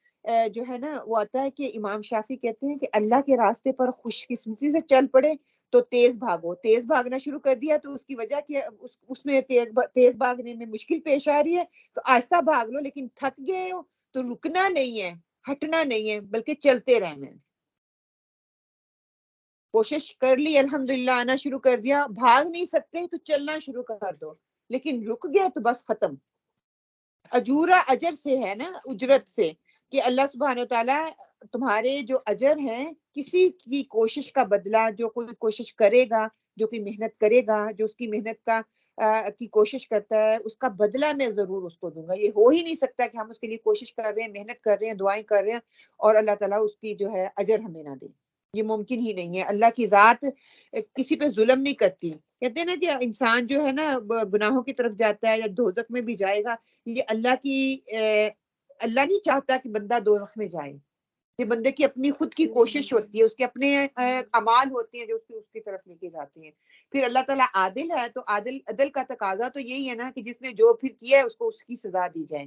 جو ہے نا وہ آتا ہے کہ امام شافعی کہتے ہیں کہ اللہ کے راستے پر خوش قسمتی سے چل پڑے تو تیز بھاگو. تیز بھاگنا شروع کر دیا تو اس کی وجہ کہ اس میں تیز بھاگنے میں مشکل پیش آ رہی ہے تو آہستہ بھاگ لو، لیکن تھک گئے ہو تو رکنا نہیں ہے، ہٹنا نہیں ہے، بلکہ چلتے رہنا ہے. کوشش کر لی الحمدللہ، آنا شروع کر دیا، بھاگ نہیں سکتے تو چلنا شروع کر دو، لیکن رک گیا تو بس ختم. اجورا اجر سے ہے نا، اجرت سے، کہ اللہ سبحانہ وتعالیٰ تمہارے جو اجر ہیں، کسی کی کوشش کا بدلہ، جو کوئی کوشش کرے گا، جو کوئی محنت کرے گا، جو اس کی محنت کی کوشش کرتا ہے، اس کا بدلہ میں ضرور اس کو دوں گا. یہ ہو ہی نہیں سکتا کہ ہم اس کے لیے کوشش کر رہے ہیں، محنت کر رہے ہیں، دعائیں کر رہے ہیں اور اللہ تعالیٰ اس کی جو ہے اجر ہمیں نہ دے. یہ ممکن ہی نہیں ہے. اللہ کی ذات کسی پہ ظلم نہیں کرتی. کہتے ہیں نا کہ انسان جو ہے نا گناہوں کی طرف جاتا ہے یا دوزخ میں بھی جائے گا، یہ اللہ نہیں چاہتا کہ بندہ دوزخ میں جائے. یہ بندے کی اپنی خود کی کوشش ہوتی ہے، اس کے اپنے اعمال ہوتے ہیں جو اس کی طرف لے کے جاتے ہیں. پھر اللہ تعالیٰ عادل ہے تو عدل کا تقاضا تو یہی ہے نا کہ جس نے جو پھر کیا ہے اس کو اس کی سزا دی جائے.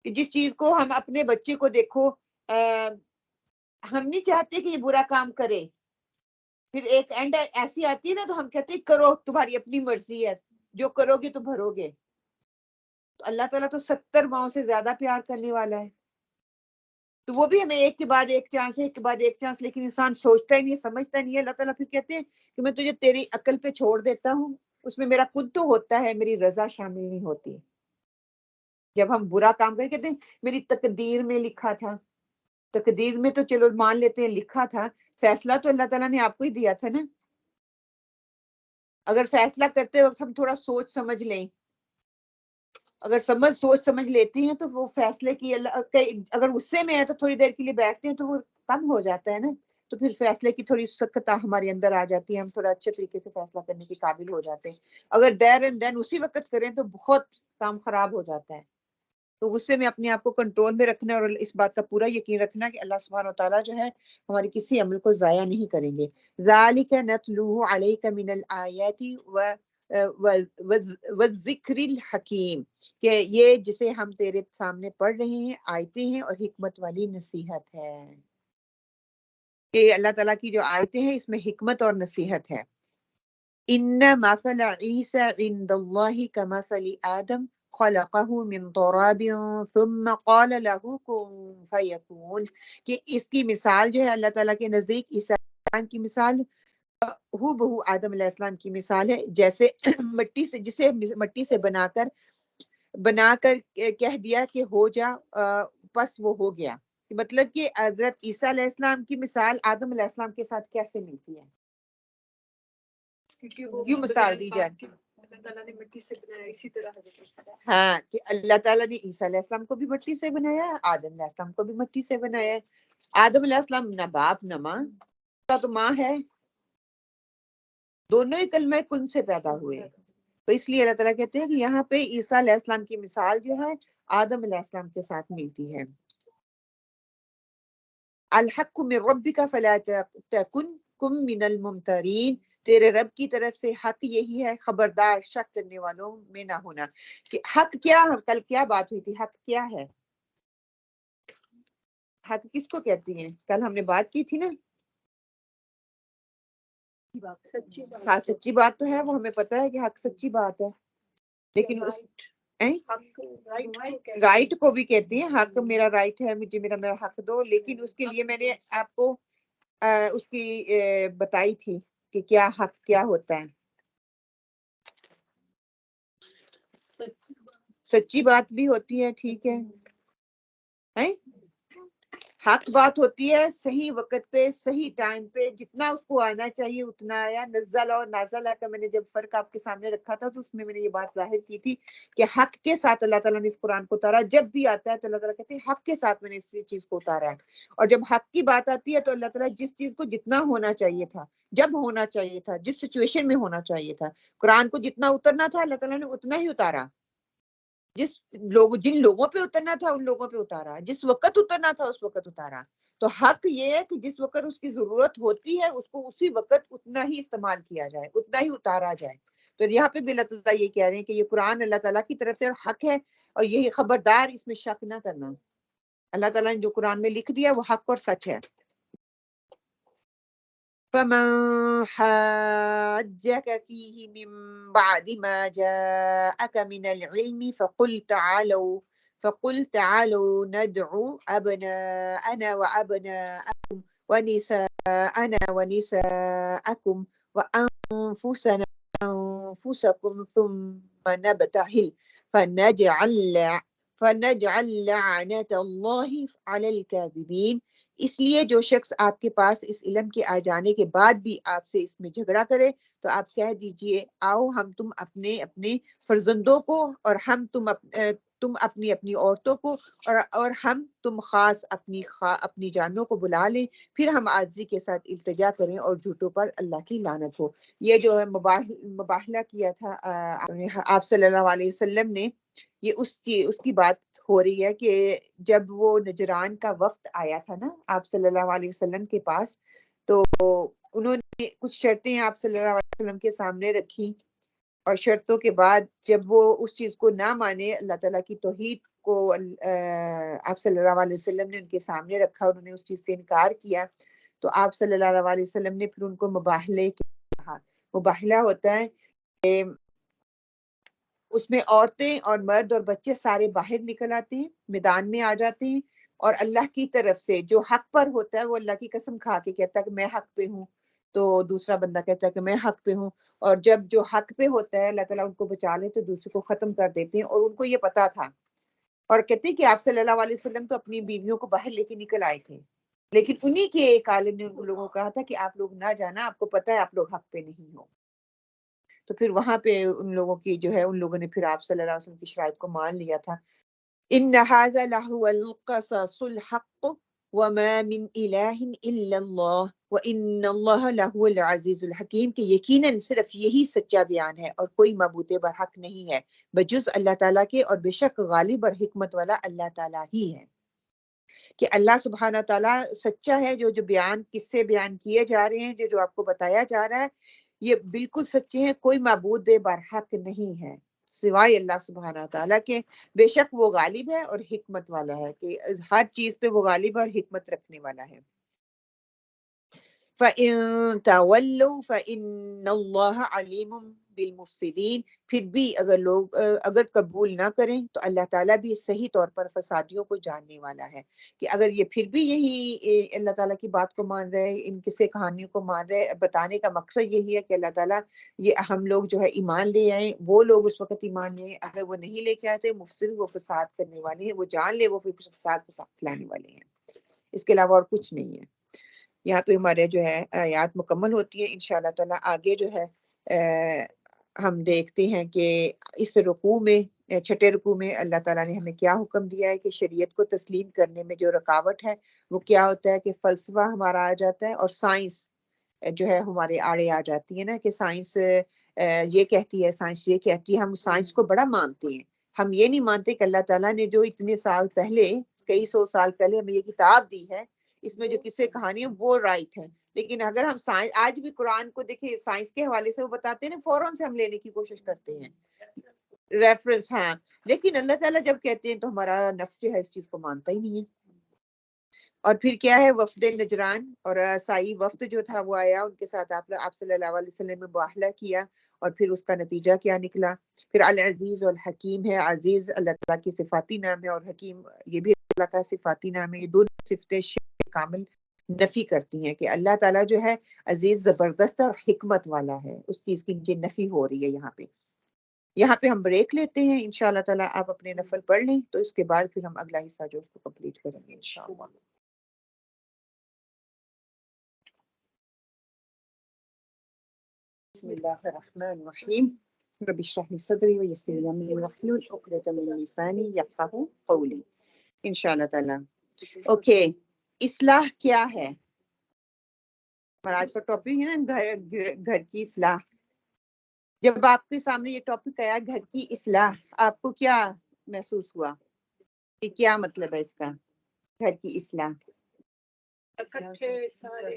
کہ جس چیز کو ہم اپنے بچے کو دیکھو، ہم نہیں چاہتے کہ یہ برا کام کرے، پھر ایک اینڈ ایسی آتی ہے نا تو ہم کہتے ہیں کرو، تمہاری اپنی مرضی ہے، جو کرو گے تو بھرو گے. تو اللہ تعالیٰ تو 70 ماؤں سے زیادہ پیار کرنے والا ہے، تو وہ بھی ہمیں ایک کے بعد ایک چانس، ایک کے بعد ایک چانس، لیکن انسان سوچتا ہی نہیں، سمجھتا نہیں ہے. اللہ تعالیٰ پھر کہتے ہیں کہ میں تجھے تیری عقل پہ چھوڑ دیتا ہوں، اس میں میرا خود تو ہوتا ہے، میری رضا شامل نہیں ہوتی. جب ہم برا کام کریں کہتے ہیں میری تقدیر میں لکھا تھا. تقدیر میں تو چلو مان لیتے ہیں لکھا تھا، فیصلہ تو اللہ تعالیٰ نے آپ کو ہی دیا تھا نا. اگر فیصلہ کرتے وقت ہم تھوڑا سوچ سمجھ لیں، اگر سوچ سمجھ لیتے ہیں تو وہ فیصلے کی اگر غصے میں ہے تو تھوڑی دیر کے لیے بیٹھتے ہیں تو وہ کم ہو جاتا ہے نا، تو پھر فیصلے کی تھوڑی سخت ہمارے اندر آ جاتی ہے، ہم تھوڑا اچھے طریقے سے فیصلہ کرنے کے قابل ہو جاتے ہیں. اگر دیر اینڈ دین اسی وقت کریں تو بہت کام خراب ہو جاتا ہے. تو غصے میں اپنے آپ کو کنٹرول میں رکھنا اور اس بات کا پورا یقین رکھنا کہ اللہ سبحانہ و تعالیٰ جو ہے ہماری کسی عمل کو ضائع نہیں کریں گے. ذالک نتلوہ علیک من الآیات والذکر الحکیم، کہ یہ جسے ہم تیرے سامنے پڑھ رہے ہیں آیتیں ہیں اور حکمت والی نصیحت ہے. کہ اللہ تعالیٰ کی جو آیتیں ہیں اس میں حکمت اور نصیحت ہے. ان مثل عیسی عند اللہ کمثل آدم خلقه من تراب ثم قال له كن فيكون، کہ اس کی مثال جو ہے اللہ تعالیٰ کے نزدیک عیسی علیہ السلام کی مثال ہو بہو آدم علیہ السلام کی مثال ہے، جیسے مٹی سے، جسے مٹی سے بنا کر کہہ دیا کہ ہو جا، پس وہ ہو گیا. مطلب کہ حضرت عیسیٰ علیہ السلام کی مثال آدم علیہ السلام کے ساتھ کیسے ملتی ہے؟ کیوں مثال دی جاتی؟ اللہ تعالیٰ نے مٹی سے بنایا، اسی طرح ہاں کہ اللہ تعالیٰ نے عیسیٰ علیہ السلام کو بھی مٹی سے بنایا ہے، آدم علیہ السلام کو بھی مٹی سے بنایا ہے. آدم علیہ السلام نہ باپ نہ ماں کا تو ماں ہے، دونوں ہی کلمہ کن سے پیدا ہوئے. تو اس لیے اللہ تعالیٰ کہتے ہیں کہ یہاں پہ عیسیٰ علیہ السلام کی مثال جو ہے آدم علیہ السلام کے ساتھ ملتی ہے. الحق من ربک فلا تکن من الممترین، تیرے رب کی طرف سے حق یہی ہے، خبردار شک کرنے والوں میں نہ ہونا. کہ حق کیا، کل کیا بات ہوئی تھی، حق کیا ہے؟ حق کس کو کہتی ہیں؟ کل ہم نے بات کی تھی نا. ہاں سچی بات تو ہے، وہ ہمیں پتہ ہے کہ حق سچی بات ہے، لیکن رائٹ کو بھی کہتے ہیں، حق میرا رائٹ ہے، مجھے میرا حق دو، لیکن اس کے لیے میں نے آپ کو اس کی بتائی تھی کہ کیا حق کیا ہوتا ہے. سچی بات بھی ہوتی ہے، ٹھیک ہے، حق بات ہوتی ہے، صحیح وقت پہ صحیح ٹائم پہ جتنا اس کو آنا چاہیے اتنا آیا. نزل اور نازل کا میں نے جب فرق آپ کے سامنے رکھا تھا تو اس میں نے یہ بات ظاہر کی تھی کہ حق کے ساتھ اللہ تعالیٰ نے اس قرآن کو اتارا. جب بھی آتا ہے تو اللہ تعالیٰ کہتے ہیں حق کے ساتھ میں نے اس چیز کو اتارا ہے. اور جب حق کی بات آتی ہے تو اللہ تعالیٰ جس چیز کو جتنا ہونا چاہیے تھا، جب ہونا چاہیے تھا، جس سچویشن میں ہونا چاہیے تھا، قرآن کو جتنا اترنا تھا اللہ تعالیٰ نے اتنا ہی اتارا. جن لوگوں پہ اترنا تھا ان لوگوں پہ اتارا، جس وقت اترنا تھا اس وقت اتارا. تو حق یہ ہے کہ جس وقت اس کی ضرورت ہوتی ہے اس کو اسی وقت اتنا ہی استعمال کیا جائے، اتنا ہی اتارا جائے. تو یہاں پہ بھی اللہ تعالیٰ یہ کہہ رہے ہیں کہ یہ قرآن اللہ تعالیٰ کی طرف سے حق ہے، اور یہی خبردار اس میں شک نہ کرنا. اللہ تعالیٰ نے جو قرآن میں لکھ دیا وہ حق اور سچ ہے. فَمَنْ حَاجَّكَ فِيهِ مِنْ بَعْدِ مَا جَاءَكَ مِنَ الْعِلْمِ فقل تعالوا ندعو أبناءنا وأبناءكم ونساءنا ونساءكم وأنفسنا أنفسكم ثم نبتهل فنجعل لعنة الله على الكاذبين. اس لیے جو شخص آپ کے پاس اس علم کے آ جانے کے بعد بھی آپ سے اس میں جھگڑا کرے تو آپ کہہ دیجئے آؤ ہم تم اپنے اپنے فرزندوں کو اور ہم تم اپنی اپنی عورتوں کو اور ہم تم خاص اپنی جانوں کو بلا لیں، پھر ہم عاجزی کے ساتھ التجا کریں اور جھوٹوں پر اللہ کی لعنت ہو. یہ جو ہے مباہلہ کیا تھا آپ صلی اللہ علیہ وسلم نے، یہ اس کی بات ہو رہی ہے کہ جب وہ نجران کا وفد آیا تھا نا آپ صلی اللہ علیہ وسلم کے پاس، تو انہوں نے کچھ شرطیں آپ صلی اللہ علیہ وسلم کے سامنے رکھی، اور شرطوں کے بعد جب وہ اس چیز کو نہ مانے، اللہ تعالیٰ کی توحید کو آپ صلی اللہ علیہ وسلم نے ان کے سامنے رکھا، انہوں نے اس چیز سے انکار کیا، تو آپ صلی اللہ علیہ وسلم نے پھر ان کو مباہلے کہا. مباہلہ ہوتا ہے کہ اس میں عورتیں اور مرد اور بچے سارے باہر نکل آتے ہیں، میدان میں آ جاتے ہیں، اور اللہ کی طرف سے جو حق پر ہوتا ہے وہ اللہ کی قسم کھا کے کہتا ہے کہ میں حق پہ ہوں، تو دوسرا بندہ کہتا ہے کہ میں حق پہ ہوں. اور جب جو حق پہ ہوتا ہے اللہ تعالیٰ ان کو بچا لیتے، دوسرے کو ختم کر دیتے ہیں. اور ان کو یہ پتا تھا، اور کہتے ہیں کہ آپ صلی اللہ علیہ وسلم تو اپنی بیویوں کو باہر لے کے نکل آئے تھے، لیکن انہی کے ایک عالم نے ان لوگوں کو کہا تھا کہ آپ لوگ نہ جانا، آپ کو پتا ہے آپ لوگ حق پہ نہیں ہو. تو پھر وہاں پہ ان لوگوں کی جو ہے ان لوگوں نے پھر آپ صلی اللہ علیہ وسلم کی شرائط کو مان لیا تھا. ان ھذا لہو القصص الحق وما من الہ الا اللہ وان اللہ لہو العزیز الحکیم، کہ یقیناً صرف یہی سچا بیان ہے اور کوئی معبود برحق نہیں ہے بجز اللہ تعالیٰ کے، اور بے شک غالب اور حکمت والا اللہ تعالیٰ ہی ہے. کہ اللہ سبحانہ تعالیٰ سچا ہے، جو بیان قصے بیان کیے جا رہے ہیں، جو آپ کو بتایا جا رہا ہے یہ بالکل سچے ہیں، کوئی معبود برحق نہیں ہے سوائے اللہ سبحانہ تعالیٰ کے، بے شک وہ غالب ہے اور حکمت والا ہے، کہ ہر چیز پہ وہ غالب اور حکمت رکھنے والا ہے. فَإِن تَوَلُّوا فَإِنَّ اللَّهَ عَلِيمٌ بِالْمُفْسِدِينَ، پھر بھی اگر قبول نہ کریں تو اللہ تعالیٰ بھی صحیح طور پر فسادیوں کو جاننے والا ہے. کہ اگر یہ پھر بھی یہی اللہ تعالیٰ کی بات کو مان رہے، ان قصے کہانیوں کو مان رہے، بتانے کا مقصد یہی ہے کہ اللہ تعالیٰ یہ ہم لوگ جو ہے ایمان لے آئیں، وہ لوگ اس وقت ایمان لے آئیں، اگر وہ نہیں لے کے آتے مفسد، وہ فساد کرنے والے ہیں، وہ جان لے وہ پھر فساد پھیلانے والے ہیں، اس کے علاوہ اور کچھ نہیں ہے. یہاں پہ ہمارے جو ہے آیات مکمل ہوتی ہیں. انشاءاللہ تعالیٰ آگے جو ہے ہم دیکھتے ہیں کہ اس رکوع میں، چھٹے رکوع میں اللہ تعالیٰ نے ہمیں کیا حکم دیا ہے، کہ شریعت کو تسلیم کرنے میں جو رکاوٹ ہے وہ کیا ہوتا ہے، کہ فلسفہ ہمارا آ جاتا ہے، اور سائنس جو ہے ہمارے آڑے آ جاتی ہے نا، کہ سائنس یہ کہتی ہے، سائنس یہ کہتی ہے. ہم سائنس کو بڑا مانتے ہیں، ہم یہ نہیں مانتے کہ اللہ تعالیٰ نے جو اتنے سال پہلے، کئی سو سال پہلے ہمیں یہ کتاب دی ہے، اس میں جو قصے کہانی وہ رائٹ ہے. لیکن اگر ہم سائنس آج بھی قرآن کو دیکھیں سائنس کے حوالے سے وہ بتاتے ہیں نا، فوراً سے ہم لینے کی کوشش کرتے ہیں ریفرنس. ہاں، لیکن اللہ تعالیٰ جب کہتے ہیں تو ہمارا نفس جو ہے اس چیز کو مانتا ہی نہیں ہے. اور پھر کیا ہے، وفد نجران اور سائی وفد جو تھا وہ آیا، ان کے ساتھ آپ صلی اللہ علیہ وسلم نے مباہلہ کیا، اور پھر اس کا نتیجہ کیا نکلا. پھر العزیز اور الحکیم ہے. عزیز اللہ تعالیٰ کی صفاتی نام ہے اور حکیم یہ بھی اللہ کا صفاتی نام ہے. یہ دونوں صفتیں شرک کامل نفی کرتی ہیں کہ اللہ تعالیٰ جو ہے عزیز زبردست اور حکمت والا ہے. اس چیز کی مجھے نفی ہو رہی ہے یہاں پہ ہم بریک لیتے ہیں. انشاءاللہ تعالیٰ آپ اپنے نفل پڑھ لیں تو اس کے بعد پھر ہم اگلا حصہ جو اس کو کمپلیٹ کریں گے انشاءاللہ. بسم اللہ الرحمن الرحیم. رب اشرح لی صدری ویسر لی امری واحلل عقدۃ من لسانی یفقہوا قولی. انشاءاللہ تعالیٰ. اوکے، اصلاح کیا ہے؟ اور آج کا ٹاپک ہے نا گھر کی اصلاح. جب آپ کے سامنے یہ ٹاپک آیا گھر کی اصلاح، آپ کو کیا محسوس ہوا کہ کیا مطلب ہے اس کا، گھر کی اصلاح؟ اکٹھے سارے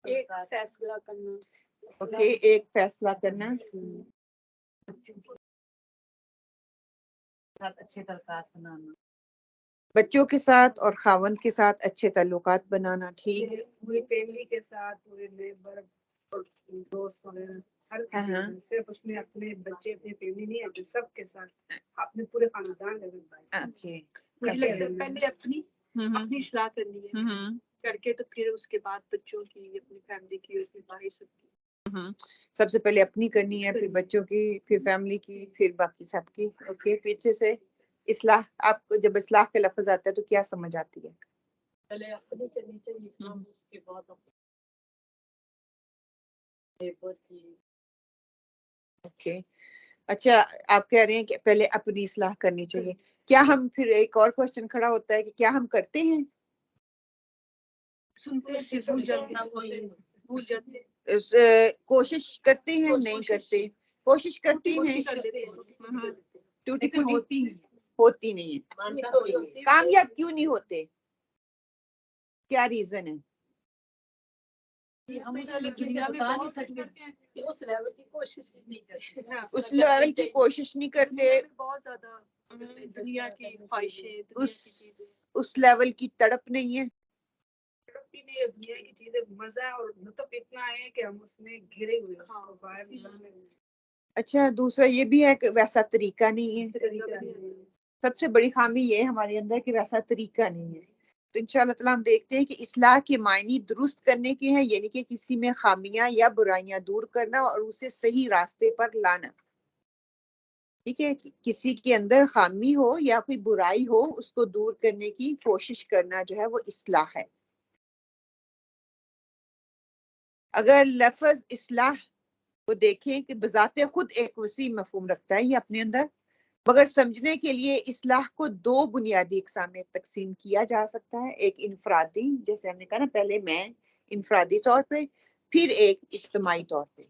ایک فیصلہ کرنا. اوکے، ایک فیصلہ کرنا. اچھے تعلقات بنانا، بچوں کے ساتھ اور خاوند کے ساتھ اچھے تعلقات بنانا. ٹھیک. پوری فیملی کے ساتھ، پورے نیبر اور دوست وغیرہ ہر صرف اس میں اپنے بچے اپنی فیملی نہیں ہے، سب کے ساتھ اپنے پورے خاندان کے ساتھ. اوکے. مجھے لگتا ہے پہلے اپنی اصلاح کرنی ہے، کر کے تو پھر اس کے بعد بچوں کی، اپنی فیملی کی، اپنے بھائی سب کی. سب سے پہلے اپنی کرنی ہے، پھر بچوں کی، پھر فیملی کی، پھر باقی سب کی. اوکے. پیچھے سے اصلاح، آپ کو جب اصلاح کا لفظ آتا ہے تو کیا سمجھ آتی ہے؟ پہلے اپنی کرنی چاہیے، اس کے بعد اوکے. اچھا، آپ کہہ رہے ہیں کہ پہلے اپنی اصلاح کرنی چاہیے. کیا ہم، پھر ایک اور کوشچن کھڑا ہوتا ہے کہ کیا ہم کرتے ہیں؟ سنتے ہیں بھول جاتے. کوشش کرتے ہیں، نہیں کرتے؟ کوشش کرتے ہیں، ٹوٹی پھوٹی ہوتی نہیں ہے. کامیاب کیوں نہیں ہوتے؟ کیا ریزن ہے؟ ہم بتا نہیں سکتے کہ اس لیول کی کوشش نہیں کرتے. اس لیول کی کوشش نہیں کرتے، بہت زیادہ دنیا کی خواہشیں، اس لیول کی تڑپ نہیں ہے. بھی نہیں ہے دنیا کی چیزیں، مزہ اور مطلب اتنا ہے کہ ہم اس میں گھرے ہوئے. اچھا، دوسرا یہ بھی ہے کہ ویسا طریقہ نہیں ہے. سب سے بڑی خامی یہ ہے ہمارے اندر کہ ویسا طریقہ نہیں ہے. تو انشاءاللہ تعالیٰ ہم دیکھتے ہیں کہ اصلاح کے معنی درست کرنے کے ہیں، یعنی کہ کسی میں خامیاں یا برائیاں دور کرنا اور اسے صحیح راستے پر لانا. ٹھیک ہے، کسی کے اندر خامی ہو یا کوئی برائی ہو، اس کو دور کرنے کی کوشش کرنا جو ہے وہ اصلاح ہے. اگر لفظ اصلاح کو دیکھیں کہ بذات خود ایک وسیع مفہوم رکھتا ہے یہ اپنے اندر، مگر سمجھنے کے لیے اصلاح کو دو بنیادی اقسام میں تقسیم کیا جا سکتا ہے. ایک انفرادی، جیسے ہم نے کہا نا پہلے میں، انفرادی طور پہ، پھر ایک اجتماعی طور پہ.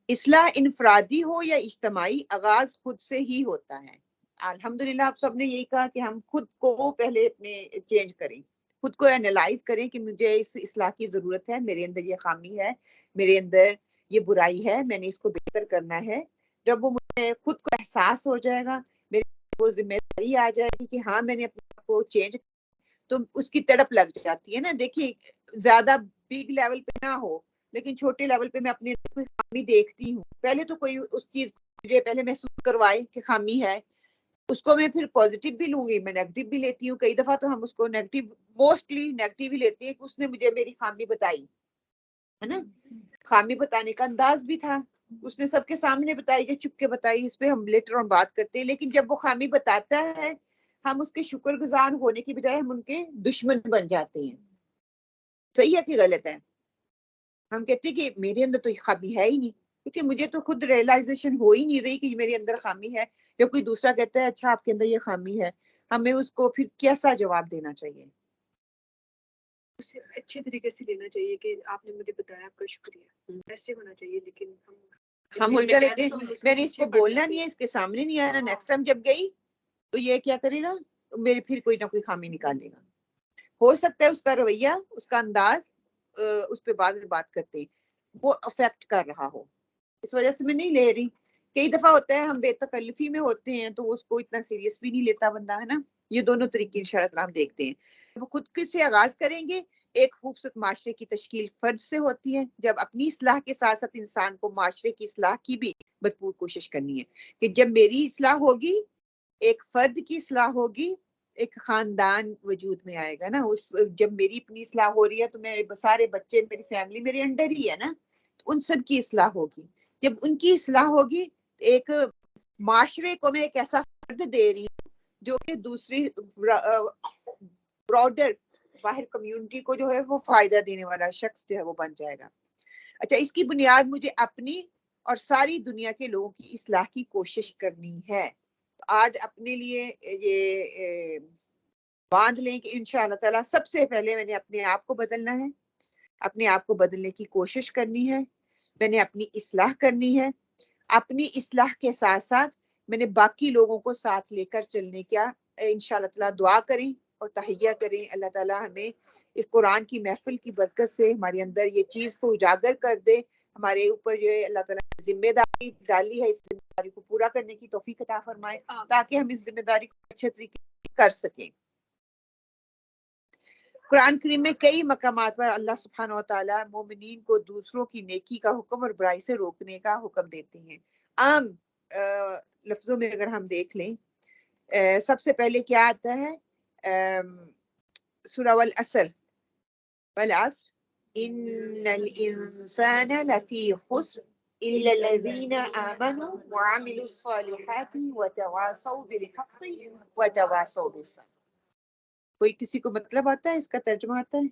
اصلاح انفرادی ہو یا اجتماعی، آغاز خود سے ہی ہوتا ہے. الحمدللہ آپ سب نے یہی کہا کہ ہم خود کو پہلے اپنے چینج کریں، خود کو انالائز کریں کہ مجھے اس اصلاح کی ضرورت ہے، میرے اندر یہ خامی ہے، میرے اندر یہ برائی ہے، میں نے اس کو بہتر کرنا ہے. جب وہ مجھے خود کو احساس ہو جائے گا، میری وہ ذمہ داری آ جائے گی کہ ہاں میں نے اپنے آپ کو چینج، تو اس کی تڑپ لگ جاتی ہے نا. دیکھیے زیادہ بگ لیول پہ نہ ہو لیکن چھوٹے لیول پہ میں اپنے کوئی خامی دیکھتی ہوں، پہلے تو کوئی اس چیز مجھے پہلے محسوس کروائے کہ خامی ہے، اس کو میں پھر پازیٹیو بھی لوں گی، میں نیگیٹو بھی لیتی ہوں. کئی دفعہ تو ہم اس کو نیگیٹو، موسٹلی نیگیٹو ہی لیتے ہیں کہ اس نے مجھے میری خامی بتائی ہے نا. خامی بتانے کا انداز بھی تھا، اس نے سب کے سامنے بتائی یا چپ کے بتائی، اس پہ ہم لیٹر آن بات کرتے ہیں. لیکن جب وہ خامی بتاتا ہے، ہم اس کے شکر گزار ہونے کی بجائے ہم ان کے دشمن بن جاتے ہیں. صحیح ہے کہ غلط ہے؟ ہم کہتے ہیں کہ میرے اندر تو یہ خامی ہے ہی نہیں، کیونکہ مجھے تو خود ریئلائزیشن ہو ہی نہیں رہی کہ میرے اندر خامی ہے. جب کوئی دوسرا کہتا ہے اچھا آپ کے اندر یہ خامی ہے، ہمیں اس کو پھر کیسا جواب دینا چاہیے؟ اسے اچھے طریقے سے لینا چاہیے کہ آپ نے مجھے بتایا، آپ کا شکریہ، ایسے ہونا چاہیے. لیکن ہم الٹا لیتے ہیں، میں نے اس کو بولنا نہیں ہے، اس کے سامنے نہیں آنا، نیکسٹ ٹائم جب گئی تو یہ کیا کرے گا، میرے پھر کوئی نہ کوئی خامی نکالے گا. ہو سکتا ہے اس کا رویہ، اس کا انداز، اس پہ بعد میں بات کرتے ہیں، وہ افیکٹ کر رہا ہو، اس وجہ سے میں نہیں لے رہی. کئی دفعہ ہوتا ہے ہم بے تکلفی میں ہوتے ہیں تو اس کو اتنا سیریس بھی نہیں لیتا بندہ، ہے نا. یہ دونوں طریقے انشاءاللہ ہم دیکھتے ہیں. وہ خود سے آغاز کریں گے ایک خوبصورت معاشرے کی تشکیل فرد سے ہوتی ہے. جب اپنی اصلاح کے ساتھ ساتھ انسان کو معاشرے کی اصلاح کی بھی بھرپور کوشش کرنی ہے کہ جب میری اصلاح ہوگی، ایک فرد کی اصلاح ہوگی، ایک خاندان وجود میں آئے گا نا. جب میری اپنی اصلاح ہو رہی ہے تو میرے سارے بچے، میری فیملی میرے انڈر ہی ہے نا، ان سب کی اصلاح ہوگی. جب ان کی اصلاح ہوگی تو ایک معاشرے کو میں ایک ایسا فرد دے رہی ہوں جو کہ دوسری براڈر باہر کمیونٹی کو جو ہے وہ فائدہ دینے والا شخص جو ہے وہ بن جائے گا. اچھا، اس کی بنیاد مجھے اپنی اور ساری دنیا کے لوگوں کی اصلاح کی کوشش کرنی ہے. آج اپنے لیے یہ باندھ لیں کہ انشاءاللہ تعالیٰ سب سے پہلے میں نے اپنے آپ کو بدلنا ہے، اپنے آپ کو بدلنے کی کوشش کرنی ہے، میں نے اپنی اصلاح کرنی ہے. اپنی اصلاح کے ساتھ ساتھ میں نے باقی لوگوں کو ساتھ لے کر چلنے کا انشاءاللہ تعالیٰ دعا کریں اور تہیہ کریں. اللہ تعالیٰ ہمیں اس قرآن کی محفل کی برکت سے ہمارے اندر یہ چیز کو اجاگر کر دے. ہمارے اوپر جو اللہ تعالیٰ نے ذمہ داری ڈالی ہے، اس ذمہ داری کو پورا کرنے کی توفیق عطا فرمائے تاکہ ہم اس ذمہ داری کو اچھے طریقے سے کر سکیں. قرآن کریم میں کئی مقامات پر اللہ سبحانہ و تعالیٰ مومنین کو دوسروں کی نیکی کا حکم اور برائی سے روکنے کا حکم دیتے ہیں. عام لفظوں میں اگر ہم دیکھ لیں، سب سے پہلے کیا آتا ہے؟ سورہ والعصر، والعصر ان الانسان لفی خسر الا الذین آمنوا وعملوا الصالحات وتواصوا بالحق وتواصوا بالصبر. کوئی کسی کو مطلب آتا ہے اس کا ترجمہ آتا ہے؟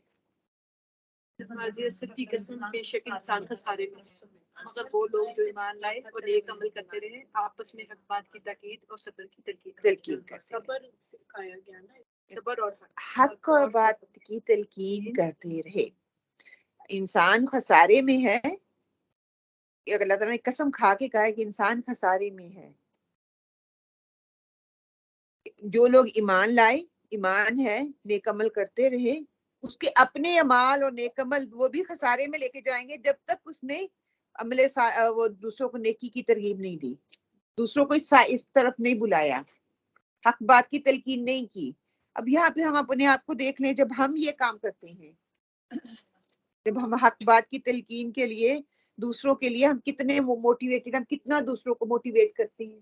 حاضر سب کی قسم، بے شک انسان خسارے میں ہے، مگر وہ لوگ جو ایمان لائے اور نیک عمل کرتے رہے، آپس میں حق بات کی تاکید اور صبر کی تلقین کرتے، صبر سکھایا گیا نا، صبر اور حق اور بات کی تلقین کرتے رہے. انسان خسارے میں ہے. اللہ تعالیٰ نے قسم کھا کے کہا ہے کہ انسان خسارے میں ہے. جو لوگ ایمان لائے، ایمان ہے، نیک عمل کرتے رہے، اس کے اپنے اعمال اور نیک عمل وہ بھی خسارے میں لے کے جائیں گے جب تک اس نے وہ دوسروں کو نیکی کی ترغیب نہیں دی، دوسروں کو اس طرف نہیں بلایا، حق بات کی تلقین نہیں کی. اب یہاں پہ ہم اپنے آپ کو دیکھ لیں، جب ہم یہ کام کرتے ہیں، جب ہم حق بات کی تلقین کے لیے دوسروں کے لیے ہم کتنے موٹیویٹڈ، ہم کتنا دوسروں کو موٹیویٹ کرتے ہیں.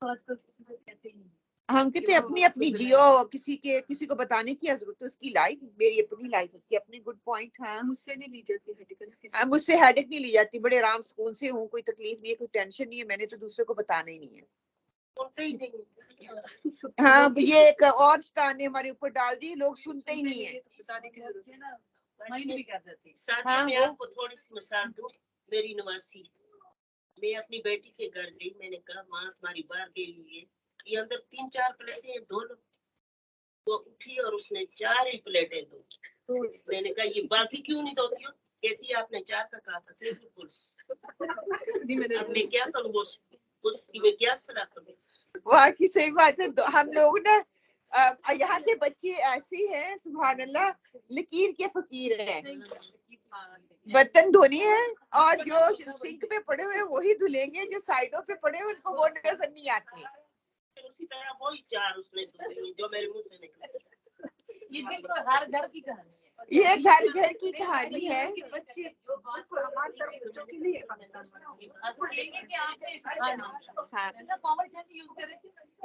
آج کل کسی کو کہتے ہی نہیں. ہم کہتے ہیں اپنی اپنی جیو، کسی کو بتانے کی ضرورت ہے. اس کی لائف میری اپنی لائف، اس کے اپنے گڈ پوائنٹ ہیں. مجھ سے نہیں لی جاتی ہیڈک، مجھ سے ہیڈک نہیں لی جاتی، بڑے آرام سکون سے ہوں، کوئی تکلیف نہیں ہے، کوئی ٹینشن نہیں ہے. میں نے تو دوسرے کو بتانا ہی نہیں ہے. ہاں، یہ ایک اور شیطان نے ہمارے اوپر ڈال دی، لوگ سنتے ہی نہیں ہیں. میں آپ کو تھوڑی سی مثال دوں. میری نواسی، میں اپنی بیٹی کے گھر گئی، میں نے کہا ماں تمہاری بار کے لیے یہ اندر 3-4 پلیٹیں دو لو. وہ اٹھی اور اس نے 4 ہی پلیٹیں دو. میں نے کہا یہ باقی کیوں نہیں دوتی ہو؟ کہتی آپ نے 4 کا کہا تھا. اب میں کیا کروں، اس کی میں کیا صلاح کروں؟ واقعی صحیح بات ہے. ہم لوگ نا یہاں کے بچے ایسے ہیں سبحان اللہ، لکیر کے فقیر ہیں. برتن دھونے ہیں اور جو سنک پہ پڑے ہوئے وہی دھلیں گے، جو سائڈوں پہ پڑے ہوئے ان کو وہ نظر نہیں آتے. اسی طرح وہی 4 اس نے دھلے جو میرے منہ سے نکلے. یہ بالکل ہر گھر کی کہانی ہے، یہ گھر کی کہانی ہے. بچے بچوں کے لیے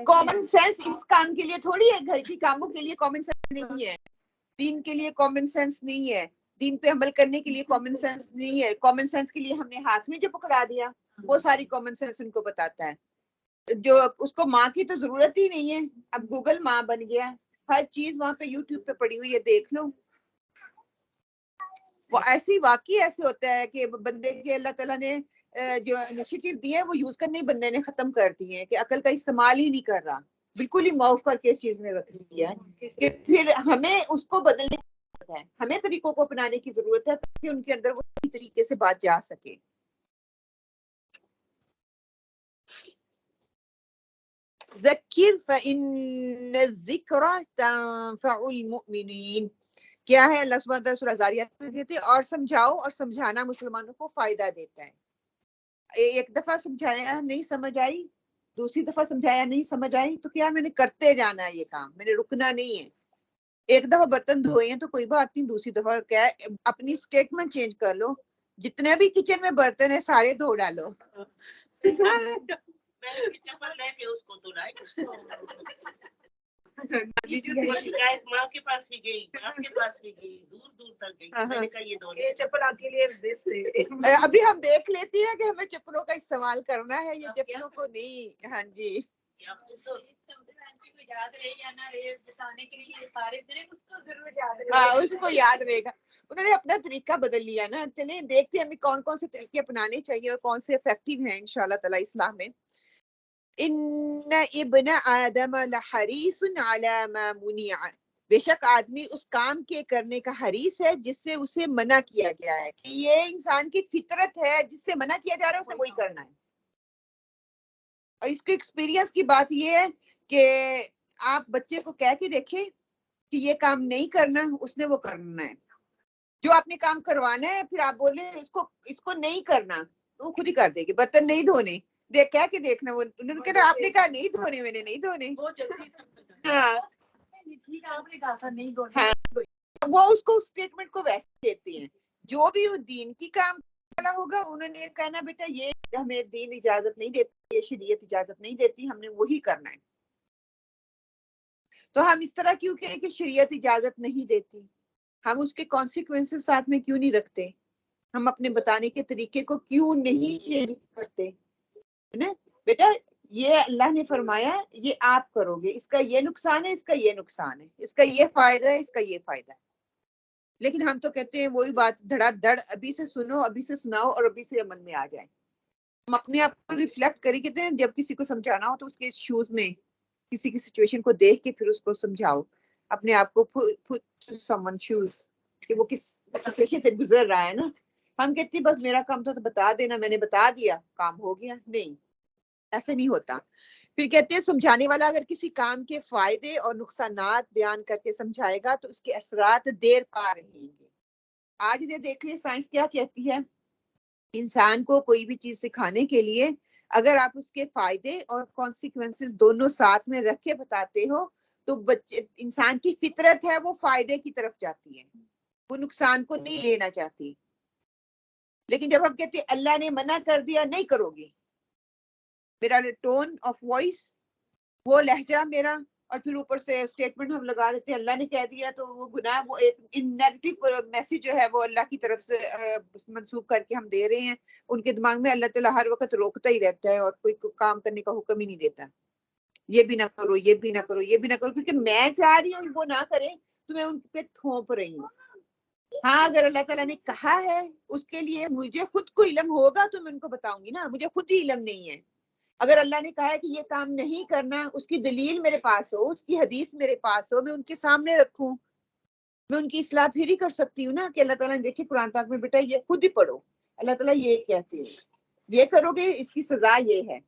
کامن سینس اس کام کے لیے تھوڑی ہے، گھر کی کاموں کے لیے کامن سینس نہیں ہے، دین کے لیے کامن سینس نہیں ہے، دین پہ عمل کرنے کے لیے کامن سینس نہیں ہے. کامن سینس کے لیے ہم نے ہاتھ میں جو پکڑا دیا وہ ساری کامن سینس ان کو بتاتا ہے. جو اس کو ماں کی تو ضرورت ہی نہیں ہے. اب گوگل ماں بن گیا، ہر چیز وہاں پہ یوٹیوب پہ پڑی ہوئی ہے، دیکھ لو. وہ ایسی واقعی ایسے ہوتا ہے کہ بندے کے اللہ تعالیٰ نے جو انیشیٹو دیے ہیں وہ یوز کرنے ہی بندے نے ختم کر دیے ہیں، کہ عقل کا استعمال ہی نہیں کر رہا، بالکل ہی معاف کر کے اس چیز میں رکھ دیا ہے. کہ پھر ہمیں اس کو بدلنے کی ضرورت ہے، ہمیں طریقوں کو اپنانے کی ضرورت ہے تاکہ ان کے اندر وہ صحیح طریقے سے بات جا سکے. ذکر فإن الذکر تنفع المؤمنین. کیا ہے اللہ سبحانہ وتعالیٰ سورہ ذاریات میں کہتے ہیں اور سمجھاؤ، اور سمجھانا مسلمانوں کو فائدہ دیتا ہے. ایک دفعہ سمجھایا نہیں سمجھ آئی، دوسری دفعہ سمجھایا نہیں سمجھ آئی، تو کیا میں نے کرتے جانا ہے یہ کام، میں نے رکنا نہیں ہے. ایک دفعہ برتن دھوئے ہیں تو کوئی بات نہیں، دوسری دفعہ کیا ہے اپنی اسٹیٹمنٹ چینج کر لو، جتنے بھی کچن میں برتن ہیں سارے دھو ڈالو. چپل لے کے اس کو دھلائی. وہ شکایت ماں کے پاس بھی گئی، باپ کے پاس بھی گئی، دور دور تک گئی. میں نے کہا یہ دونوں چپل آپ کے لیے بیسٹ ہے. ابھی ہم دیکھ لیتے ہیں کہ ہمیں چپلوں کا استعمال کرنا ہے یا چپلوں کو نہیں. ہاں جی یاد رہے یا نہ رہے بتانے کے لیے سارے اس کو ضرور یاد رہے. ہاں اس کو یاد رہے گا. انہوں نے اپنا طریقہ بدل لیا نا. چلیں دیکھتے ہیں ہمیں کون کون سے طریقے اپنانے چاہیے اور کون سے افیکٹو ہیں انشاءاللہ تعالی اصلاح میں. ان ابن آدم لحریص علی ما منع، بے شک آدمی اس کام کے کرنے کا حریص ہے جس سے اسے منع کیا گیا ہے. کہ یہ انسان کی فطرت ہے، جس سے منع کیا جا رہا ہے اسے وہی کرنا ہے. اور اس کے ایکسپیرینس کی بات یہ ہے کہ آپ بچے کو کہہ کے دیکھیں کہ یہ کام نہیں کرنا، اس نے وہ کرنا ہے. جو آپ نے کام کروانا ہے پھر آپ بولے اس کو نہیں کرنا تو وہ خود ہی کر دے گی. برتن نہیں دھونے کہہ کے دیکھنا، وہ انہوں نے کہا آپ نے کہا نہیں دھونے، میں نے نہیں دھونے. ہاں وہ اس کو اسٹیٹمنٹ کو ویسے دیتے ہیں. جو بھی دین کی کام والا ہوگا انہوں نے کہنا بیٹا یہ ہمیں دین اجازت نہیں دیتی، یہ شریعت اجازت نہیں دیتی، ہم نے وہی کرنا ہے. تو ہم اس طرح کیوں کہیں کہ شریعت اجازت نہیں دیتی؟ ہم اس کے کانسیکوینسز ساتھ میں کیوں نہیں رکھتے؟ ہم اپنے بتانے کے طریقے کو کیوں نہیں چینج کرتے؟ بیٹا یہ اللہ نے فرمایا یہ آپ کرو گے، اس کا یہ نقصان ہے، اس کا یہ نقصان ہے، اس کا یہ فائدہ ہے، اس کا یہ فائدہ ہے. لیکن ہم تو کہتے ہیں وہی بات دھڑا دھڑ ابھی سے سنو، ابھی سے سناؤ اور ابھی سے عمل میں آ جائیں. ہم اپنے آپ کو ریفلیکٹ کریں. کہتے ہیں جب کسی کو سمجھانا ہو تو اس کے شوز میں کسی کی سچویشن کو دیکھ کے پھر اس کو سمجھاؤ. اپنے آپ کو put someone shoes کہ وہ کس سچویشن سے گزر رہا ہے نا. ہم کہتے ہیں بس میرا کام تھا تو بتا دینا، میں نے بتا دیا کام ہو گیا. نہیں، ایسے نہیں ہوتا. پھر کہتے ہیں سمجھانے والا اگر کسی کام کے فائدے اور نقصانات بیان کر کے سمجھائے گا تو اس کے اثرات دیر پا رہیں گے. آج یہ دیکھ لیں سائنس کیا کہتی ہے. انسان کو کوئی بھی چیز سکھانے کے لیے اگر آپ اس کے فائدے اور کانسیکوینسز دونوں ساتھ میں رکھ کے بتاتے ہو تو انسان کی فطرت ہے وہ فائدے کی طرف جاتی ہے، وہ نقصان کو نہیں لینا چاہتی. لیکن جب ہم کہتے ہیں اللہ نے منع کر دیا نہیں کرو گے، میرا ٹون آف وائس، وہ لہجہ میرا، اور پھر اوپر سے اسٹیٹمنٹ ہم لگا دیتے ہیں اللہ نے کہہ دیا تو وہ گناہ، وہ ایک نیگیٹو میسج جو ہے وہ اللہ کی طرف سے منسوخ کر کے ہم دے رہے ہیں. ان کے دماغ میں اللہ تعالیٰ ہر وقت روکتا ہی رہتا ہے اور کوئی کام کرنے کا حکم ہی نہیں دیتا. یہ بھی نہ کرو، یہ بھی نہ کرو، یہ بھی نہ کرو، کیونکہ میں چاہ رہی ہوں وہ نہ کریں تو میں ان پہ تھوپ رہی ہوں. ہاں اگر اللہ تعالیٰ نے کہا ہے اس کے لیے مجھے خود کو علم ہوگا تو میں ان کو بتاؤں گی نا. مجھے خود ہی علم نہیں ہے. اگر اللہ نے کہا ہے کہ یہ کام نہیں کرنا، اس کی دلیل میرے پاس ہو، اس کی حدیث میرے پاس ہو، میں ان کے سامنے رکھوں، میں ان کی اصلاح پھر ہی کر سکتی ہوں نا. کہ اللہ تعالیٰ نے دیکھے قرآن پاک میں بیٹا یہ خود ہی پڑھو، اللہ تعالیٰ یہ کہتے ہیں یہ کرو گے اس کی سزا یہ ہے،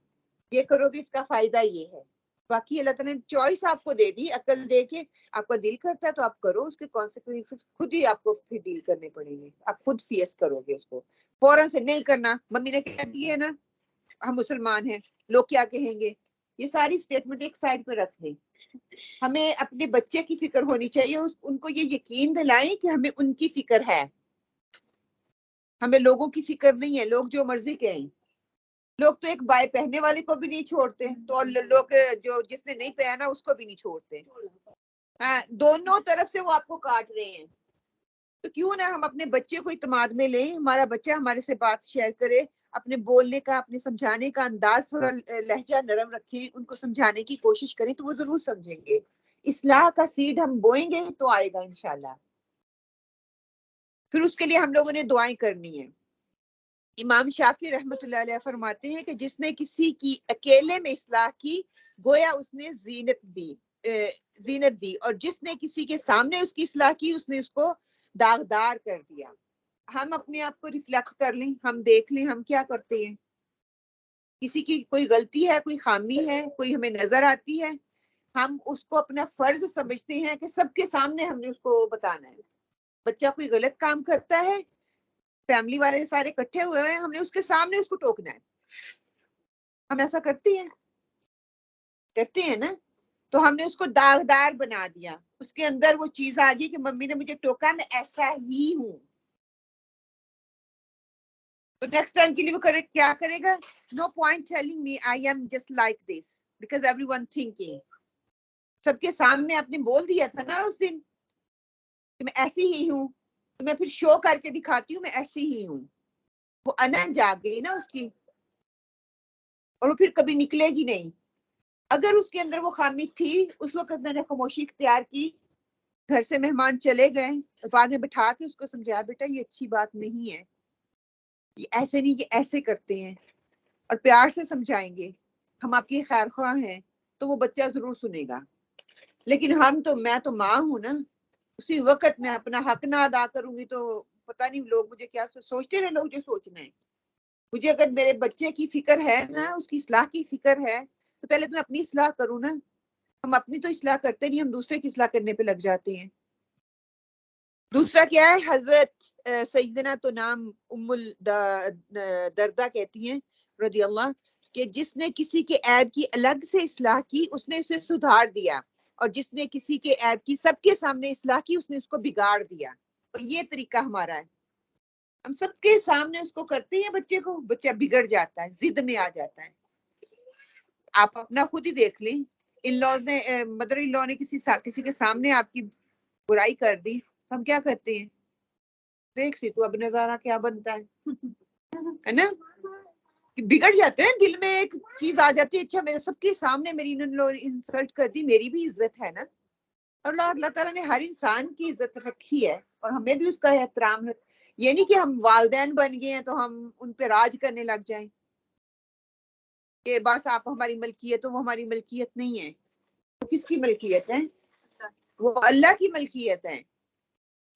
یہ کرو گے اس کا فائدہ یہ ہے. باقی اللہ تعالیٰ نے چوائس آپ کو دے دی، عقل دے کے آپ کا دل کرتا ہے تو آپ کرو، اس کے کانسیکوینسز خود ہی آپ کو پھر ڈیل کرنے پڑیں گے. آپ خود فیس کرو گے اس کو. فوراً سے نہیں کرنا، ممی نے کہہ دی ہے نا ہم مسلمان ہیں لوگ کیا کہیں گے، یہ ساری اسٹیٹمنٹ ایک سائڈ پہ رکھ دیں. ہمیں اپنے بچے کی فکر ہونی چاہیے، ان کو یہ یقین دلائیں کہ ہمیں ان کی فکر ہے، ہمیں لوگوں کی فکر نہیں ہے. لوگ جو مرضی کہیں، لوگ تو ایک بائے پہننے والے کو بھی نہیں چھوڑتے تو لوگ جو جس نے نہیں پہنا اس کو بھی نہیں چھوڑتے. ہاں دونوں طرف سے وہ آپ کو کاٹ رہے ہیں. تو کیوں نہ ہم اپنے بچے کو اعتماد میں لیں، ہمارا بچہ ہمارے سے بات شیئر کرے، اپنے بولنے کا، اپنے سمجھانے کا انداز تھوڑا لہجہ نرم رکھیں، ان کو سمجھانے کی کوشش کریں تو وہ ضرور سمجھیں گے. اصلاح کا سیڈ ہم بوئیں گے تو آئے گا انشاءاللہ. پھر اس کے لیے ہم لوگوں نے دعائیں کرنی ہیں. امام شافعی رحمۃ اللہ علیہ فرماتے ہیں کہ جس نے کسی کی اکیلے میں اصلاح کی گویا اس نے زینت دی، اور جس نے کسی کے سامنے اس کی اصلاح کی اس نے اس کو داغدار کر دیا. ہم اپنے آپ کو ریفلیکٹ کر لیں، ہم دیکھ لیں ہم کیا کرتے ہیں. کسی کی کوئی غلطی ہے، کوئی خامی ہے، کوئی ہمیں نظر آتی ہے، ہم اس کو اپنا فرض سمجھتے ہیں کہ سب کے سامنے ہم نے اس کو بتانا ہے. بچہ کوئی غلط کام کرتا ہے، فیملی والے سارے اکٹھے ہوئے ہیں، ہم نے اس کے سامنے اس کو ٹوکنا ہے. ہم ایسا کرتے ہیں نا. تو ہم نے اس کو داغدار بنا دیا، اس کے اندر وہ چیز آ گئی کہ ممی نے مجھے ٹوکا، میں ایسا ہی ہوں. تو نیکسٹ ٹائم کے لیے وہ کیا کرے گا؟ No point telling me I am just like this because everyone thinking. سب کے سامنے آپ نے بول دیا تھا نا اس دن کہ میں ایسی ہی ہوں، تو میں پھر شو کر کے دکھاتی ہوں میں ایسی ہی ہوں. وہ انا جاگ گئی نا اس کی، اور وہ پھر کبھی نکلے گی نہیں. اگر اس کے اندر وہ خامی تھی، اس وقت میں نے خاموشی اختیار کی، گھر سے مہمان چلے گئے، اور بعد میں بٹھا کے اس کو سمجھایا بیٹا یہ اچھی بات نہیں ہے، یہ ایسے نہیں، یہ ایسے کرتے ہیں، اور پیار سے سمجھائیں گے، ہم آپ کی خیر خواہ ہیں، تو وہ بچہ ضرور سنے گا. لیکن میں تو ماں ہوں نا، اسی وقت میں اپنا حق نہ ادا کروں گی تو پتہ نہیں لوگ مجھے کیا سوچتے رہے. لوگ جو سوچنا ہے، مجھے اگر میرے بچے کی فکر ہے نا، اس کی اصلاح کی فکر ہے، تو پہلے تو میں اپنی اصلاح کروں نا. ہم اپنی تو اصلاح کرتے نہیں، ہم دوسرے کی اصلاح کرنے پہ لگ جاتے ہیں. دوسرا کیا ہے؟ حضرت سیدنا تو نام ام الدردہ کہتی ہیں رضی اللہ، کہ جس نے کسی کے عیب کی الگ سے اصلاح کی اس نے اسے سدھار دیا، اور جس نے کسی کے عیب کی سب کے سامنے اصلاح کی اس نے اس کو بگاڑ دیا. اور یہ طریقہ ہمارا ہے، ہم سب کے سامنے اس کو کرتے ہیں، بچے کو، بچہ بگڑ جاتا ہے، ضد میں آ جاتا ہے. آپ اپنا خود ہی دیکھ لیں، ان لاز نے مدر ان لا نے کسی کے سامنے آپ کی برائی کر دی، ہم کیا کرتے ہیں؟ دیکھ سی تو اب نظارہ کیا بنتا ہے نا؟ بگڑ جاتے ہیں، دل میں ایک چیز آ جاتی ہے، اچھا میرے سب کے سامنے میری انسلٹ کر دی، میری بھی عزت ہے نا. اور اللہ تعالیٰ نے ہر انسان کی عزت رکھی ہے، اور ہمیں بھی اس کا احترام یہ نہیں کہ ہم والدین بن گئے ہیں تو ہم ان پہ راج کرنے لگ جائیں کہ بس آپ ہماری ملکیت ہو. وہ ہماری ملکیت نہیں ہے. وہ کس کی ملکیت ہے؟ وہ اللہ کی ملکیت ہے.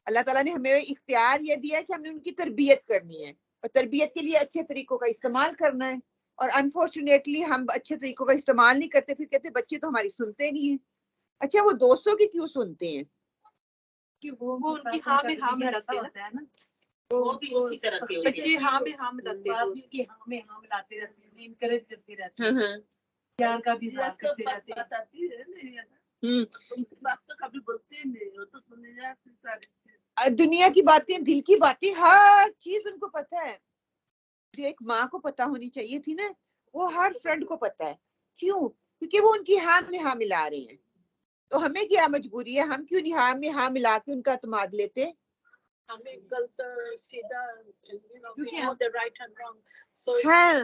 اللہ تعالیٰ نے ہمیں اختیار یہ دیا ہے کہ ہم نے ان کی تربیت کرنی ہے، اور تربیت کے لیے اچھے طریقوں کا استعمال کرنا ہے. اور انفارچونیٹلی ہم اچھے طریقوں کا استعمال نہیں کرتے، پھر کہتے بچے تو ہماری سنتے نہیں ہیں. اچھا وہ دوستوں کی کیوں سنتے ہیں؟ کہ وہ ان کی ہاں میں ہاں ملاتے ہیں نا، وہ بھی اسی طرح کے ہوتے بچے ہیں. ہاں میں ہاں ملاتے ہیں، کی ہاں میں ہاں ملاتے رہتے ہیں، انکریج کرتے رہتے ہیں، پیار کا بھی اظہار کرتے رہتے ہیں. بات تو کبھی بولتے نہیں، وہ تو سننے جاتے. دنیا کی باتیں، دل کی باتیں، ہر چیز ان کو پتہ ہے. جو ایک ماں کو پتہ ہونی چاہیے تھی نا، وہ ہر فرینڈ کو پتہ ہے. کیوں؟ کیونکہ وہ ان کی ہاں میں ہاں ملا رہے ہیں. تو ہمیں کیا مجبوری ہے؟ ہم کیوں نہیں ہاں میں ہاں ملا کے ان کا اعتماد لیتے؟ ہمیں غلط سیدھا رائٹ اینڈ رانگ. ہاں،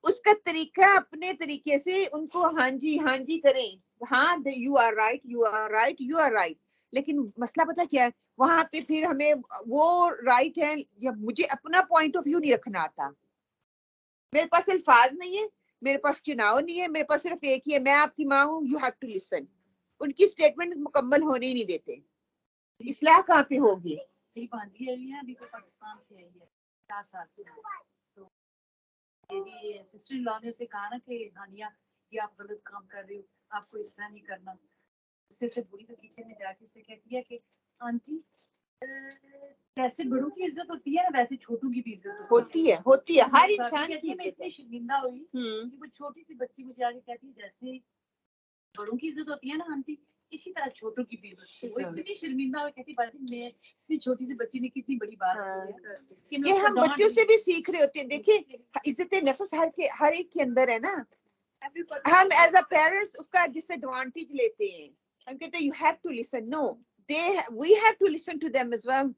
اس کا طریقہ اپنے طریقے سے ان کو ہاں جی کریں. ہاں you are right, you are right, you are right. لیکن مسئلہ پتہ کیا ہے؟ وہاں پہ پھر ہمیں وہ رائٹ ہے یا مجھے اپنا پوائنٹ آف ویو نہیں رکھنا آتا. میرے پاس الفاظ نہیں ہے، میرے پاس چناؤ نہیں ہے، میرے پاس صرف ایک ہی ہے، میں آپ کی ماں ہوں، یو ہیو ٹو لسن. ان کی سٹیٹمنٹ مکمل ہونے ہی نہیں دیتے. اصلاح کہاں پہ ہوگی؟ پاکستان سے آئی ہے 4 سال کی. تو میری سسٹر ان لا نے اسے کہا نا کہ ہانیہ یہ آپ غلط کام کر رہے ہو، آپ کو اس طرح نہیں کرنا. اس سے بری تو کچن میں جا کے اسے کہتی ہے کہ آنٹی جیسے بڑوں کی عزت ہوتی ہے نا ویسے چھوٹوں کی بھی عزت ہوتی ہے ہر انسان کی. میں اتنی شرمندہ ہوئی کہ وہ چھوٹی سی بچی مجھے آ کے کہتی ہے جیسے بڑوں کی عزت ہوتی ہے نا آنٹی، اسی طرح چھوٹوں کی بھی عزت. وہ اتنی شرمندہ ہوئی، کہتی باجی میں اتنی چھوٹی سی بچی نے کتنی بڑی بات کی ہے. یہ ہم بچوں سے بھی سیکھ رہے ہوتے ہیں. دیکھیں عزت نفس ہر ایک کے اندر ہے نا. ہم ایز اے پیرنٹس اس کا ڈس ایڈوانٹیج لیتے ہیں. ہم کہتے ہیں you have to listen. No, we have to listen to them as well.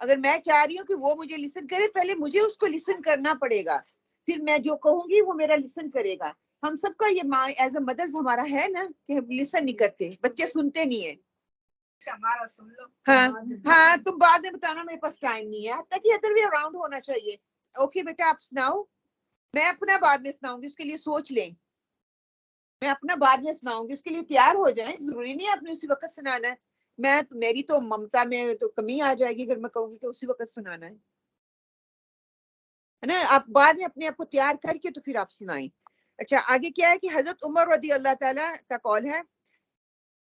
اگر میں چاہ رہی ہوں کہ وہ مجھے لسن کرے، پہلے مجھے اس کو لسن کرنا پڑے گا، پھر میں جو کہوں گی وہ میرا لسن کرے گا. ہم سب کا یہ ماں ایز اے مدرز ہمارا ہے نا کہ ہم لسن نہیں کرتے، بچے سنتے نہیں ہیں. ہمارا سن لو. ہاں تم بعد میں بتانا میرے پاس ٹائم نہیں ہے. حتیٰ کہ ادر وے اراؤنڈ ہونا چاہیے. اوکے بیٹا آپ سناؤ، میں اپنا بعد میں سناؤں گی، اس کے لیے سوچ لیں. میں اپنا بعد میں سناؤں گی، اس کے لیے تیار ہو جائیں. ضروری نہیں ہے آپ نے اسی وقت سنانا ہے. میری تو ممتا میں تو کمی آ جائے گی اگر میں کہوں گی کہ اسی وقت سنانا ہے نا. آپ بعد میں اپنے آپ کو تیار کر کے تو پھر آپ سنائیں. اچھا آگے کیا ہے کہ حضرت عمر رضی اللہ تعالیٰ کا قول ہے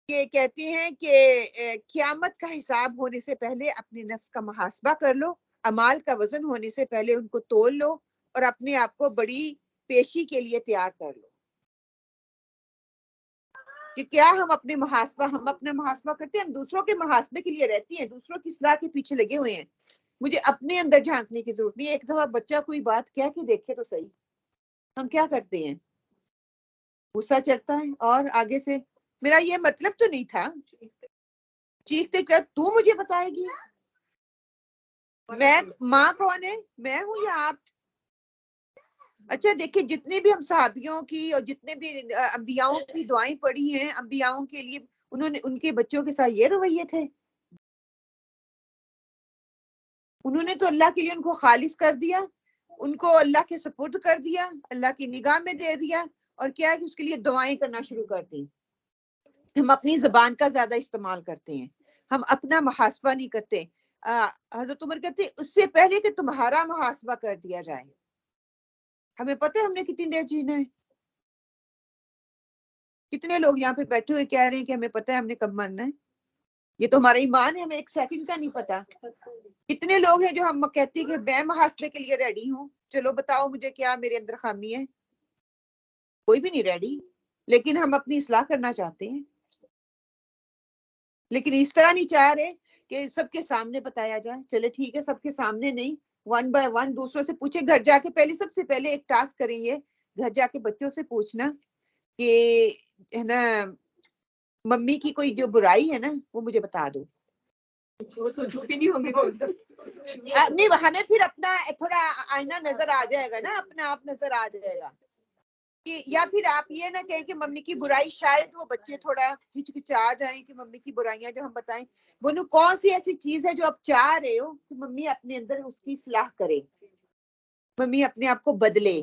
کہ کہتے ہیں کہ قیامت کا حساب ہونے سے پہلے اپنے نفس کا محاسبہ کر لو، اعمال کا وزن ہونے سے پہلے ان کو تول لو، اور اپنے آپ کو بڑی پیشی کے لیے تیار کر لو. کہ کیا ہم اپنا محاسبہ کرتے ہیں، ہم دوسروں کے محاسبے کے لیے رہتی ہیں، دوسروں کی اصلاح کے پیچھے لگے ہوئے ہیں. مجھے اپنے اندر جھانکنے کی ضرورت نہیں ہے. ایک دفعہ بچہ کوئی بات کہہ کے دیکھے تو صحیح. ہم کیا کرتے ہیں؟ غصہ چڑھتا ہے اور آگے سے میرا یہ مطلب تو نہیں تھا، چیختے کیا تو مجھے بتائے گی؟ میں ماں کون ہے؟ میں ہوں یا آپ؟ اچھا دیکھیں، جتنے بھی ہم صحابیوں کی اور جتنے بھی انبیاؤں کی دعائیں پڑھی ہیں، انبیاؤں کے لیے انہوں نے ان کے بچوں کے ساتھ یہ رویے تھے. انہوں نے تو اللہ کے لیے ان کو خالص کر دیا، ان کو اللہ کے سپرد کر دیا، اللہ کی نگاہ میں دے دیا، اور کیا ہے کہ اس کے لیے دعائیں کرنا شروع کر دیں. ہم اپنی زبان کا زیادہ استعمال کرتے ہیں، ہم اپنا محاسبہ نہیں کرتے. حضرت عمر کہتے ہیں اس سے پہلے کہ تمہارا محاسبہ کر دیا جائے. ہمیں پتہ ہے ہم نے کتنی دیر جینا ہے. کتنے لوگ یہاں پہ بیٹھے ہوئے کہہ رہے ہیں کہ ہمیں پتہ ہے ہم نے کب مرنا ہے. یہ تو ہمارا ایمان ہے، ہمیں ایک سیکنڈ کا نہیں پتا. کتنے لوگ ہیں جو ہم کہتے ہیں کہ میں محاسبے کے لیے ریڈی ہوں، چلو بتاؤ مجھے کیا میرے اندر خامی ہے. کوئی بھی نہیں ریڈی، لیکن ہم اپنی اصلاح کرنا چاہتے ہیں. لیکن اس طرح نہیں چاہ رہے کہ سب کے سامنے بتایا جائے. چلے ٹھیک ہے، سب کے سامنے نہیں، 1 by 1 دوسروں سے پوچھے. گھر جا کے سب سے پہلے ایک ٹاسک کریں، یہ گھر جا کے بچوں سے پوچھنا کہ ہے نا ممی کی کوئی جو برائی ہے نا وہ مجھے بتا دو. وہ تو جھوٹی نہیں ہوگی. نہیں، ہمیں پھر اپنا تھوڑا آئینہ نظر آ جائے گا نا، اپنا آپ نظر آ جائے گا. یا پھر آپ یہ نہ کہیں کہ ممی کی برائی، شاید وہ بچے تھوڑا ہچکچا جائیں کہ ممی کی برائیاں جو ہم بتائیں، بولو کون سی ایسی چیز ہے جو آپ چاہ رہے ہو کہ ممی اپنے اندر اس کی اصلاح کرے، ممی اپنے آپ کو بدلے.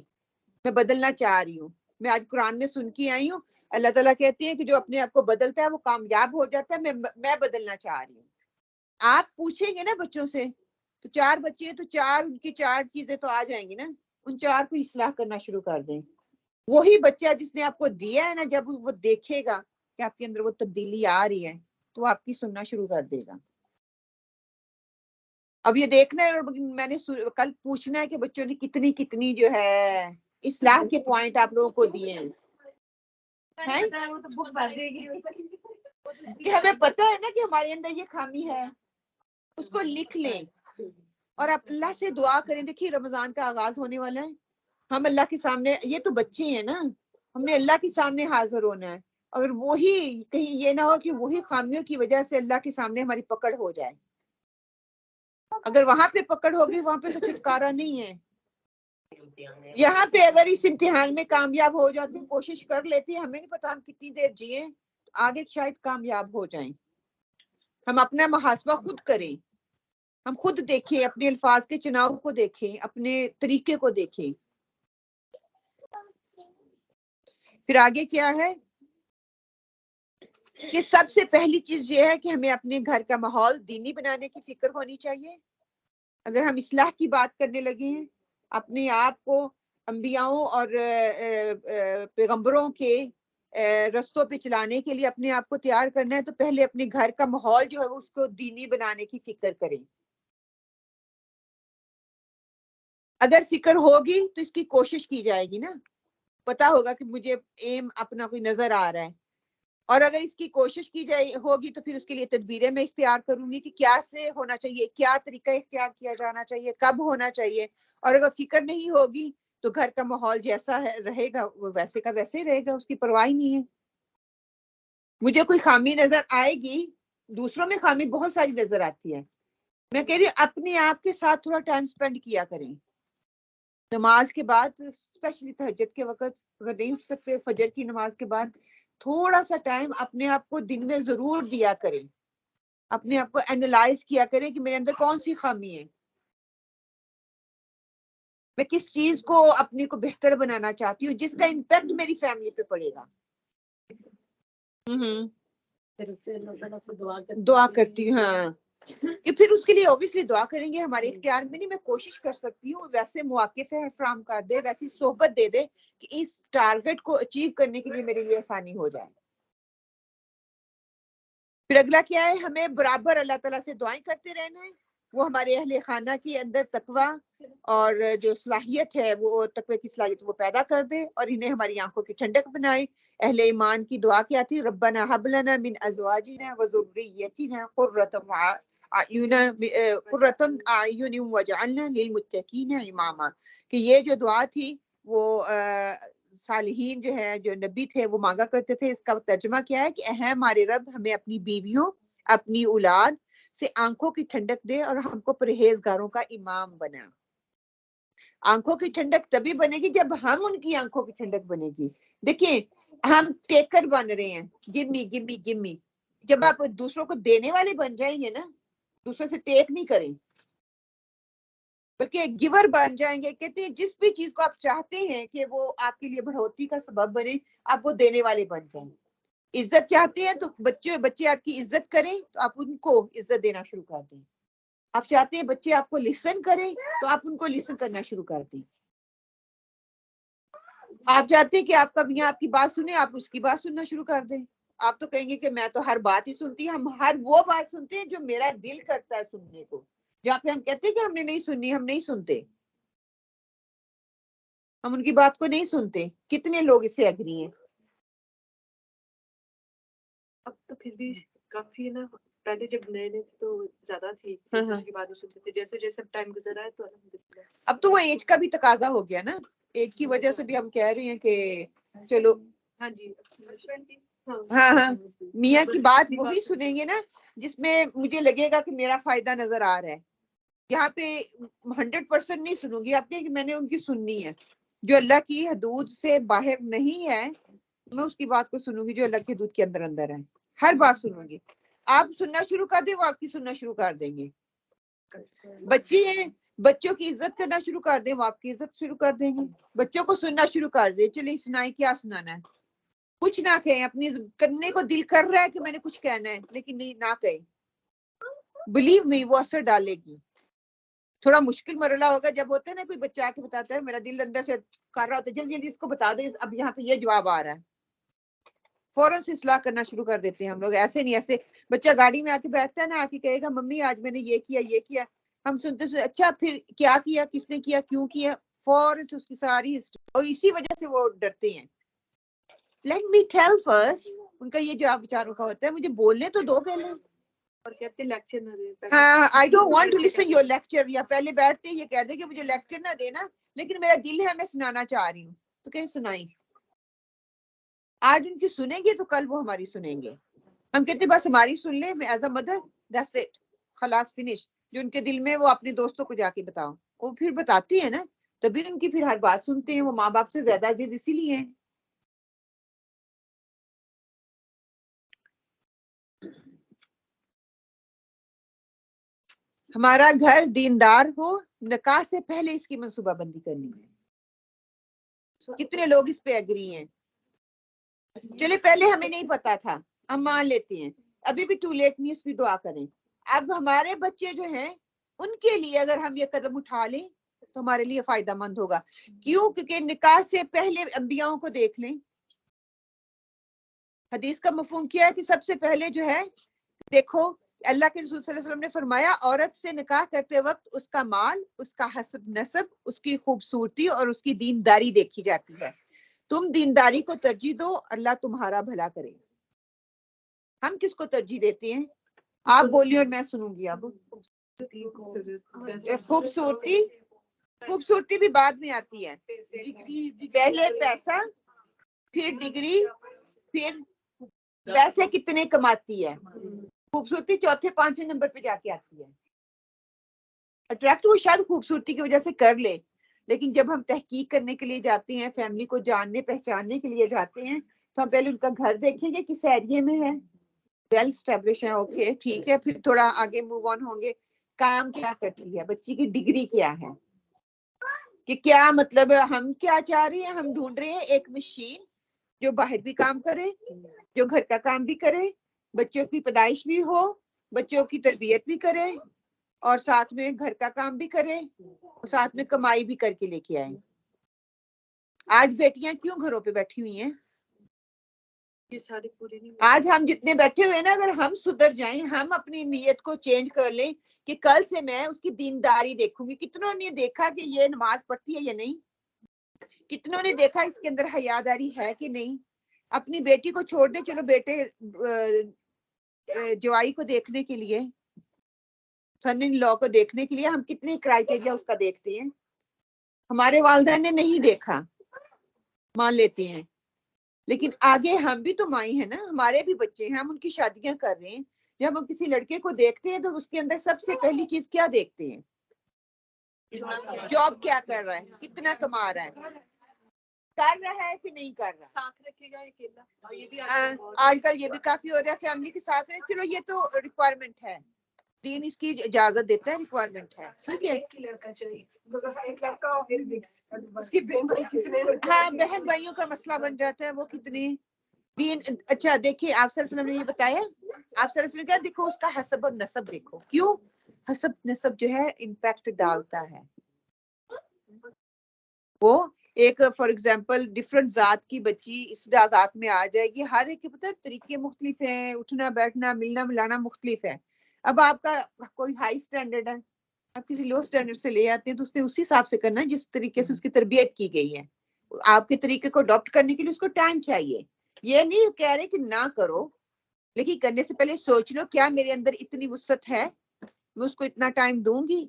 میں بدلنا چاہ رہی ہوں. میں آج قرآن میں سن کے آئی ہوں، اللہ تعالیٰ کہتے ہیں کہ جو اپنے آپ کو بدلتا ہے وہ کامیاب ہو جاتا ہے. میں بدلنا چاہ رہی ہوں. آپ پوچھیں گے نا بچوں سے، تو 4 بچے ہیں تو 4 ان کی 4 چیزیں تو آ جائیں گی نا. ان 4 کو اصلاح کرنا شروع کر دیں. وہی بچہ جس نے آپ کو دیا ہے نا، جب وہ دیکھے گا کہ آپ کے اندر وہ تبدیلی آ رہی ہے تو وہ آپ کی سننا شروع کر دے گا. اب یہ دیکھنا ہے، اور میں نے کل پوچھنا ہے کہ بچوں نے کتنی جو ہے اصلاح کے پوائنٹ آپ لوگوں کو دیے ہیں. کہ ہمیں پتہ ہے نا کہ ہمارے اندر یہ خامی ہے، اس کو لکھ لیں اور آپ اللہ سے دعا کریں. دیکھیے رمضان کا آغاز ہونے والا ہے، ہم اللہ کے سامنے، یہ تو بچے ہیں نا، ہم نے اللہ کے سامنے حاضر ہونا ہے. اگر وہی کہیں یہ نہ ہو کہ وہی خامیوں کی وجہ سے اللہ کے سامنے ہماری پکڑ ہو جائے. اگر وہاں پہ پکڑ ہوگی وہاں پہ تو چھٹکارا نہیں ہے. یہاں پہ اگر اس امتحان میں کامیاب ہو جاتے ہیں، کوشش کر لیتے ہیں، ہمیں نہیں پتا ہم کتنی دیر جیے، آگے شاید کامیاب ہو جائیں. ہم اپنا محاسبہ خود کریں، ہم خود دیکھیں، اپنے الفاظ کے چناؤ کو دیکھیں، اپنے طریقے کو دیکھیں. پھر آگے کیا ہے کہ سب سے پہلی چیز یہ ہے کہ ہمیں اپنے گھر کا ماحول دینی بنانے کی فکر ہونی چاہیے. اگر ہم اصلاح کی بات کرنے لگے ہیں، اپنے آپ کو انبیاؤں اور پیغمبروں کے رستوں پہ چلانے کے لیے اپنے آپ کو تیار کرنا ہے، تو پہلے اپنے گھر کا ماحول جو ہے اس کو دینی بنانے کی فکر کریں. اگر فکر ہوگی تو اس کی کوشش کی جائے گی نا، پتا ہوگا کہ مجھے ایم اپنا کوئی نظر آ رہا ہے. اور اگر اس کی کوشش کی جائے ہوگی تو پھر اس کے لیے تدبیریں میں اختیار کروں گی کہ کیا سے ہونا چاہیے، کیا طریقہ اختیار کیا جانا چاہیے، کب ہونا چاہیے. اور اگر فکر نہیں ہوگی تو گھر کا ماحول جیسا رہے گا وہ ویسے کا ویسے ہی رہے گا، اس کی پرواہ نہیں ہے. مجھے کوئی خامی نظر آئے گی، دوسروں میں خامی بہت ساری نظر آتی ہے. میں کہہ رہی ہوں اپنے آپ کے ساتھ تھوڑا ٹائم سپینڈ کیا کریں. نماز کے بعد، اسپیشلی تہجد کے وقت، اگر نہیں اٹھ سکتے فجر کی نماز کے بعد، تھوڑا سا ٹائم اپنے آپ کو دن میں ضرور دیا کریں. اپنے آپ کو اینالائز کیا کریں کہ میرے اندر کون سی خامی ہے، میں کس چیز کو اپنے کو بہتر بنانا چاہتی ہوں جس کا امپیکٹ میری فیملی پہ پڑے گا. دعا کرتی ہوں. ہاں کہ پھر اس کے لیے اوبیسلی دعا کریں گے، ہمارے اختیار میں نہیں. میں کوشش کر سکتی ہوں ویسے مواقع فراہم کر دے، ویسی صحبت دے دے کہ اس ٹارگٹ کو اچیو کرنے کے لیے میرے لیے آسانی ہو جائے. پھر اگلا کیا ہے، ہمیں برابر اللہ تعالیٰ سے دعائیں کرتے رہنا ہے. وہ ہمارے اہل خانہ کے اندر تقوی اور جو صلاحیت ہے وہ تقوی کی صلاحیت وہ پیدا کر دے اور انہیں ہماری آنکھوں کی ٹھنڈک بنائے. اہل ایمان کی دعا کیا تھی؟ ربنا هب لنا من ازواجنا وذريتنا قرۃ اعین واجعلنا للمتقین اماما. کہ یہ جو دعا تھی وہ صالحین جو ہے جو نبی تھے وہ مانگا کرتے تھے. اس کا ترجمہ کیا ہے کہ اے ہمارے رب ہمیں اپنی بیویوں اپنی اولاد سے آنکھوں کی ٹھنڈک دے اور ہم کو پرہیزگاروں کا امام بنا. آنکھوں کی ٹھنڈک تبھی بنے گی جب ہم ان کی آنکھوں کی ٹھنڈک بنے گی. دیکھیں ہم ٹیکر بن رہے ہیں، گمی گمی گمی. جب آپ دوسروں کو دینے والے بن جائیں گے نا، دوسروں سے ٹیک نہیں کریں بلکہ گیور بن جائیں گے. کہتے ہیں جس بھی چیز کو آپ چاہتے ہیں کہ وہ آپ کے لیے بڑھوتری کا سبب بنے، آپ وہ دینے والے بن جائیں. عزت چاہتے ہیں تو بچے آپ کی عزت کریں تو آپ ان کو عزت دینا شروع کر دیں. آپ چاہتے ہیں بچے آپ کو لسن کریں تو آپ ان کو لسن کرنا شروع کر دیں. آپ چاہتے ہیں کہ آپ کا میاں آپ کی بات سنے، آپ اس کی بات سننا شروع کر دیں. آپ تو کہیں گے کہ میں تو ہر بات ہی سنتی ہوں. ہم ہر وہ بات سنتے ہیں جو میرا دل کرتا ہے سننے کو. جہاں پہ ہم کہتے ہیں کہ ہم نے نہیں سننی، ہم نہیں سنتے، ہم ان کی بات کو نہیں سنتے. کتنے لوگ اس سے ایگری ہیں؟ اب تو پھر بھی کافی نا، پہلے جب نئے نئے تھے تو زیادہ تھی دوسری کی باتیں سنتے تھے. جیسے جیسے ٹائم گزر رہا ہے تو الحمدللہ اب تو وہ ایج کا بھی تقاضا ہو گیا نا. ایج کی وجہ سے بھی ہم کہہ رہے ہیں کہ چلو ہاں جی ہاں ہاں میاں کی بات وہی سنیں گے نا جس میں مجھے لگے گا کہ میرا فائدہ نظر آ رہا ہے. یہاں پہ 100% نہیں سنوں گی آپ کے کہ میں نے ان کی سننی ہے. جو اللہ کی حدود سے باہر نہیں ہے میں اس کی بات کو سنوں گی. جو اللہ کی حدود کے اندر اندر ہے ہر بات سنوں گی. آپ سننا شروع کر دیں وہ آپ کی سننا شروع کر دیں گے. بچے ہیں، بچوں کی عزت کرنا شروع کر دیں وہ آپ کی عزت شروع کر دیں گے. بچوں کو سننا شروع کر دیں. چلیے سنائیں، کیا سنانا ہے؟ کچھ نہ کہیں. اپنی کرنے کو دل کر رہا ہے کہ میں نے کچھ کہنا ہے لیکن نہیں نہ کہیں. بلیو می وہ اثر ڈالے گی. تھوڑا مشکل مرحلہ ہوگا جب ہوتا ہے نا کوئی بچہ آ کے بتاتا ہے میرا دل اندر سے کر رہا ہوتا ہے جلدی جلدی اس کو بتا دیں اب یہاں پہ یہ جواب آ رہا ہے. فوراً سے اصلاح کرنا شروع کر دیتے ہیں ہم لوگ. ایسے نہیں، ایسے بچہ گاڑی میں آ کے بیٹھتا ہے نا، آ کے کہے گا ممی آج میں نے یہ کیا یہ کیا. ہم سنتے سے اچھا پھر کیا کس نے کیا کیوں کیا، فوراً سے اس کی ساری ہسٹری. اور اسی وجہ سے وہ ڈرتے ہیں. Let me tell first. ان کا یہ جواب بیچاروں کا ہوتا ہے مجھے بولنے تو دو پہلے. اور کہتے لیکچر نہ دے. ہاں I don't want to listen your lecture. یا پہلے بیٹھتے یہ کہہ دیں کہ مجھے لیکچر نہ دینا لیکن میرا دل ہے میں سنانا چاہ رہی ہوں. تو کہیں سنائیں. آج ان کی سنیں گے تو کل وہ ہماری سنیں گے. ہم کہتے بس ہماری سن لیں میں as a mother that's it خلاص فنش. جو ان کے دل میں وہ اپنے دوستوں کو جا کے بتاؤ. وہ پھر بتاتی ہیں نا تبھی ان کی پھر ہر بات سنتے ہیں. وہ ماں باپ سے زیادہ عزیز اسی لیے ہیں. ہمارا گھر دیندار ہو، نکاح سے پہلے اس کی منصوبہ بندی کرنی ہے. کتنے لوگ اس پہ ایگری ہیں؟ چلے پہلے ہمیں نہیں پتا تھا ہم مان لیتے ہیں. ابھی بھی ٹو لیٹ نہیں، اس کی دعا کریں. اب ہمارے بچے جو ہیں ان کے لیے اگر ہم یہ قدم اٹھا لیں تو ہمارے لیے فائدہ مند ہوگا. کیوں؟ کیونکہ نکاح سے پہلے انبیاءوں کو دیکھ لیں. حدیث کا مفہوم کیا ہے کہ سب سے پہلے جو ہے دیکھو اللہ کے رسول صلی اللہ علیہ وسلم نے فرمایا عورت سے نکاح کرتے وقت اس کا مال، اس کا حسب نسب، اس کی خوبصورتی اور اس کی دینداری دیکھی جاتی ہے. تم دینداری کو ترجیح دو، اللہ تمہارا بھلا کرے. ہم کس کو ترجیح دیتے ہیں؟ آپ بولیے اور میں سنوں گی. اب خوبصورتی بھی بعد میں آتی ہے. پہلے پیسہ، پھر ڈگری، پھر پیسے کتنے کماتی ہے. خوبصورتی چوتھے پانچویں نمبر پہ جا کے آتی ہے. اٹریکٹ وہ شاید خوبصورتی کی وجہ سے کر لے لیکن جب ہم تحقیق کرنے کے لیے جاتے ہیں، فیملی کو جاننے پہچاننے کے لیے جاتے ہیں تو ہم پہلے ان کا گھر دیکھیں گے کس ایریے میں ہے، ویل اسٹیبلش ہے، اوکے ٹھیک ہے. پھر تھوڑا آگے موو آن ہوں گے. کام کیا کرتی ہے، بچی کی ڈگری کیا ہے، کہ کیا مطلب ہم کیا چاہ رہے ہیں. ہم ڈھونڈ رہے ہیں ایک مشین جو باہر بھی کام کرے، جو گھر کا کام بھی کرے، بچوں کی پیدائش بھی ہو، بچوں کی تربیت بھی کرے اور ساتھ میں گھر کا کام بھی کرے اور ساتھ میں کمائی بھی کر کے لے کے آئے. آج بیٹیاں کیوں گھروں پہ بیٹھی ہوئی ہیں؟ یہ سارے پورے نہیں آج ہم جتنے بیٹھے ہوئے ہیں نا، اگر ہم سدھر جائیں، ہم اپنی نیت کو چینج کر لیں کہ کل سے میں اس کی دینداری دیکھوں گی. کتنوں نے دیکھا کہ یہ نماز پڑھتی ہے یا نہیں؟ کتنوں نے دیکھا اس کے اندر حیاداری ہے کہ نہیں؟ اپنی بیٹی کو چھوڑ دیں، چلو بیٹے جوائی کو دیکھنے کے لیے، سن ان لا کو دیکھنے کے لیے ہم کتنے کرائٹیریا اس کا دیکھتے ہیں. ہمارے والدین نے نہیں دیکھا، مان لیتے ہیں، لیکن آگے ہم بھی تو مائیں ہیں نا، ہمارے بھی بچے ہیں، ہم ان کی شادیاں کر رہے ہیں. جب ہم کسی لڑکے کو دیکھتے ہیں تو اس کے اندر سب سے پہلی چیز کیا دیکھتے ہیں؟ جاب کیا کر رہا ہے، کتنا کما رہا ہے، کر رہا ہے کہ نہیں کر رہا. ساتھ رکھے گا اکیلا، اور یہ بھی آج کل یہ بھی کافی ہو رہا ہے، فیملی کے ساتھ رہے. چلو یہ تو ریکوائرمنٹ ہے، دین اس کی اجازت دیتا ہے، ریکوائرمنٹ ہے، ٹھیک ہے. ایک لڑکا چاہیے، ایک لڑکا اور پھر اس کی بہن بھائی کتنے ہاں، بہن بھائیوں کا مسئلہ بن جاتا ہے، وہ کتنے دین. اچھا دیکھیے، آپ صلی اللہ علیہ وسلم نے یہ بتایا، آپ صلی اللہ علیہ وسلم نے کہا دیکھو اس کا حسب اور نسب دیکھو. کیوں؟ حسب نسب جو ہے امپیکٹ ڈالتا ہے. وہ ایک فار ایگزامپل ڈفرنٹ ذات کی بچی اس ذات میں آ جائے گی، ہر ایک کے پتہ طریقے مختلف ہیں، اٹھنا بیٹھنا ملنا ملانا مختلف ہے. اب آپ کا کوئی ہائی سٹینڈرڈ ہے، آپ کسی لو سٹینڈرڈ سے لے آتے ہیں تو اس نے اسی حساب سے کرنا ہے جس طریقے سے اس کی تربیت کی گئی ہے. آپ کے طریقے کو اڈاپٹ کرنے کے لیے اس کو ٹائم چاہیے. یہ نہیں کہہ رہے کہ نہ کرو، لیکن کرنے سے پہلے سوچ لو کیا میرے اندر اتنی وسعت ہے، میں اس کو اتنا ٹائم دوں گی.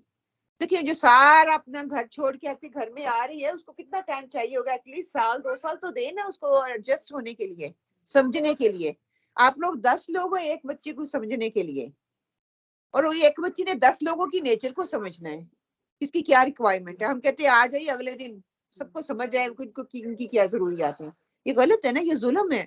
دیکھیے جو سارا اپنا گھر چھوڑ کے آپ کے گھر میں آ رہی ہے، اس کو کتنا ٹائم چاہیے ہوگا؟ ایٹ لیسٹ سال 2 سال تو دے نا اس کو ایڈجسٹ ہونے کے لیے، سمجھنے کے لیے. آپ لوگ 10 لوگ ہو ایک بچے کو سمجھنے کے لیے، اور وہ ایک بچی نے 10 لوگوں کی نیچر کو سمجھنا ہے، اس کی کیا ریکوائرمنٹ ہے. ہم کہتے ہیں آ جائیے اگلے دن سب کو سمجھ جائے ان کی کیا ضروریات ہیں. یہ غلط ہے نا، یہ ظلم ہے.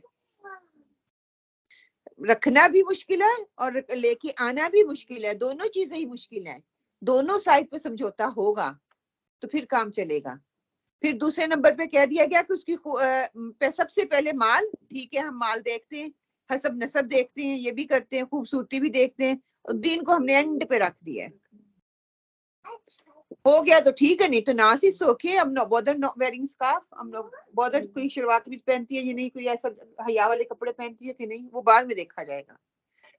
رکھنا بھی مشکل ہے اور لے کے آنا بھی مشکل ہے، دونوں چیزیں ہی مشکل ہیں. دونوں سائڈ پہ سمجھوتا ہوگا تو پھر کام چلے گا. پھر دوسرے نمبر پہ کہہ دیا گیا کہ اس کی سب سے پہلے مال. ٹھیک ہے، ہم مال دیکھتے ہیں، حسب نسب دیکھتے ہیں، یہ بھی کرتے ہیں، خوبصورتی بھی دیکھتے ہیں. دین کو ہم نے اینڈ پہ رکھ دیا ہے. ہو گیا تو ٹھیک ہے، نہیں تو نہ سی سوکھے. ہم بودر ویئرنگ اسکارف، ہم لوگ بودر کوئی شلوار قمیض پہنتی ہے یا نہیں، کوئی ایسا حیا والے کپڑے پہنتی ہے کہ نہیں، وہ بعد میں دیکھا جائے گا.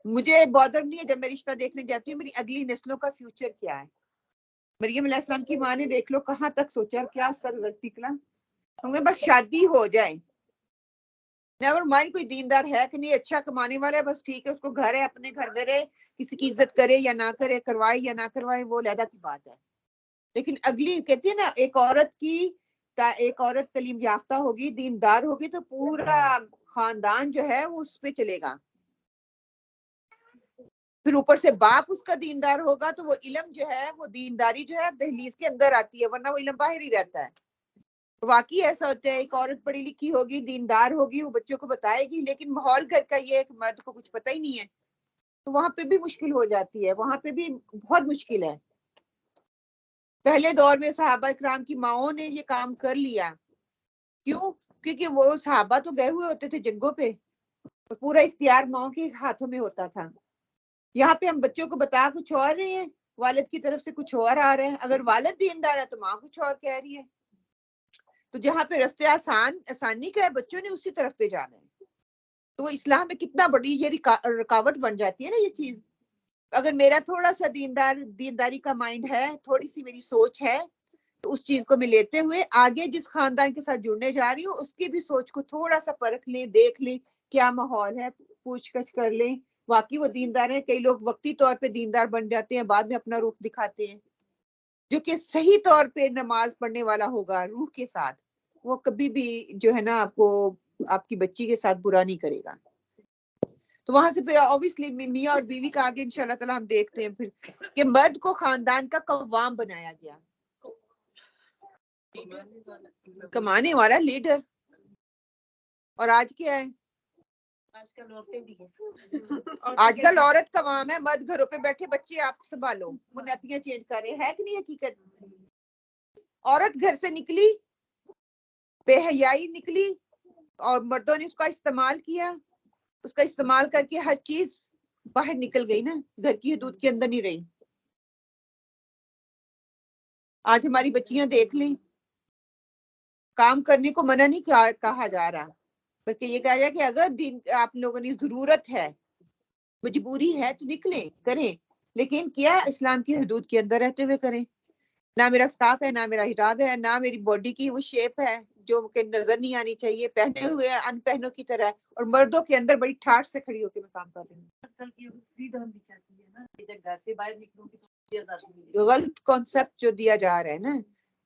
مجھے بودر نہیں ہے جب میں رشتہ دیکھنے جاتی ہوں میری اگلی نسلوں کا فیوچر کیا ہے. مریم علیہ السلام کی ماں نے دیکھ لو کہاں تک سوچا، کیا اس کا رزلٹ نکلا. ہمیں بس شادی ہو جائے، نیور مائنڈ کوئی دیندار ہے کہ نہیں، اچھا کمانے والا ہے، بس ٹھیک ہے، اس کو گھر ہے، اپنے گھر میں رہے، کسی کی عزت کرے یا نہ کرے، کروائے یا نہ کروائے، وہ علیحدہ کی بات ہے. لیکن اگلی کہتی ہے نا، ایک عورت تعلیم یافتہ ہوگی، دیندار ہوگی تو پورا خاندان جو ہے وہ اس پہ چلے گا. پھر اوپر سے باپ اس کا دیندار ہوگا تو وہ علم جو ہے، وہ دینداری جو ہے دہلیز کے اندر آتی ہے، ورنہ وہ علم باہر ہی رہتا ہے. واقعی ایسا ہوتا ہے، ایک عورت پڑھی لکھی ہوگی، دیندار ہوگی، وہ بچوں کو بتائے گی، لیکن ماحول گھر کا یہ ہے کہ مرد کو کچھ پتہ ہی نہیں ہے، تو وہاں پہ بھی مشکل ہو جاتی ہے، وہاں پہ بھی بہت مشکل ہے. پہلے دور میں صحابہ اکرام کی ماؤں نے یہ کام کر لیا. کیوں؟ کیونکہ وہ صحابہ تو گئے ہوئے ہوتے تھے جنگوں پہ، پورا اختیار ماؤں کے ہاتھوں میں ہوتا تھا. یہاں پہ ہم بچوں کو بتا کچھ اور رہے ہیں، والد کی طرف سے کچھ اور آ رہے ہیں. اگر والد دیندار ہے تو ماں کچھ اور کہہ رہی ہے. تو جہاں پہ رستے آسانی کا ہے، بچوں نے اسی طرف پہ جانا ہے. تو وہ اسلام میں کتنا بڑی یہ رکاوٹ بن جاتی ہے نا یہ چیز. اگر میرا تھوڑا سا دینداری کا مائنڈ ہے، تھوڑی سی میری سوچ ہے، تو اس چیز کو میں لیتے ہوئے آگے جس خاندان کے ساتھ جڑنے جا رہی ہوں اس کی بھی سوچ کو تھوڑا سا پرکھ لیں، دیکھ لیں کیا ماحول ہے، پوچھ گچھ کر لیں واقعی وہ دیندار ہیں. کئی لوگ وقتی طور پہ دیندار بن جاتے ہیں، بعد میں اپنا روح دکھاتے ہیں. جو کہ صحیح طور پہ نماز پڑھنے والا ہوگا روح کے ساتھ، وہ کبھی بھی جو ہے نا آپ کی بچی کے ساتھ برا نہیں کرے گا. تو وہاں سے پھر obviously میاں اور بیوی کا آگے انشاءاللہ تعالی ہم دیکھتے ہیں پھر کہ مرد کو خاندان کا قوام بنایا گیا، کمانے والا لیڈر. اور آج کیا ہے؟ آج کل عورتیں بھی ہیں. آج کل عورت قوام ہے، مرد گھروں پہ بیٹھے بچے آپ سنبھالو، وہ نیپیاں چینج کر رہے ہیں کہ نہیں. حقیقت عورت گھر سے نکلی، بے حیائی نکلی، اور مردوں نے اس کا استعمال کیا، اس کا استعمال کر کے ہر چیز باہر نکل گئی نا، گھر کی حدود کے اندر نہیں رہی. آج ہماری بچیاں دیکھ لیں، کام کرنے کو منع نہیں کہا جا رہا، بلکہ یہ کہا جائے کہ اگر دین آپ لوگوں نے ضرورت ہے، مجبوری ہے تو نکلیں کریں، لیکن کیا اسلام کی حدود کے اندر رہتے ہوئے کریں. نہ میرا اسکارف ہے، نہ میرا حجاب ہے، نہ میری باڈی کی وہ شیپ ہے جو کہ نظر نہیں آنی چاہیے، پہنے ہوئے ان پہنوں کی طرح، اور مردوں کے اندر بڑی ٹھاٹ سے کھڑی ہو کے میں کام کر رہی ہوں. آج کل کی فریڈم بھی چاہتی ہے نا، جب گھر سے باہر نکلوں گی تو مجھے آزادی ملے گی. غلط کانسیپٹ جو دیا جا رہا ہے نا.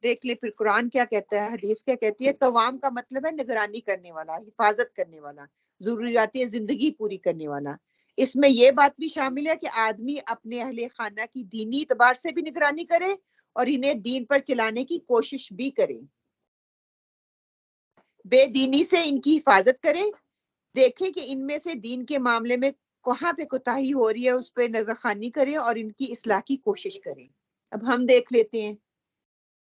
دیکھ لے پھر قرآن کیا کہتا ہے، حدیث کیا کہتی ہے. قوام کا مطلب ہے نگرانی کرنے والا، حفاظت کرنے والا، ضروریات زندگی پوری کرنے والا. اس میں یہ بات بھی شامل ہے کہ آدمی اپنے اہل خانہ کی دینی اعتبار سے بھی نگرانی کرے اور انہیں دین پر چلانے کی کوشش بھی کرے، بے دینی سے ان کی حفاظت کرے، دیکھیں کہ ان میں سے دین کے معاملے میں کہاں پہ کوتاہی ہو رہی ہے، اس پہ نظر خوانی کریں اور ان کی اصلاح کی کوشش کریں. اب ہم دیکھ لیتے ہیں،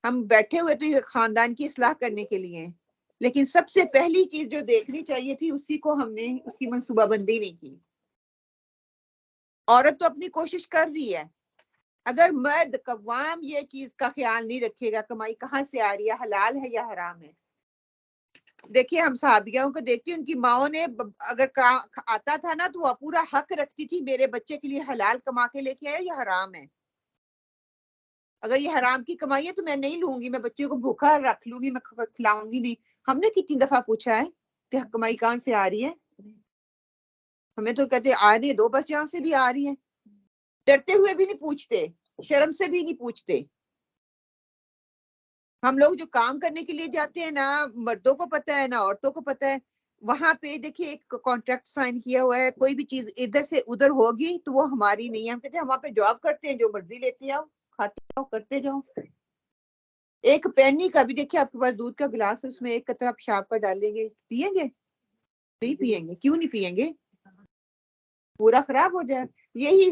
ہم بیٹھے ہوئے تو خاندان کی اصلاح کرنے کے لیے ہیں، لیکن سب سے پہلی چیز جو دیکھنی چاہیے تھی اسی کو ہم نے اس کی منصوبہ بندی نہیں کی. عورت تو اپنی کوشش کر رہی ہے، اگر مرد قوام یہ چیز کا خیال نہیں رکھے گا کمائی کہاں سے آ رہی ہے، حلال ہے یا حرام ہے. دیکھیے ہم صحابیوں کو دیکھتی، ان کی ماؤں نے اگر آتا تھا نا تو وہ پورا حق رکھتی تھی میرے بچے کے لیے حلال کما کے لے کے آئے یا حرام ہے. اگر یہ حرام کی کمائی ہے تو میں نہیں لوں گی، میں بچے کو بھوکا رکھ لوں گی، میں کھلاؤں گی نہیں. ہم نے کتنی دفعہ پوچھا ہے کہ کمائی کہاں سے آ رہی ہے، ہمیں تو کہتے آ رہی ہے دو بس جہاں سے بھی آ رہی ہے. ڈرتے ہوئے بھی نہیں پوچھتے، شرم سے بھی نہیں پوچھتے. ہم لوگ جو کام کرنے کے لیے جاتے ہیں، نہ مردوں کو پتہ ہے نہ عورتوں کو پتہ ہے. وہاں پہ دیکھیے ایک کانٹریکٹ سائن کیا ہوا ہے، کوئی بھی چیز ادھر سے ادھر ہوگی تو وہ ہماری نہیں ہے. ہم کہتے ہیں ہم وہاں پہ جاب کرتے ہیں، جو مرضی لیتے آؤ، کھاتے جاؤ، کرتے جاؤ. ایک پینی کا بھی دیکھیے، آپ کے پاس دودھ کا گلاس ہے، اس میں ایک قطرہ پیشاب کا ڈالیں گے، پیئیں گے؟ نہیں پیئیں گے. کیوں نہیں پیئیں گے؟ پورا خراب ہو جائے. یہی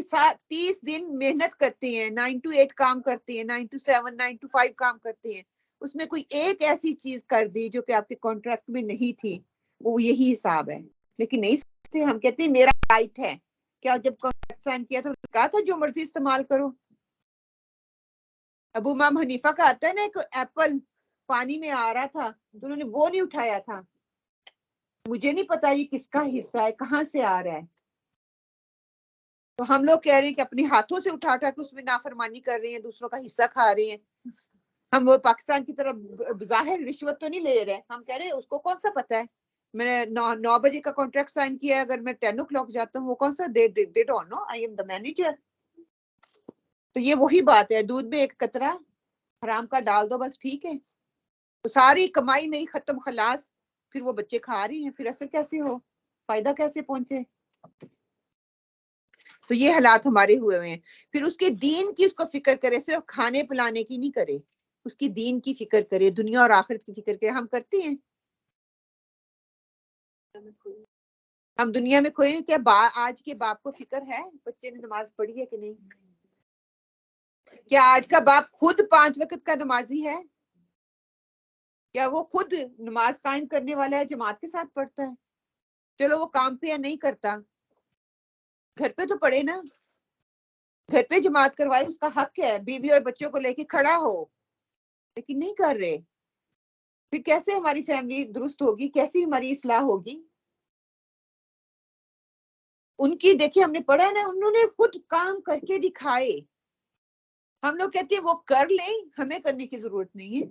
30 دن محنت کرتے ہیں، 9 to 8 کام کرتے ہیں، 9 to 7 9 to 5 کام کرتے ہیں، اس میں کوئی ایک ایسی چیز کر دی جو کہ آپ کے کانٹریکٹ میں نہیں تھی، وہ یہی حساب ہے. لیکن نہیں سمجھتے، ہم کہتے ہیں میرا رائٹ ہے. کیا جب کانٹریکٹ سائن کیا تھا کہا تھا جو مرضی استعمال کرو؟ ابو امام حنیفہ کا آتا ہے نا ایک ایپل پانی میں آ رہا تھا تو انہوں نے وہ نہیں اٹھایا تھا. مجھے نہیں پتا یہ کس کا حصہ ہے، کہاں سے آ رہا ہے. تو ہم لوگ کہہ رہے ہیں کہ اپنے ہاتھوں سے اٹھا اٹھا کے اس میں نافرمانی کر رہے ہیں، دوسروں کا حصہ کھا رہے ہیں. ہم وہ پاکستان کی طرف ظاہر رشوت تو نہیں لے رہے، ہم کہہ رہے ہیں اس کو کون سا پتا ہے. میں نے 9 بجے کا کانٹریکٹ سائن کیا ہے، اگر میں 10 o'clock جاتا ہوں وہ کون سا they don't know, I am the manager. تو یہ وہی بات ہے، دودھ میں ایک قطرہ حرام کا ڈال دو بس ٹھیک ہے، تو ساری کمائی میری ختم، خلاص. پھر وہ بچے کھا رہی ہیں، پھر اثر کیسے ہو، فائدہ کیسے پہنچے. تو یہ حالات ہمارے ہوئے ہیں. پھر اس کے دین کی اس کو فکر کرے، صرف کھانے پلانے کی نہیں کرے، اس کی دین کی فکر کرے، دنیا اور آخرت کی فکر کرے. ہم کرتے ہیں؟ ہم دنیا میں کھوئے. کیا آج کے باپ کو فکر ہے بچے نے نماز پڑھی ہے کہ نہیں؟ کیا آج کا باپ خود 5 وقت کا نمازی ہے؟ کیا وہ خود نماز قائم کرنے والا ہے، جماعت کے ساتھ پڑھتا ہے؟ چلو وہ کام پہ یا نہیں کرتا، گھر پہ تو پڑھے نا، گھر پہ جماعت کروائے، اس کا حق ہے، بیوی اور بچوں کو لے کے کھڑا ہو. لیکن نہیں کر رہے. پھر کیسے ہماری فیملی درست ہوگی، کیسی ہماری اصلاح ہوگی؟ ان کی دیکھیں ہم نے پڑھا نا، انہوں نے خود کام کر کے دکھائے. ہم لوگ کہتے ہیں وہ کر لیں، ہمیں کرنے کی ضرورت نہیں ہے.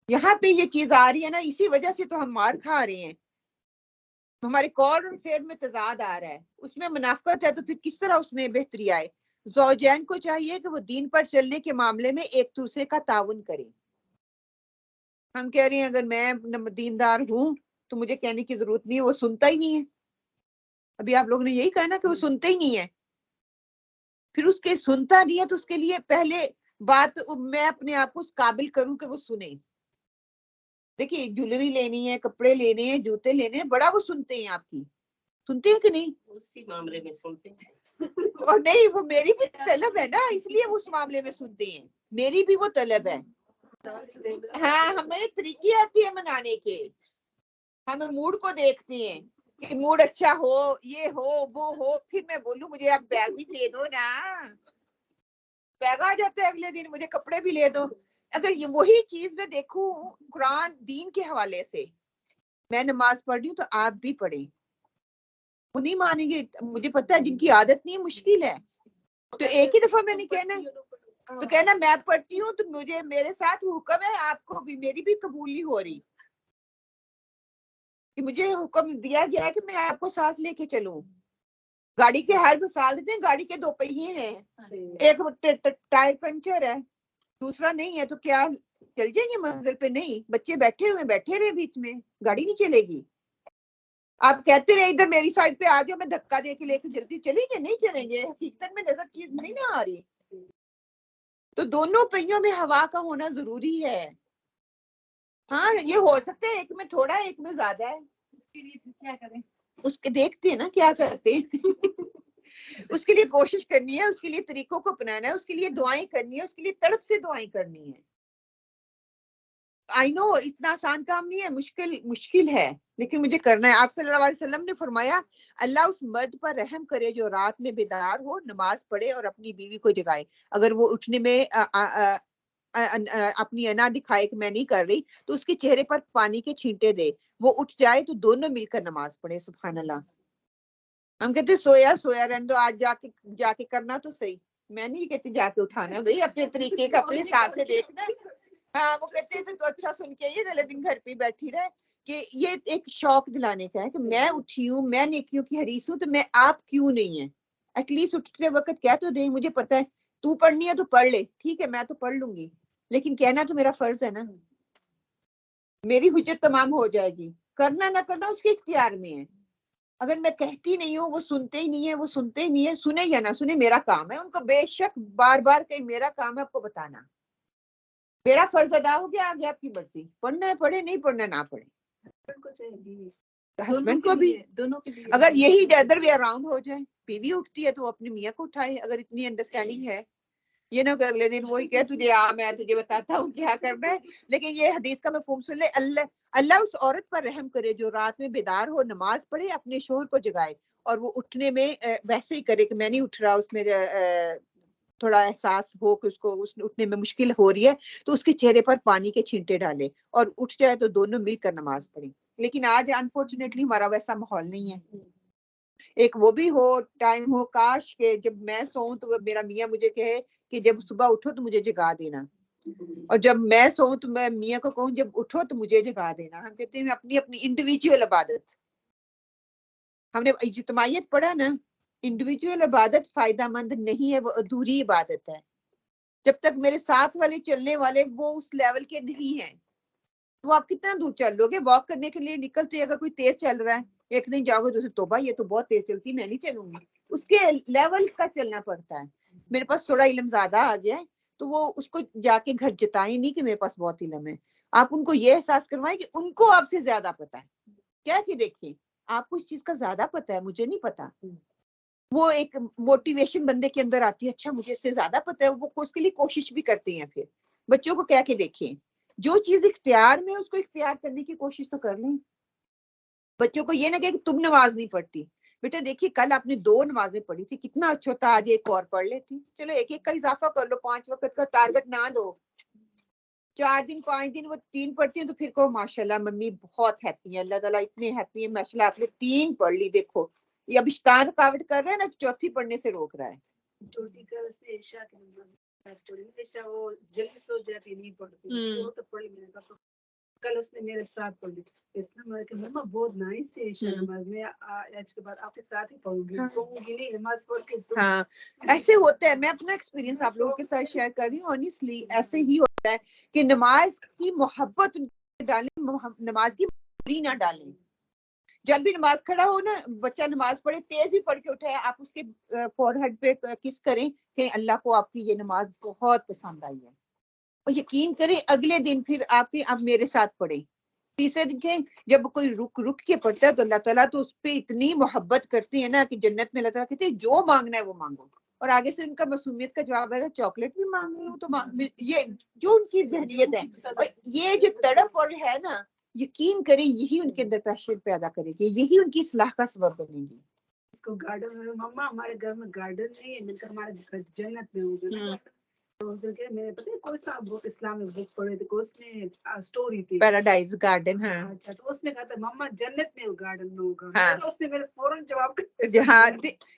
یہاں پہ یہ چیز آ رہی ہے نا، اسی وجہ سے تو ہم مار کھا رہے ہیں. ہمارے کال اور فیل میں تضاد آ رہا ہے، اس میں منافقت ہے، تو پھر کس طرح اس میں بہتری آئے؟ زوجین کو چاہیے کہ وہ دین پر چلنے کے معاملے میں ایک دوسرے کا تعاون کریں. ہم کہہ رہے ہیں اگر میں دیندار ہوں تو مجھے کہنے کی ضرورت نہیں ہے، وہ سنتا ہی نہیں ہے. ابھی آپ لوگوں نے یہی کہا نا کہ وہ سنتے ہی نہیں ہے. پھر اس کے سنتا نہیں ہے تو اس کے لیے پہلے بات میں اپنے آپ کو اس قابل کروں کہ وہ سنے. دیکھیے جویلری لینی ہے، کپڑے لینے ہیں، جوتے لینے ہیں، بڑا وہ سنتے ہیں. آپ کی سنتے ہیں کہ نہیں؟ اسی معاملے میں سنتے ہیں. اور نہیں، وہ میری بھی طلب ہے نا، اس لیے وہ اس معاملے میں سنتے ہیں. میری بھی وہ طلب ہے. ہاں ہمیں طریقے آتے ہیں منانے کے، ہم موڈ کو دیکھتے ہیں کہ موڈ اچھا ہو، یہ ہو وہ ہو. پھر میں بولوں مجھے آپ بیگ بھی دے دو نا، بیگ آ جاتا ہے اگلے دن، مجھے کپڑے بھی لے دو. اگر یہ وہی چیز میں دیکھوں قرآن دین کے حوالے سے میں نماز پڑھ رہی ہوں تو آپ بھی پڑھیں. وہ نہیں مانیں گے. مجھے پتا ہے جن کی عادت نہیں مشکل ہے. تو ایک ہی دفعہ میں نے کہنا تو کہنا میں پڑھتی ہوں تو مجھے میرے ساتھ وہ حکم ہے, آپ کو بھی میری بھی قبول نہیں ہو رہی کہ مجھے حکم دیا گیا ہے کہ میں آپ کو ساتھ لے کے چلوں. گاڑی کے ہر مثال دیتے ہیں, گاڑی کے 2 پہیے ہیں, ایک ٹائر پنچر ہے دوسرا نہیں ہے, تو کیا چل جائیں گے منزل پہ؟ نہیں. بچے بیٹھے ہوئے بیٹھے رہے بیچ میں, گاڑی نہیں چلے گی. آپ کہتے رہے ادھر میری سائڈ پہ آ جاؤ, میں دھکا دے کے لے کے جلدی چلیں گے؟ نہیں چلیں گے. حقیقت میں نظر چیز نہیں نہ آ رہی. تو دونوں پہیوں میں ہوا کا ہونا ضروری ہے. ہاں یہ ہو سکتا ہے ایک میں تھوڑا ہے ایک میں زیادہ ہے, اس کے لیے کیا کریں, اس کے دیکھتے ہیں نا کیا کرتے ہیں. اس کے لیے کوشش کرنی ہے, اس کے لیے طریقوں کو اپنانا ہے, اس کے لیے دعائیں کرنی ہے, اس کے لیے تڑپ سے دعائیں کرنی ہے. آئی نو اتنا آسان کام نہیں ہے, مشکل ہے, لیکن مجھے کرنا ہے. آپ صلی اللہ علیہ وسلم نے فرمایا اللہ اس مرد پر رحم کرے جو رات میں بیدار ہو, نماز پڑھے اور اپنی بیوی کو جگائے. اگر وہ اٹھنے میں اپنی انا دکھائے کہ میں نہیں کر رہی, تو اس کے چہرے پر پانی کے چھینٹے دے. وہ اٹھ جائے تو دونوں مل کر نماز پڑھے. سبحان اللہ. ہم کہتے سویا رہنے دو, آج جا کے کرنا تو صحیح. میں نہیں کہتی جا کے اٹھانا, بھائی اپنے طریقے کا اپنے حساب سے دیکھنا. ہاں وہ کہتے ہیں تو اچھا سن کے یہ اگلے دن گھر پہ بیٹھی رہے, کہ یہ ایک شوق دلانے کا ہے کہ میں اٹھی ہوں, میں نیکیوں کی حریص ہوں, تو میں آپ کیوں نہیں ہے. ایٹ لیسٹ اٹھتے وقت کہہ تو دیں, مجھے پتا ہے تو پڑھنی ہے تو پڑھ لے, ٹھیک ہے میں تو پڑھ لوں گی, لیکن کہنا تو میرا فرض ہے نا. میری حجت تمام ہو جائے گی. کرنا نہ کرنا اس کے اختیار میں ہے. اگر میں کہتی نہیں ہوں, وہ سنتے ہی نہیں ہے, وہ سنتے ہی نہیں ہے, سنے یا نہ سنے میرا کام ہے ان کو بے شک بار بار کہیں میرا کام ہے آپ کو بتانا. میرا فرض ادا ہو گیا, آگے آپ کی مرضی, پڑھنا ہے پڑھے, نہیں پڑھنا نہ پڑھے. ہسبینڈ کو بھی دونوں کے لیے. اگر یہی ادر وے اراؤنڈ ہو جائے, بیوی اٹھتی ہے تو وہ اپنی میاں کو اٹھائے, اگر اتنی انڈرسٹینڈنگ ہے. یہ نہ کہ اگلے دن وہی کہ تجھے میں تجھے بتاتا ہوں کیا کرنا ہے. لیکن یہ حدیث کا مفہوم سن لے, اللہ اس عورت پر رحم کرے جو رات میں بیدار ہو, نماز پڑھے, اپنے شوہر کو جگائے, اور وہ اٹھنے میں ویسے ہی کرے کہ میں نہیں اٹھ رہا, اس میں تھوڑا احساس ہو کہ اس کو اٹھنے میں مشکل ہو رہی ہے, تو اس کے چہرے پر پانی کے چھینٹے ڈالے اور اٹھ جائے تو دونوں مل کر نماز پڑھیں. لیکن آج انفارچونیٹلی ہمارا ویسا ماحول نہیں ہے. ایک وہ بھی ہو ٹائم ہو, کاش کہ جب میں سوؤں تو میرا میاں مجھے کہے کہ جب صبح اٹھو تو مجھے جگا دینا, اور جب میں سوؤں تو میں میاں کو کہوں جب اٹھو تو مجھے جگا دینا. ہم کہتے ہیں اپنی اپنی انڈیویجول عبادت. ہم نے اجتماعیت پڑھا نا, انڈیویجول عبادت فائدہ مند نہیں ہے, وہ ادھوری عبادت ہے. جب تک میرے ساتھ والے چلنے والے وہ اس لیول کے نہیں ہیں, تو آپ کتنا دور چل لو گے. واک کرنے کے لیے نکلتے اگر کوئی تیز چل رہا ہے, ایک دن جاؤ گے دوسرے توبہ یہ تو بہت تیز چلتی, میں نہیں چلوں گی. اس کے لیول کا چلنا پڑتا ہے. میرے پاس تھوڑا علم زیادہ آ گیا ہے, تو وہ اس کو جا کے گھر جتائیں نہیں کہ میرے پاس بہت علم ہے. آپ ان کو یہ احساس کروائیں کہ ان کو آپ سے زیادہ پتا ہے. کیا کہ دیکھیں آپ کو اس چیز کا زیادہ پتا ہے, مجھے نہیں پتا. وہ ایک موٹیویشن بندے کے اندر آتی ہے, اچھا مجھے اس سے زیادہ پتا ہے, وہ اس کے لیے کوشش بھی کرتے ہیں. پھر بچوں کو کہہ کے دیکھیں, جو چیز اختیار میں اس کو اختیار کرنے کی کوشش تو کر لیں. بچوں کو یہ نہ کہ تم نماز نہیں پڑھتی, بیٹا دیکھیے کل آپ نے 2 نمازیں پڑھی تھی, کتنا اچھا ہوتا, آج ایک اور پڑھ لیتی. چلو ایک کا اضافہ کر لو, 5 وقت کا ٹارگٹ نہ دو. 4 دن 5 دن وہ 3 پڑھتی ہیں تو پھر کہو ماشاءاللہ ممی بہت ہیپی ہیں, اللہ تعالیٰ اتنے ہیپی ہیں, ماشاءاللہ آپ نے 3 پڑھ لی. دیکھو یہ اب شیطان رکاوٹ کر رہا ہے نا, 4تھی پڑھنے سے روک رہا ہے. چھوٹی کل سے عشاء کی نماز پڑھی, عشاء وہ جلدی سو جاتی نہیں پڑھتی, وہ تو پڑھی میں نے. کل اس نے میرے ساتھ پڑھ لی, اتنا مجھے کہ مما بہت نائس ہے عشاء نماز, میں آج کے بعد آپ کے ساتھ ہی پڑھوں گی, سوؤں گی نہیں, نماز پڑھ کے سو. ہاں ایسے ہوتا ہے. میں اپنا ایکسپیرینس آپ لوگوں کے ساتھ شیئر کر رہی ہوں. آنیسٹلی ایسے ہی ہوتا ہے کہ نماز کی محبت ڈالیں, نماز کی بری نہ ڈالیں. جب بھی نماز کھڑا ہو نا, بچہ نماز پڑھے, تیز بھی پڑھ کے اٹھائے, آپ اس کے فور ہیڈ پہ کس کریں کہ اللہ کو آپ کی یہ نماز بہت پسند آئی ہے. اور یقین کریں اگلے دن پھر آپ میرے ساتھ پڑھیں. تیسرے دن کہ جب کوئی رک کے پڑھتا ہے تو اللہ تعالیٰ تو اس پہ اتنی محبت کرتے ہیں نا کہ جنت میں اللہ تعالیٰ کہتے ہیں جو مانگنا ہے وہ مانگو. اور آگے سے ان کا معصومیت کا جواب ہے چاکلیٹ بھی مانگ رہی ہوں تو یہ جو ان کی ذہنیت ہے, اور یہ جو تڑپ اور ہے نا, یقین کریں یہی ان کے اندر پیشن پیدا کرے گی, یہی ان کی اصلاح کا سبب بنے گی. اس کو گارڈن میں, مما ہمارے گھر میں گارڈن نہیں ہے, مل کر ہمارے گھر جنت میں ہوگا. اس دن کہ میں نے پتہ ہے کوئی سا بک اسلامک بک پڑھے تھے کہ اس میں اسٹوری تھی پیراڈائز گارڈن. ہاں اچھا تو اس نے کہا تھا مما جنت میں گارڈن میں ہوگا. ہاں. تو اس نے میرے فوراً جواب ہاں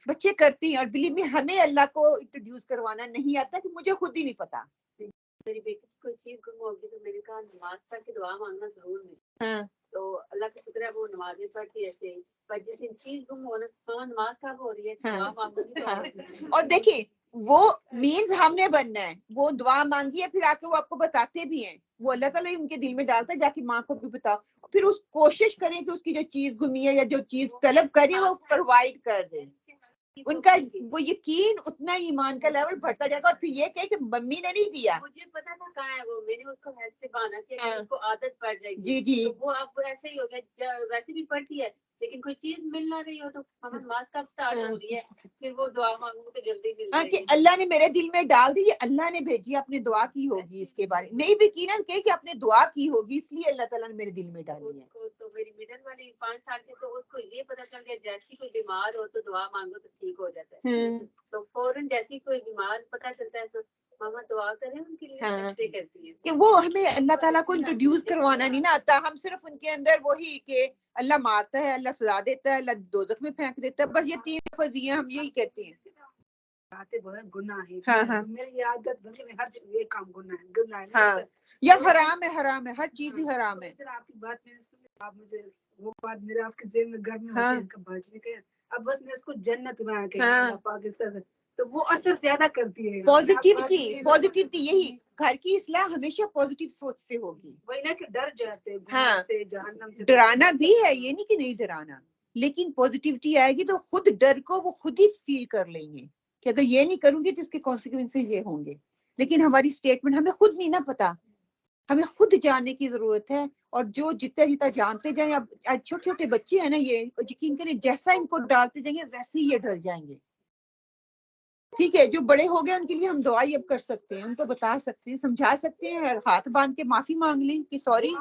بچے کرتے ہیں. اور بلیو می ہمیں اللہ کو انٹروڈیوس کروانا نہیں آتا کہ مجھے خود ہی نہیں پتا. میری بیٹی کی کوئی چیز گم ہوگی تو میں نے کہا نماز پڑھ کے دعا مانگنا ضرور ہے. ہاں تو اللہ کا شکر ہے وہ نمازیں پڑھتی ایسے ہی. پر جس دن چیز گم ہونا نماز کب ہو رہی ہے دعا مانگو گی تو. اور دیکھیں وہ مینز ہم نے بننا ہے. وہ دعا مانگی ہے پھر آ کے وہ آپ کو بتاتے بھی ہیں. وہ اللہ تعالیٰ ان کے دل میں ڈالتا ہے جا کے ماں کو بھی بتاؤ. پھر اس کوشش کریں کہ اس کی جو چیز گمی ہے یا جو چیز طلب کرے وہ پرووائڈ کر دیں. ان کا وہ یقین اتنا ایمان کا لیول بڑھتا جائے گا. اور پھر یہ کہ ممی نے نہیں دیا. مجھے پتا تھا کہاں ہے وہ. میں نے اس کو ہیلتھ سے بانا کہ اس کو عادت پڑ جائے گی. جی جی تو وہ اب ایسے ہی ہو گیا. ویسے بھی پڑھتی ہے لیکن کوئی چیز مل نہ رہی ہو تو ہمیں نماز کب اسٹارٹ ہو رہی ہے پھر وہ دعا مانگوں تو جلدی مل ہاں جائے کہ گی. اللہ نے میرے دل میں ڈال دی. اللہ نے بھیجی اپنے دعا کی ہوگی. اس کے بارے نہیں بھی کی نا کہ اپنے دعا کی ہوگی اس لیے اللہ تعالیٰ نے میرے دل میں ڈالی ہے. اس کو تو میری مڈل والی 5 سال کی تو اس کو یہ پتا چل گیا جیسی کوئی بیمار ہو تو دعا مانگو تو ٹھیک ہو جاتا ہے. تو فوراً جیسی کوئی بیمار پتا چلتا ہے تو ماما دعا کریں ان کے لیے ایسے کرتی ہے. کہ وہ ہمیں اللہ تعالیٰ کو انٹروڈیوس کروانا نہیں نا آتا. ہم صرف ان کے اندر وہی کہ اللہ مارتا ہے, اللہ سزا دیتا ہے, اللہ دوزخ میں پھینک دیتا ہے, بس یہ 3 لفظ ہیں ہم یہی کہتے ہیں. گناہ ہے. ہاں ہاں میری عادت بن گئی ہر یہ کام گناہ ہے. ہاں یا حرام ہے. حرام ہے, ہر چیز ہی حرام ہے. آپ کی بات میں نے سنی. آپ مجھے وہ بات میرے آپ کے ذہن میں گھر میں ہوتی ہے. باجی نے کہا اب بس میں اس کو جنت بنا کے پاکستان تو وہ اثر زیادہ کرتی ہے. پازیٹیوٹی یہی گھر کی اصلاح ہمیشہ پازیٹیو سوچ سے ہوگی. وہی نا کہ ڈر جاتے ہاں سے جہنم سے. ڈرانا بھی ہے یہ نہیں کہ نہیں ڈرانا, لیکن پازیٹیوٹی آئے گی تو خود ڈر کو وہ خود ہی فیل کر لیں گے کہ اگر یہ نہیں کروں گی تو اس کے کانسیکوینس یہ ہوں گے. لیکن ہماری اسٹیٹمنٹ ہمیں خود نہیں نا پتا. ہمیں خود جاننے کی ضرورت ہے. اور جو جتنا جانتے جائیں. اب چھوٹے چھوٹے بچے ہیں نا یہ یقین کریں جیسا ان کو ڈالتے جائیں گے ویسے ہی یہ ڈر جائیں گے. ٹھیک ہے جو بڑے ہو گئے ان کے لیے ہم دعائی اب کر سکتے ہیں, ان کو بتا سکتے ہیں, سمجھا سکتے ہیں, ہاتھ باندھ کے معافی مانگ لیں کہ سوری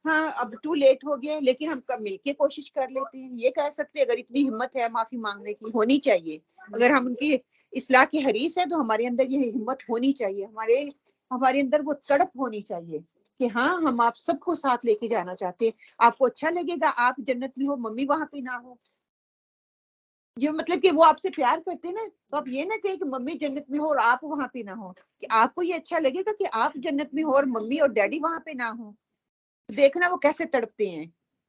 ہاں اب ٹو لیٹ ہو گیا. لیکن ہم مل کے کوشش کر لیتے ہیں. یہ کہہ سکتے ہیں اگر اتنی ہمت ہے معافی مانگنے کی ہونی چاہیے. اگر ہم ان کی اصلاح کے حریص ہیں تو ہمارے اندر یہ ہمت ہونی چاہیے. ہمارے اندر وہ تڑپ ہونی چاہیے کہ ہاں ہم آپ سب کو ساتھ لے کے جانا چاہتے ہیں. آپ کو اچھا لگے گا آپ جنت میں ہو ممی وہاں پہ نہ ہو. یہ مطلب کہ وہ آپ سے پیار کرتے نا تو آپ یہ نہ کہیں کہ ممی جنت میں ہو اور آپ وہاں پہ نہ ہو. کہ آپ کو یہ اچھا لگے گا کہ آپ جنت میں ہو اور ممی اور ڈیڈی وہاں پہ نہ ہو. دیکھنا وہ کیسے تڑپتے ہیں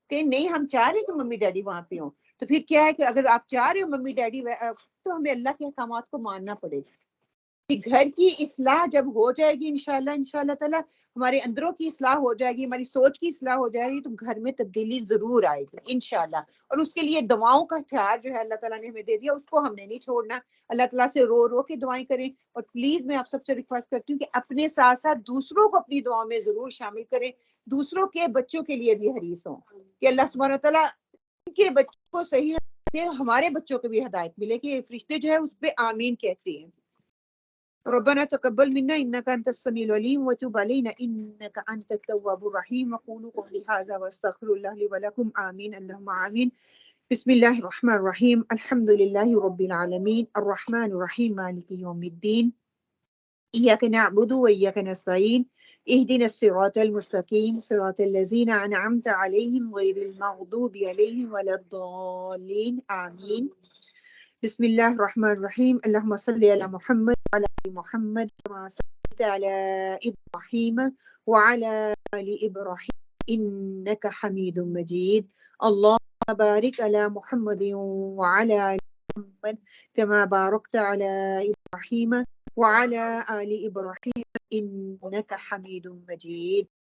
کہ نہیں ہم چاہ رہے کہ ممی ڈیڈی وہاں پہ ہوں. تو پھر کیا ہے کہ اگر آپ چاہ رہے ہو ممی ڈیڈی تو ہمیں اللہ کے احکامات کو ماننا پڑے گا. کہ گھر کی اصلاح جب ہو جائے گی انشاءاللہ تعالیٰ ہمارے اندروں کی اصلاح ہو جائے گی, ہماری سوچ کی اصلاح ہو جائے گی تو گھر میں تبدیلی ضرور آئے گی انشاءاللہ. اور اس کے لیے دعاؤں کا اختیار جو ہے اللہ تعالیٰ نے ہمیں دے دیا, اس کو ہم نے نہیں چھوڑنا. اللہ تعالیٰ سے رو رو کے دعائیں کریں. اور پلیز میں آپ سب سے ریکویسٹ کرتی ہوں کہ اپنے ساتھ ساتھ دوسروں کو اپنی دعاؤں میں ضرور شامل کریں. دوسروں کے بچوں کے لیے بھی حریص ہوں کہ اللہ سبحانہ تعالیٰ ان کے بچوں کو صحیح دے, ہمارے بچوں کو بھی ہدایت ملے. کہ فرشتے جو ہے اس پہ آمین کہتے ہیں. ربنا تقبل منا انك انت السميع العليم وتب علينا انك انت التواب الرحيم وقولوا قولي هذا واستغفر الله لي ولكم امين اللهم امين. بسم الله الرحمن الرحيم الحمد لله رب العالمين الرحمن الرحيم مالك يوم الدين اياك نعبد واياك نستعين اهدنا الصراط المستقيم صراط الذين انعمت عليهم غير المغضوب عليهم ولا الضالين امين. بسم الله الرحمن الرحيم اللهم صل على محمد وعلى آل محمد كما صليت على إبراهيم وعلى آل إبراهيم إنك حميد مجيد. اللهم بارك على محمد وعلى آل محمد كما باركت على إبراهيم وعلى آل إبراهيم إنك حميد مجيد.